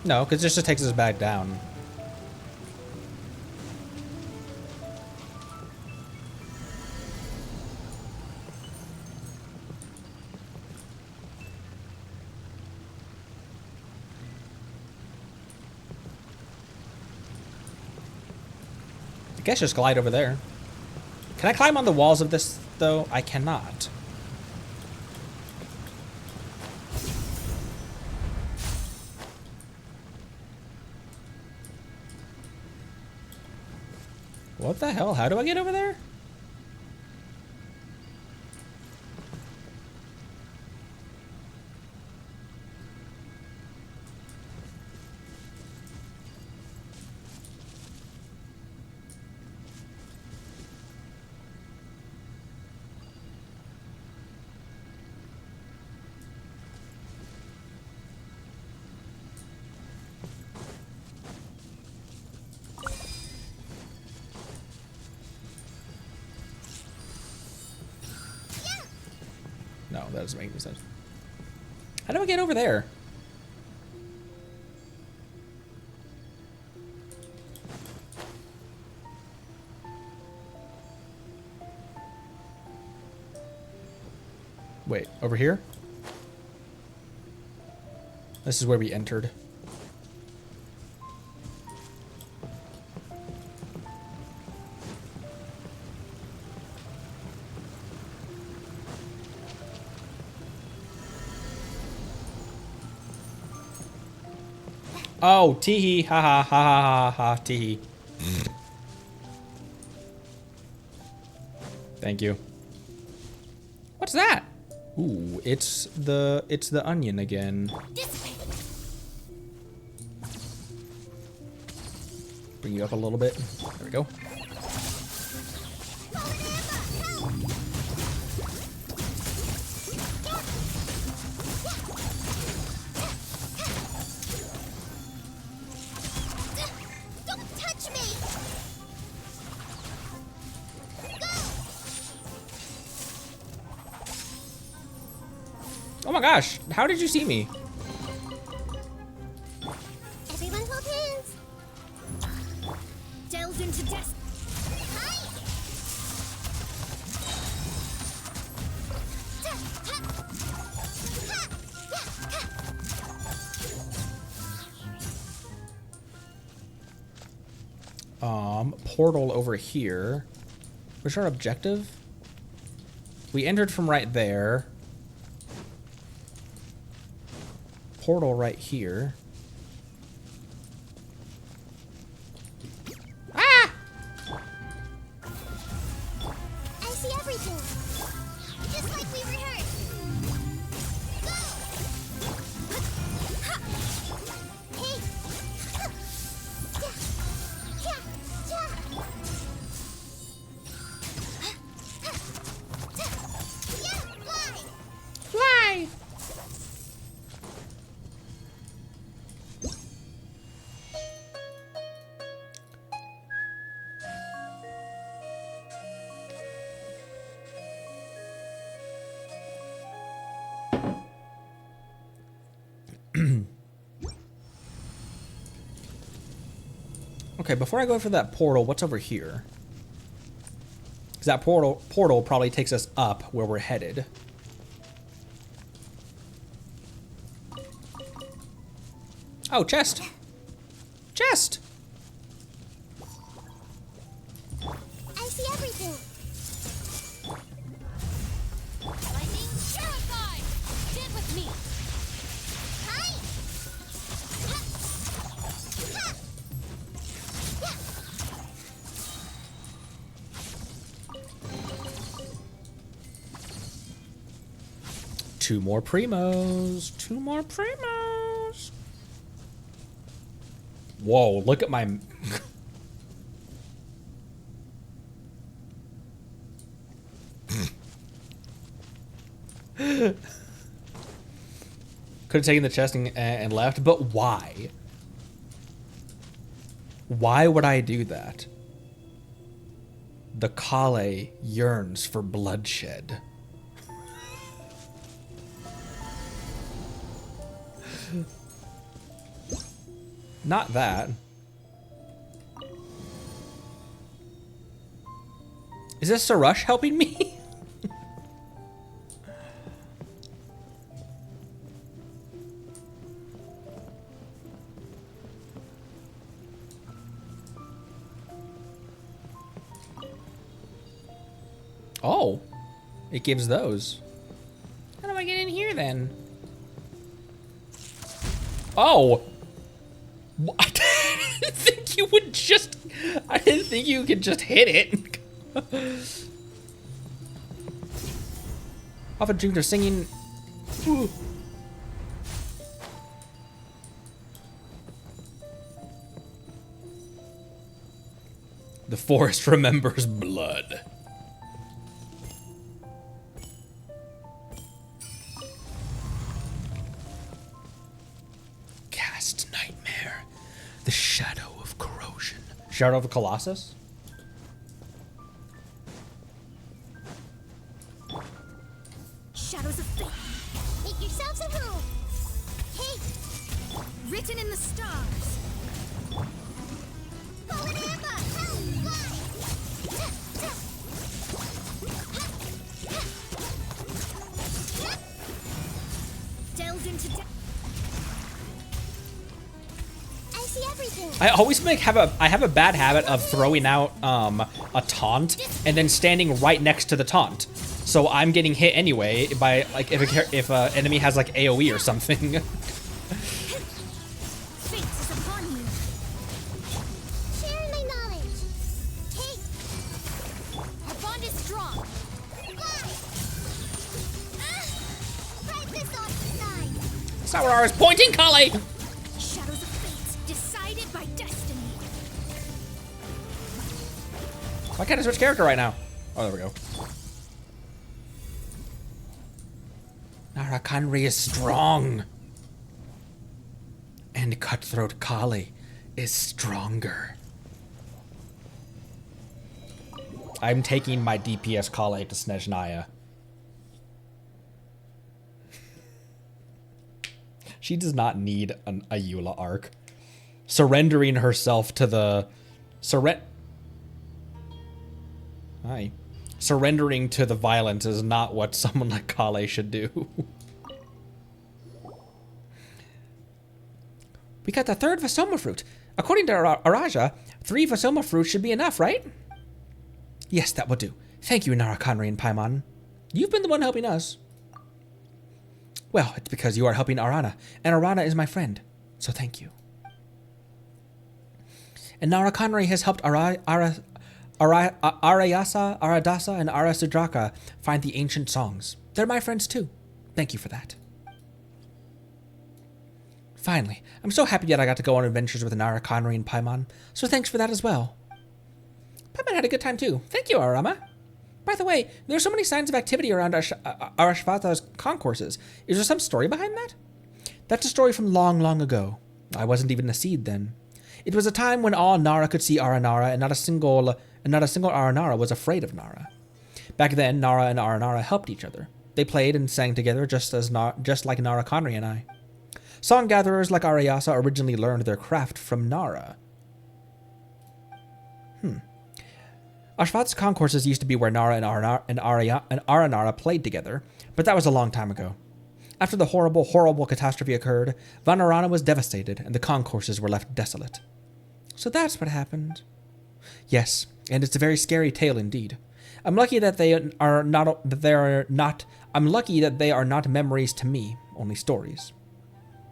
No, because this just takes us back down. I guess just glide over there. Can I climb on the walls of this, though? I cannot. What the hell? How do I get over there? No, that doesn't make any sense. How do I get over there? Wait, over here? This is where we entered. Oh, teehee, ha ha ha ha ha ha, teehee. Thank you. What's that? Ooh, it's the onion again. Bring you up a little bit. There we go. Don't touch me! Oh my gosh, how did you see me? Everyone hold hands. Delve into death. Portal over here. What's our objective? We entered from right there. Portal right here. Ah! I see everything. Just like we rehearsed. Go! Hey! Fly! Okay, before I go for that portal, what's over here? Because that portal probably takes us up where we're headed. Oh, chest! Chest! I see everything. Lightning terrified. Get with me. Hi! Two more primos. Two more primos. Whoa, look at my... Could have taken the chest and left, but why? Why would I do that? The Kale yearns for bloodshed. Not that. Is this Sarush helping me? Oh, it gives those. How do I get in here then? Oh! What? didn't think you would just... I didn't think you could just hit it. Off a dream, they're singing... Ooh. The forest remembers blood. Cast nightmare. The shadow of corrosion. Shadow of a Colossus? Shadows of fate. Make yourselves a room. Hey, written in the stars. Fallen Emma, help, fly. Delved into I see everything. I always I have a bad habit of throwing out a taunt and then standing right next to the taunt. So I'm getting hit anyway by like if a enemy has like AoE or something. Fate is upon you. Share my knowledge. Take. Our bond is strong. Fly. Break this off the side. Sour is pointing, Kali! Shadows of fate, decided by destiny. Why can't I switch character right now? Oh, there we go. Narakanri is strong. And Cutthroat Kali is stronger. I'm taking my DPS Kali to Snezhnaya. She does not need a Eula arc. Surrendering herself to the... Surrendering to the violence is not what someone like Kale should do. We got the third Vasoma fruit. According to Araja, 3 Vasoma fruits should be enough, right? Yes, that will do. Thank you, Narakanri and Paimon. You've been the one helping us. Well, it's because you are helping Arana, and Arana is my friend, so thank you. And Narakanri has helped Arayasa, Aradasa, and Arasudraka find the ancient songs. They're my friends too. Thank you for that. Finally, I'm so happy that I got to go on adventures with Narakanri and Paimon, so thanks for that as well. Paimon had a good time too. Thank you, Arama. By the way, there are so many signs of activity around Arashvata's concourses. Is there some story behind that? That's a story from long, long ago. I wasn't even a seed then. It was a time when all Nara could see Aranara, and not a single Aranara was afraid of Nara. Back then, Nara and Aranara helped each other. They played and sang together just like Narakanri and I. Song gatherers like Arayasa originally learned their craft from Nara. Ashvat's concourses used to be where Nara and Aranara played together, but that was a long time ago. After the horrible, horrible catastrophe occurred, Vanarana was devastated and the concourses were left desolate. So that's what happened. Yes, and it's a very scary tale indeed. I'm lucky that they are not memories to me, only stories.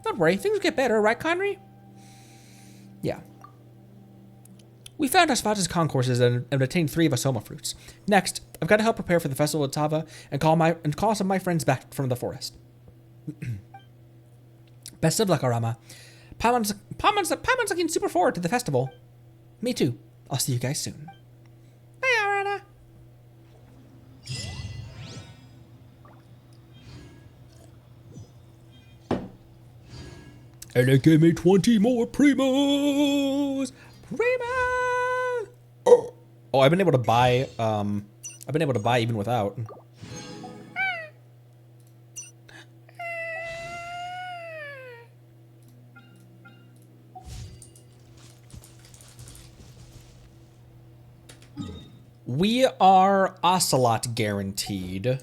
Don't worry, things will get better, right, Conry? Yeah. We found Ashvata's concourses and obtained 3 Vasoma fruits. Next, I've got to help prepare for the festival of Tava and call some of my friends back from the forest. Best of luck, Arama. Paimon's looking super forward to the festival. Me too. I'll see you guys soon. Bye, Arana. And it gave me 20 more primos. Primo! Oh, I've been able to buy even without. We are Ocelot guaranteed.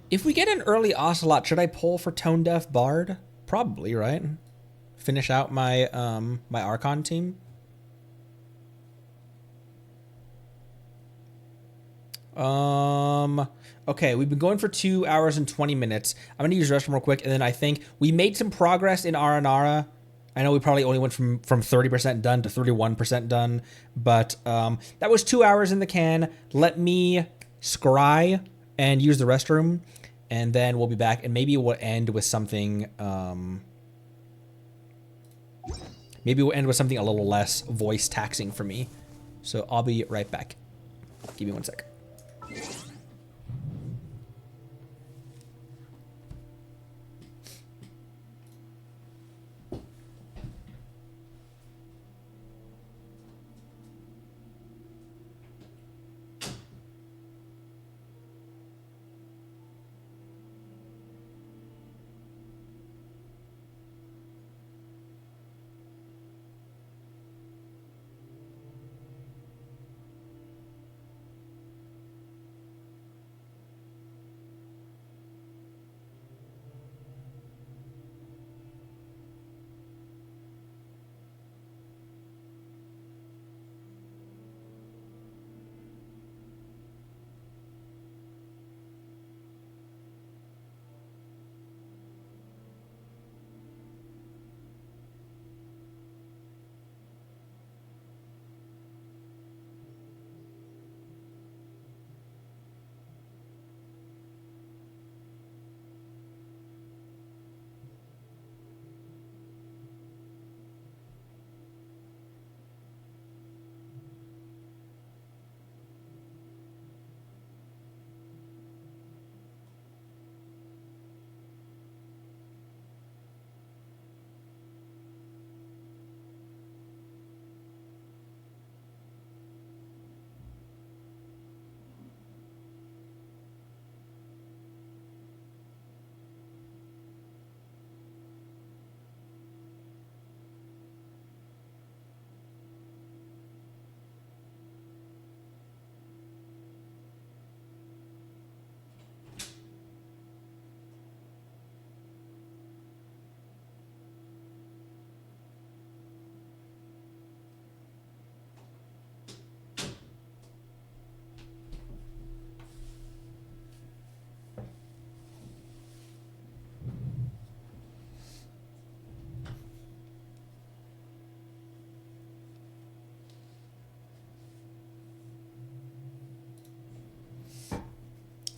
If we get an early Ocelot, should I pull for Tone Deaf Bard? Probably, right? Finish out my my Archon team. Okay, we've been going for 2 hours and 20 minutes. I'm gonna use the restroom real quick, and then I think we made some progress in Aranara. I know we probably only went from 30% done to 31% done, but that was 2 hours in the can. Let me scry and use the restroom, and then we'll be back, and maybe we'll end with something. Maybe we'll end with something a little less voice taxing for me. So I'll be right back. Give me 1 sec.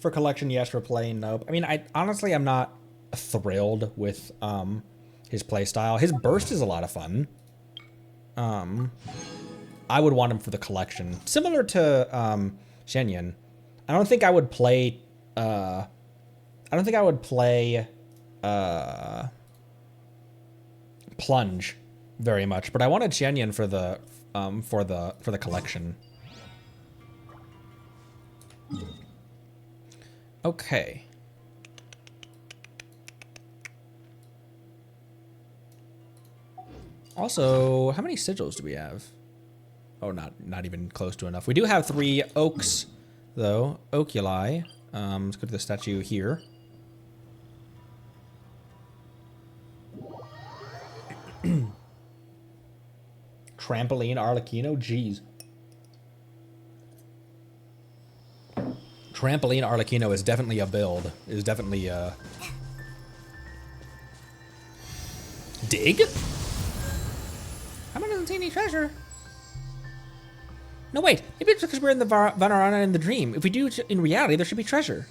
For collection, yes. For playing, nope. I mean, I'm not thrilled with his play style. His burst is a lot of fun. I would want him for the collection, similar to Shenyan. I don't think I would play. I don't think I would play Plunge very much, but I wanted Shenyan for the collection. Okay. Also, how many sigils do we have? Oh, not even close to enough. We do have 3 oaks, though. Oculi. Let's go to the statue here. Trampoline Arlecchino? Jeez. Trampoline Arlecchino is definitely a build. Is definitely Dig? How come I doesn't see any treasure? No, wait. Maybe it's because we're in the Vanarana in the dream. If we do it in reality, there should be treasure.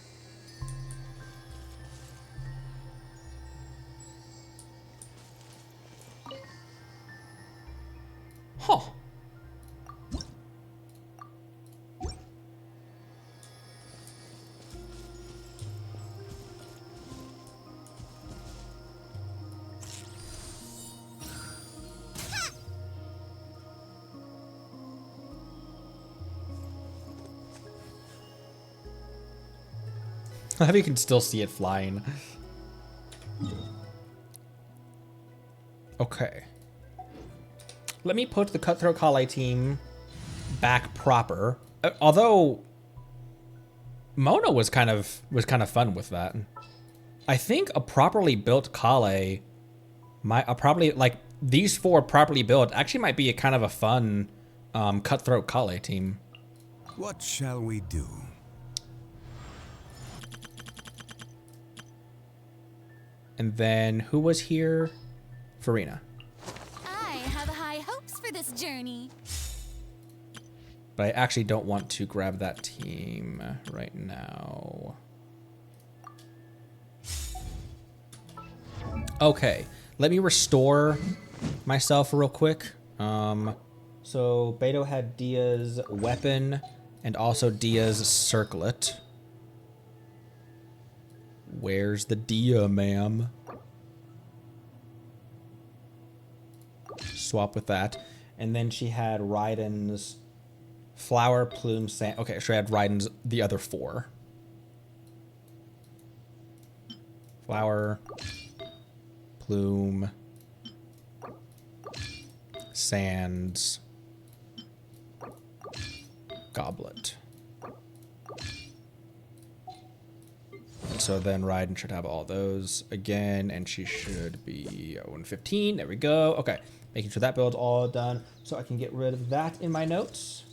Huh. I hope you can still see it flying. Okay. Let me put the Cutthroat Kale team back proper. Although Mono was kind of fun with that. I think a properly built Kale probably like these 4 properly built actually might be a kind of a fun Cutthroat Kale team. What shall we do? And then who was here? Farina. journey. But I actually don't want to grab that team right now. Okay, let me restore myself real quick. So Beto had Dia's weapon and also Dia's circlet. Where's the Dia, ma'am? Swap with that. And then she had Raiden's flower, plume, sand. Okay, she had Raiden's the other 4. Flower, plume, sands, goblet. And so then Raiden should have all those again, and she should be 115. There we go. Okay, making sure that build's all done so I can get rid of that in my notes.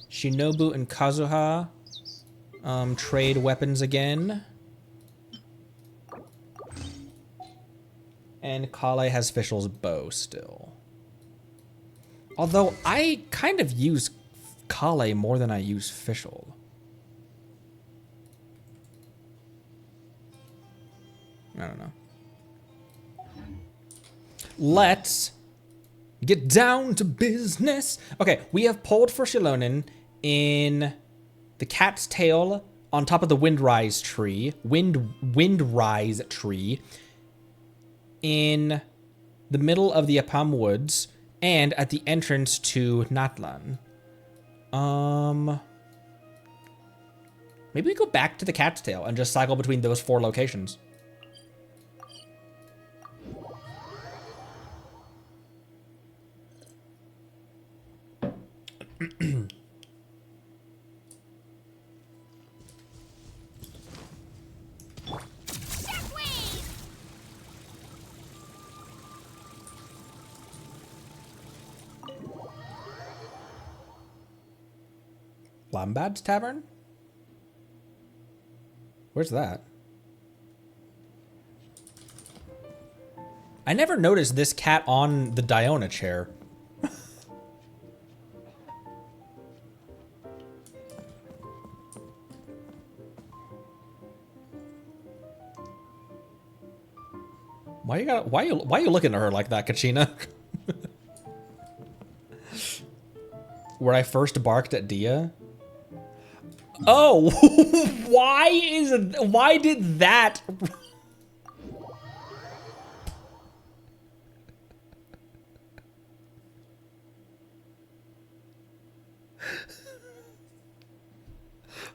Shinobu and Kazuha trade weapons again. And Kale has Fischl's bow still. Although I kind of use Kale more than I use Fischl. I don't know. Let's get down to business. Okay, we have pulled for Shilonen in the Cat's Tail on top of the Windrise tree. Windrise tree. In the middle of the Apam Woods. And at the entrance to Natlan. Maybe we go back to the Cat's Tail and just cycle between those 4 locations. Lambad's Tavern? Where's that? I never noticed this cat on the Diona chair. Why you looking at her like that, Kachina? Where I first barked at Dia? Oh, why did that?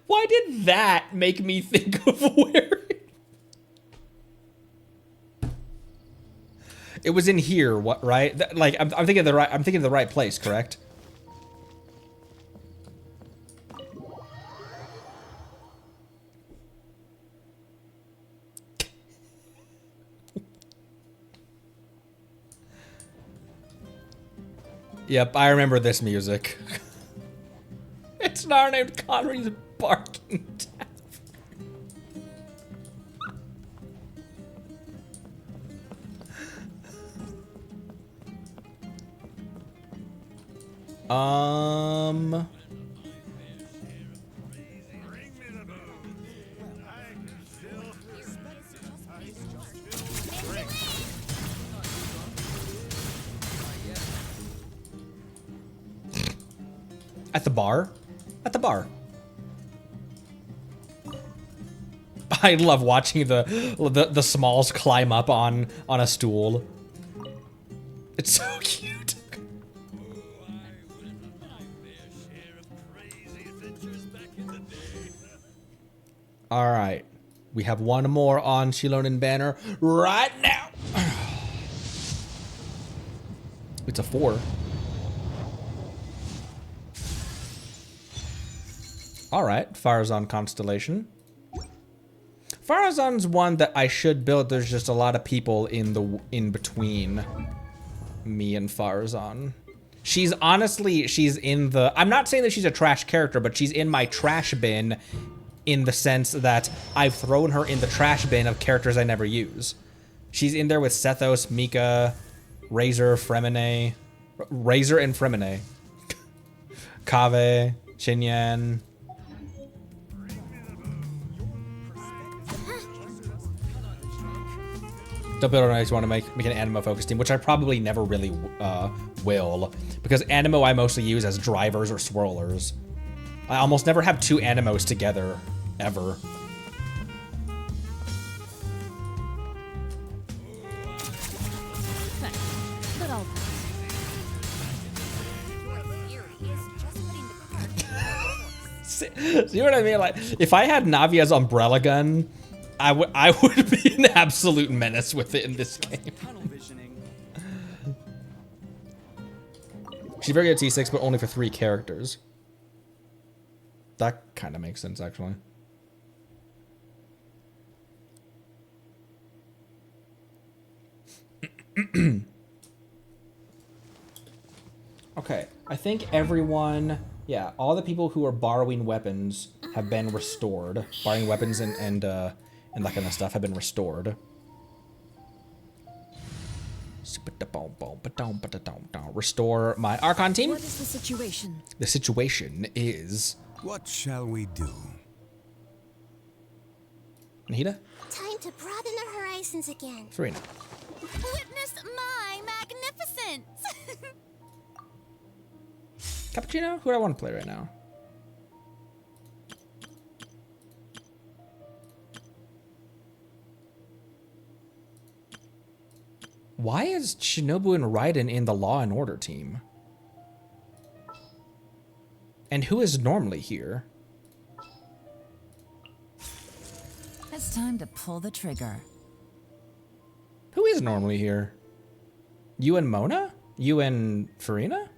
Why did that make me think of where it was in here? What, right? Like I'm thinking of the right. I'm thinking of the right place, correct? Yep, I remember this music. It's not named Connery's barking tavern. At the bar? At the bar. I love watching the Smalls climb up on a stool. It's so cute. All right. We have one more on Shilonen banner right now. It's a 4. All right, Farazan Constellation. Farazan's one that I should build. There's just a lot of people in between me and Farazan. She's in the... I'm not saying that she's a trash character, but she's in my trash bin in the sense that I've thrown her in the trash bin of characters I never use. She's in there with Sethos, Mika, Razor, Fremine. Razor and Fremine. Kave, Chinyan. Don't build on ice. You want to make an Animo focus team, which I probably never really will, because Animo I mostly use as drivers or swirlers. I almost never have two Animos together, ever. But I'll See what I mean? Like, if I had Navia's umbrella gun, I would be an absolute menace with it in this game. She's very good at T6, but only for 3 characters. That kind of makes sense, actually. Okay, I think everyone, yeah, all the people who are borrowing weapons have been restored. Borrowing weapons and that kind of stuff have been restored. Restore my Archon team. What is the situation? The situation is... What shall we do? Nahida? Time to broaden the horizons again. Farina. Witness my magnificence! Cappuccino? Who do I want to play right now? Why is Shinobu and Raiden in the Law and Order team? And who is normally here? It's time to pull the trigger. Who is normally here? You and Mona? You and Farina?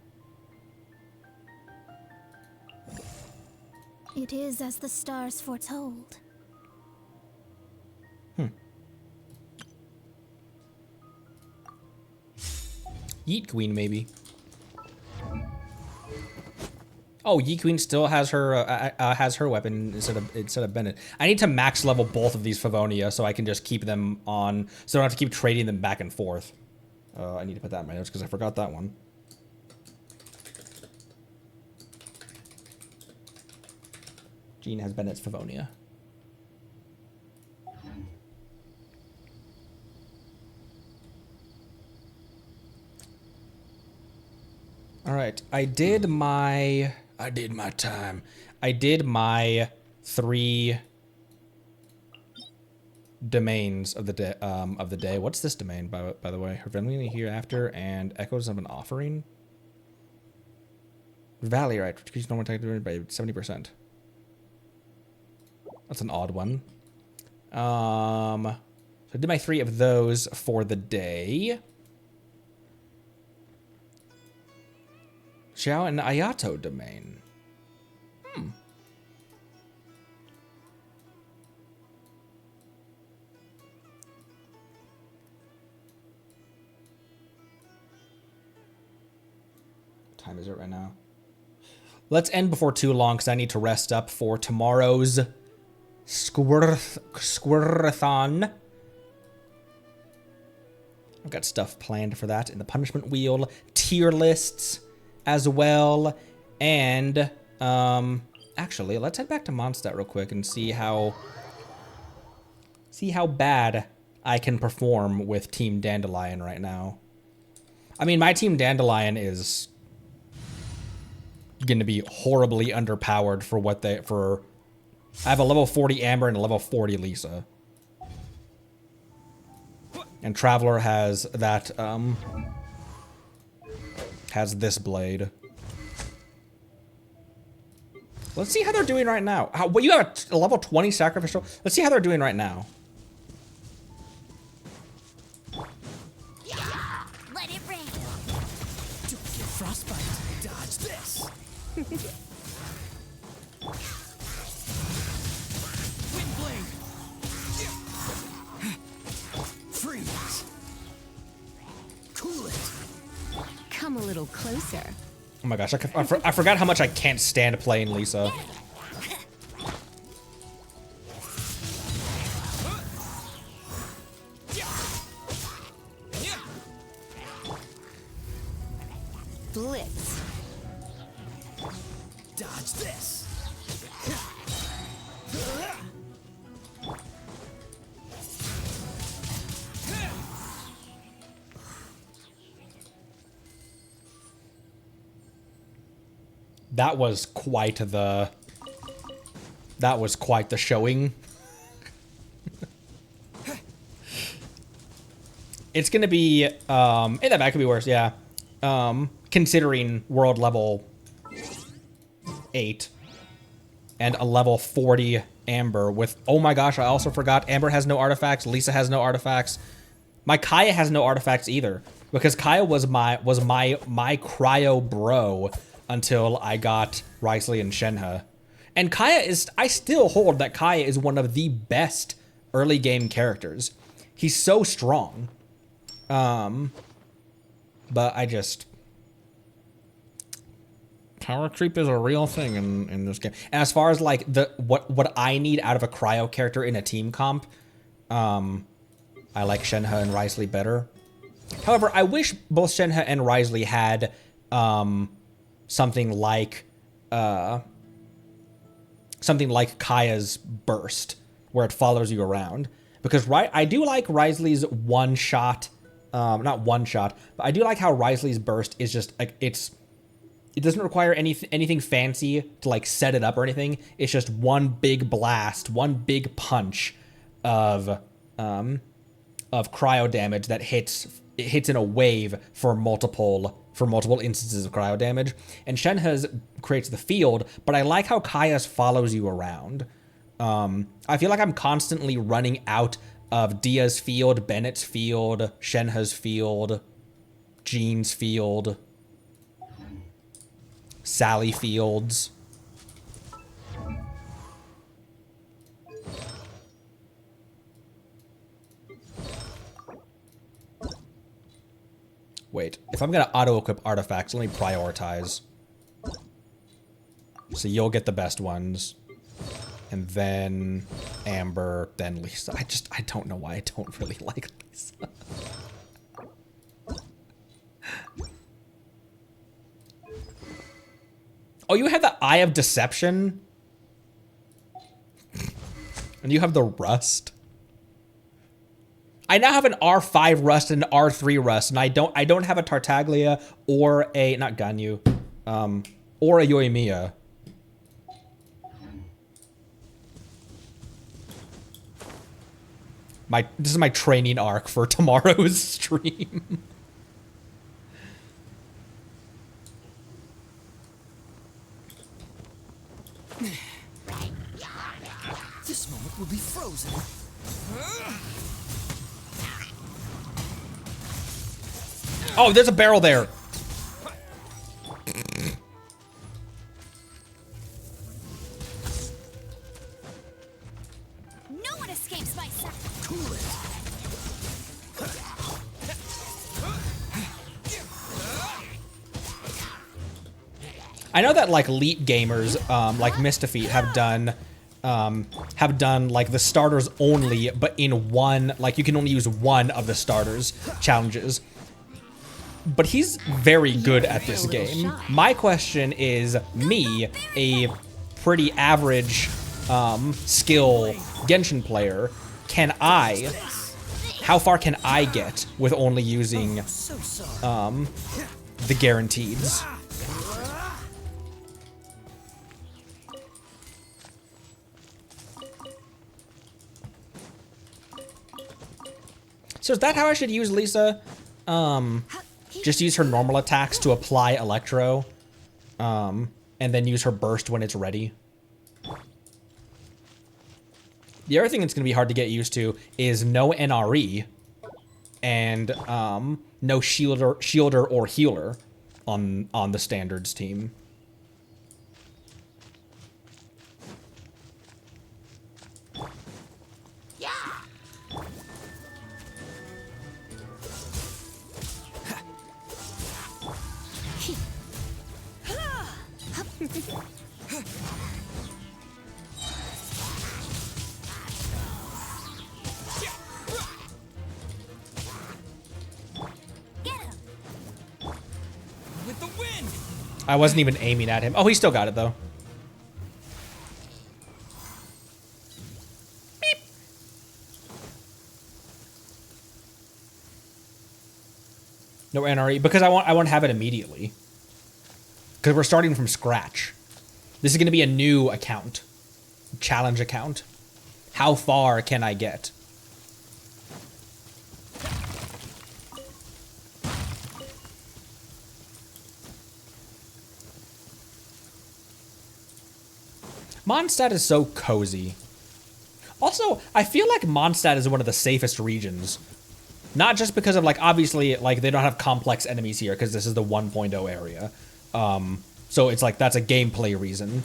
It is as the stars foretold. Yeet Queen, maybe. Oh, Yeet Queen still has her weapon instead of Bennett. I need to max level both of these Favonia so I can just keep them on, so I don't have to keep trading them back and forth. I need to put that in my notes because I forgot that one. Jean has Bennett's Favonia. All right, I did my time. I did my 3 domains of the day. What's this domain, by the way? Hervenlina Hereafter and Echoes of an Offering. Valley, right? Which increases normal attack by 70%. That's an odd one. So I did my 3 of those for the day. Xiao and Ayato domain. What time is it right now? Let's end before too long because I need to rest up for tomorrow's Squirthon. I've got stuff planned for that in the punishment wheel, tier lists as well, and actually, let's head back to Mondstadt real quick and see how bad I can perform with Team Dandelion right now. I mean, my Team Dandelion is gonna be horribly underpowered for what I have a level 40 Amber and a level 40 Lisa. And Traveler has that, has this blade. Let's see how they're doing right now. What, you have a level 20 sacrificial? Let's see how they're doing right now. Let it rain. Don't get frostbite. Dodge this. Windblade. Freeze. Cool it. Come a little closer. Oh my gosh, I forgot how much I can't stand playing Lisa. Blitz. Dodge this. That was quite the... That was quite the showing. It's gonna be, that could be worse, yeah. Considering world level 8 and a level 40 Amber with, oh my gosh, I also forgot Amber has no artifacts, Lisa has no artifacts. My Kaya has no artifacts either, because Kaya was my cryo bro until I got Risley and Shenhe. And Kaya is, I still hold that Kaya is one of the best early game characters. He's so strong. But I just... Power creep is a real thing in this game. And as far as like what I need out of a cryo character in a team comp, I like Shenhe and Risley better. However, I wish both Shenhe and Risley had something like Kaya's burst, where it follows you around. Because I do like Risley's one shot, not one shot, but I do like how Risley's burst is just like it doesn't require anything fancy to like set it up or anything. It's just one big blast, one big punch of cryo damage that hits in a wave for multiple instances of cryo damage. And Shenhe's creates the field, but I like how Kaya's follows you around. I feel like I'm constantly running out of Dia's field, Bennett's field, Shenhe's field, Jean's field, Sally Fields. Wait, if I'm gonna auto-equip artifacts, let me prioritize. So you'll get the best ones. And then Amber, then Lisa. I don't know why I don't really like Lisa. Oh, you have the Eye of Deception? And you have the Rust? I now have an R5 Rust and an R3 Rust, and I don't have a Tartaglia or a, not Ganyu, or a Yoimiya. This is my training arc for tomorrow's stream. This moment will be frozen. Oh, there's a barrel there. No one escapes my sight. Cool it. I know that like elite gamers, like Mistafeet, have done like the starters only, but in one, like you can only use one of the starters challenges. But he's very good at this game. My question is, me, a pretty average skill Genshin player, how far can I get with only using the guaranteeds? So is that how I should use Lisa? Just use her normal attacks to apply Electro, and then use her burst when it's ready. The other thing that's going to be hard to get used to is no NRE and no shielder or healer on the standards team. With the wind. I wasn't even aiming at him. Oh, he still got it though. Beep. No NRE because I want to have it immediately. Because we're starting from scratch. This is going to be a new account. Challenge account. How far can I get? Mondstadt is so cozy. Also, I feel like Mondstadt is one of the safest regions. Not just because of, like, obviously, like, they don't have complex enemies here because this is the 1.0 area. So it's like, that's a gameplay reason.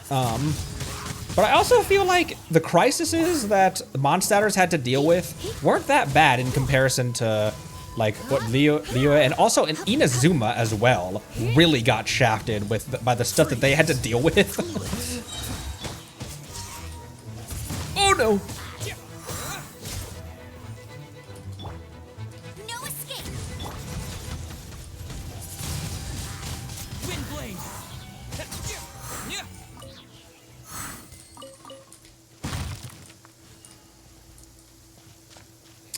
But I also feel like the crises that Mondstadters had to deal with weren't that bad in comparison to, like, what Leo and also in Inazuma as well really got shafted with by the stuff that they had to deal with. Oh no! No escape. Wind blade.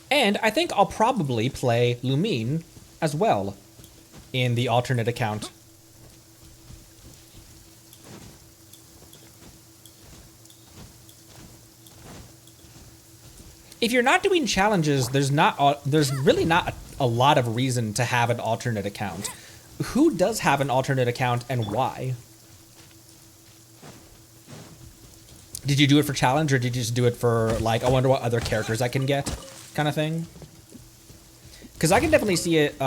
And I think I'll probably play Lumine as well in the alternate account. If you're not doing challenges, there's really not a lot of reason to have an alternate account. Who does have an alternate account and why? Did you do it for challenge or did you just do it for like, I wonder what other characters I can get kind of thing? Because I can definitely see it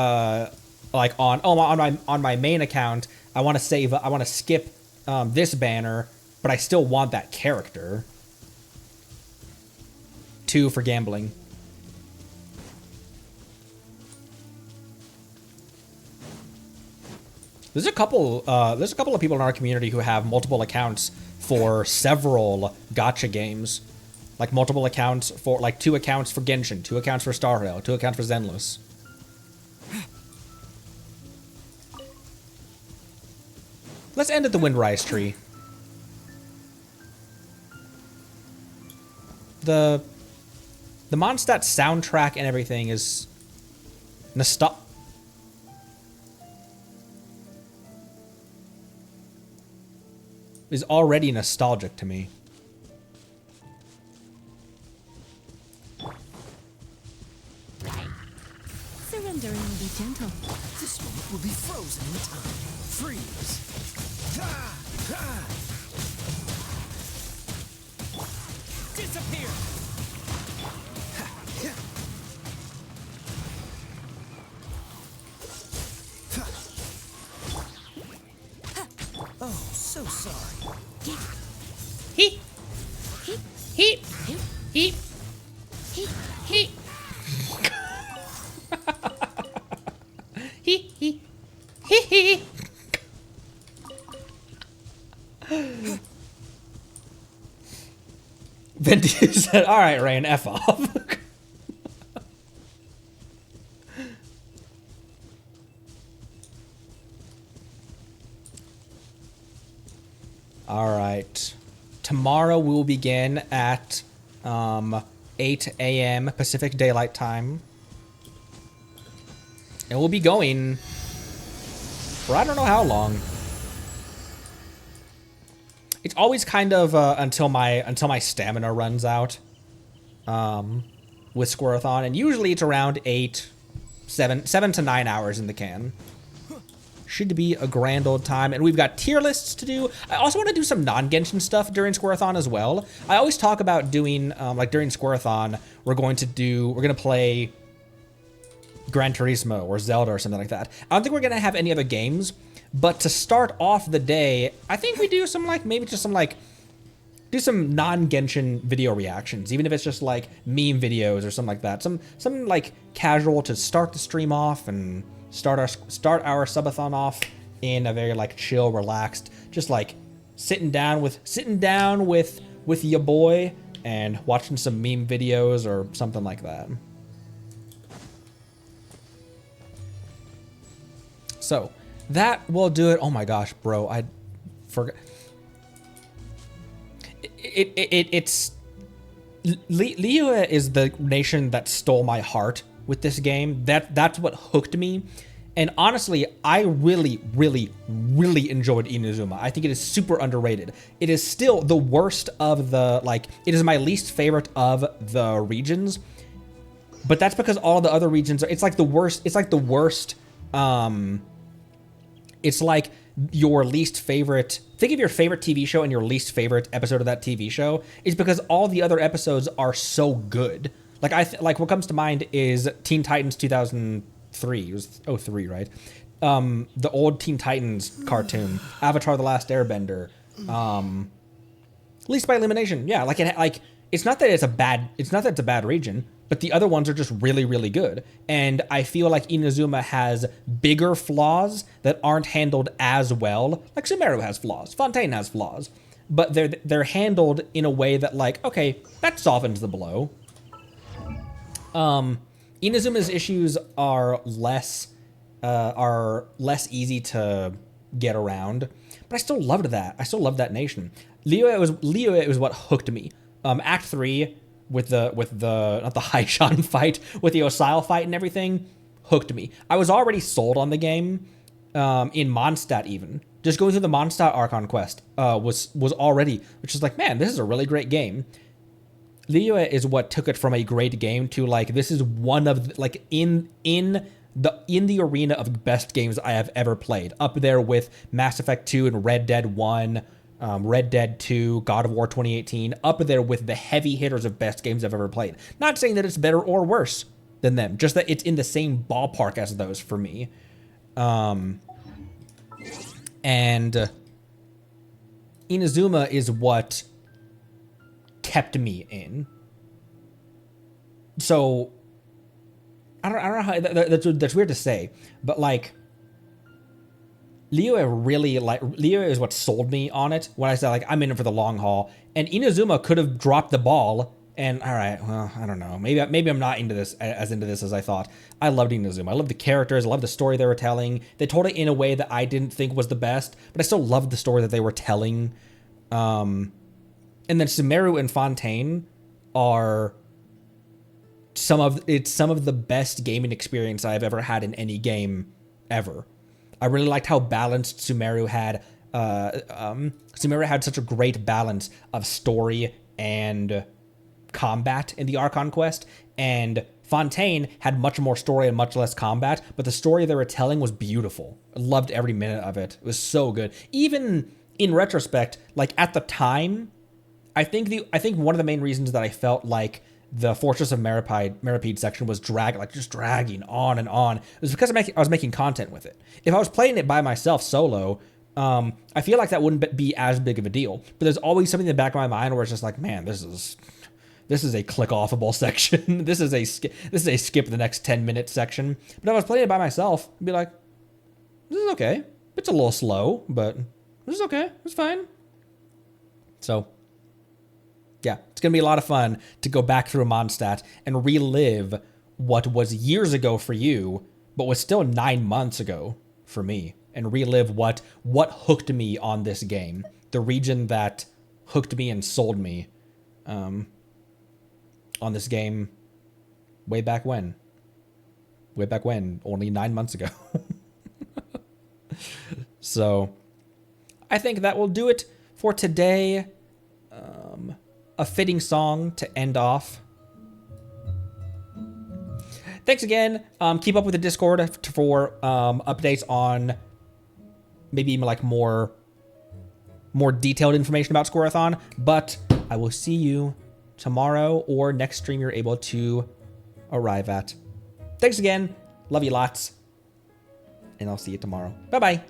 like on my main account. I want to skip this banner, but I still want that character. 2 for gambling. There's a couple of people in our community who have multiple accounts for several gacha games. Like multiple accounts for, like 2 accounts for Genshin, 2 accounts for Star Rail, 2 accounts for Zenless. Let's end at the Windrise tree. The Mondstadt soundtrack and everything is already nostalgic to me. Surrendering will be gentle. This moment will be frozen in time. Freeze. Disappear. Oh, so sorry. He. He. He. He. He. Venti said, all right, Rain, F off. All right. Tomorrow we will begin at 8 a.m. Pacific Daylight Time. And we'll be going for I don't know how long. It's always kind of until my stamina runs out with Squirrelathon, and usually it's around 7 to 9 hours in the can. Should be a grand old time, and we've got tier lists to do. I also want to do some non-Genshin stuff during Squirrelathon as well. I always talk about doing like during Squirrelathon, we're gonna play Gran Turismo or Zelda or something like that. I don't think we're gonna have any other games, but to start off the day, I think we do some like maybe just some like do some non-Genshin video reactions, even if it's just like meme videos or something like that. Some like casual to start the stream off and start our subathon off in a very like chill, relaxed, just like sitting down with your boy and watching some meme videos or something like that. So That will do it. Oh my gosh, bro. I forgot. It's Liyue is the nation that stole my heart with this game. That's what hooked me. And honestly, I really, really, really enjoyed Inazuma. I think it is super underrated. It is still the worst of the, like, it is my least favorite of the regions. But that's because all the other regions are, it's like the worst, it's like your least favorite, think of your favorite TV show and your least favorite episode of that TV show is because all the other episodes are so good. Like like what comes to mind is Teen Titans 2003, it was 03, right? The old Teen Titans cartoon, Avatar: The Last Airbender, least by elimination. Yeah, it's not that it's a bad region, but the other ones are just really, really good. And I feel like Inazuma has bigger flaws that aren't handled as well. Like Sumeru has flaws, Fontaine has flaws, but they're handled in a way that, like, okay, that softens the blow. Inazuma's issues are less easy to get around, but I still loved that. I still loved that nation. Liyue was what hooked me. Act 3 with the not the Haishan fight, with the Osile fight and everything, hooked me. I was already sold on the game in Mondstadt even. Just going through the Mondstadt Archon quest was already, which is like, man, this is a really great game. Liyue is what took it from a great game to, like, this is one of, like, in the arena of best games I have ever played. Up there with Mass Effect 2 and Red Dead 1, Red Dead 2, God of War 2018, up there with the heavy hitters of best games I've ever played. Not saying that it's better or worse than them, just that it's in the same ballpark as those for me. And Inazuma is what kept me in. So I don't know how that's weird to say, but like Liyue is what sold me on it when I said, like, I'm in it for the long haul. And Inazuma could have dropped the ball. And all right, well, I don't know. Maybe I'm not into this as I thought. I loved Inazuma. I loved the characters. I loved the story they were telling. They told it in a way that I didn't think was the best, but I still loved the story that they were telling. And then Sumeru and Fontaine are some of the best gaming experience I've ever had in any game ever. I really liked how balanced Sumeru had. Sumeru had such a great balance of story and combat in the Archon quest, and Fontaine had much more story and much less combat, but the story they were telling was beautiful. I loved every minute of it. It was so good. Even in retrospect, like at the time, I think one of the main reasons that I felt like the Fortress of Meripede section was dragging on and on, it was because I was making content with it. If I was playing it by myself solo, I feel like that wouldn't be as big of a deal. But there's always something in the back of my mind where it's just like, man, this is a click-offable section. This is a skip the next 10 minutes section. But if I was playing it by myself, I'd be like, this is okay. It's a little slow, but this is okay. It's fine. So yeah, it's going to be a lot of fun to go back through Mondstadt and relive what was years ago for you, but was still 9 months ago for me, and relive what hooked me on this game. The region that hooked me and sold me on this game way back when. Way back when, only 9 months ago. So I think that will do it for today. A fitting song to end off. Thanks again. Keep up with the Discord for updates on maybe like more detailed information about Squareathon. But I will see you tomorrow or next stream you're able to arrive at. Thanks again. Love you lots. And I'll see you tomorrow. Bye-bye.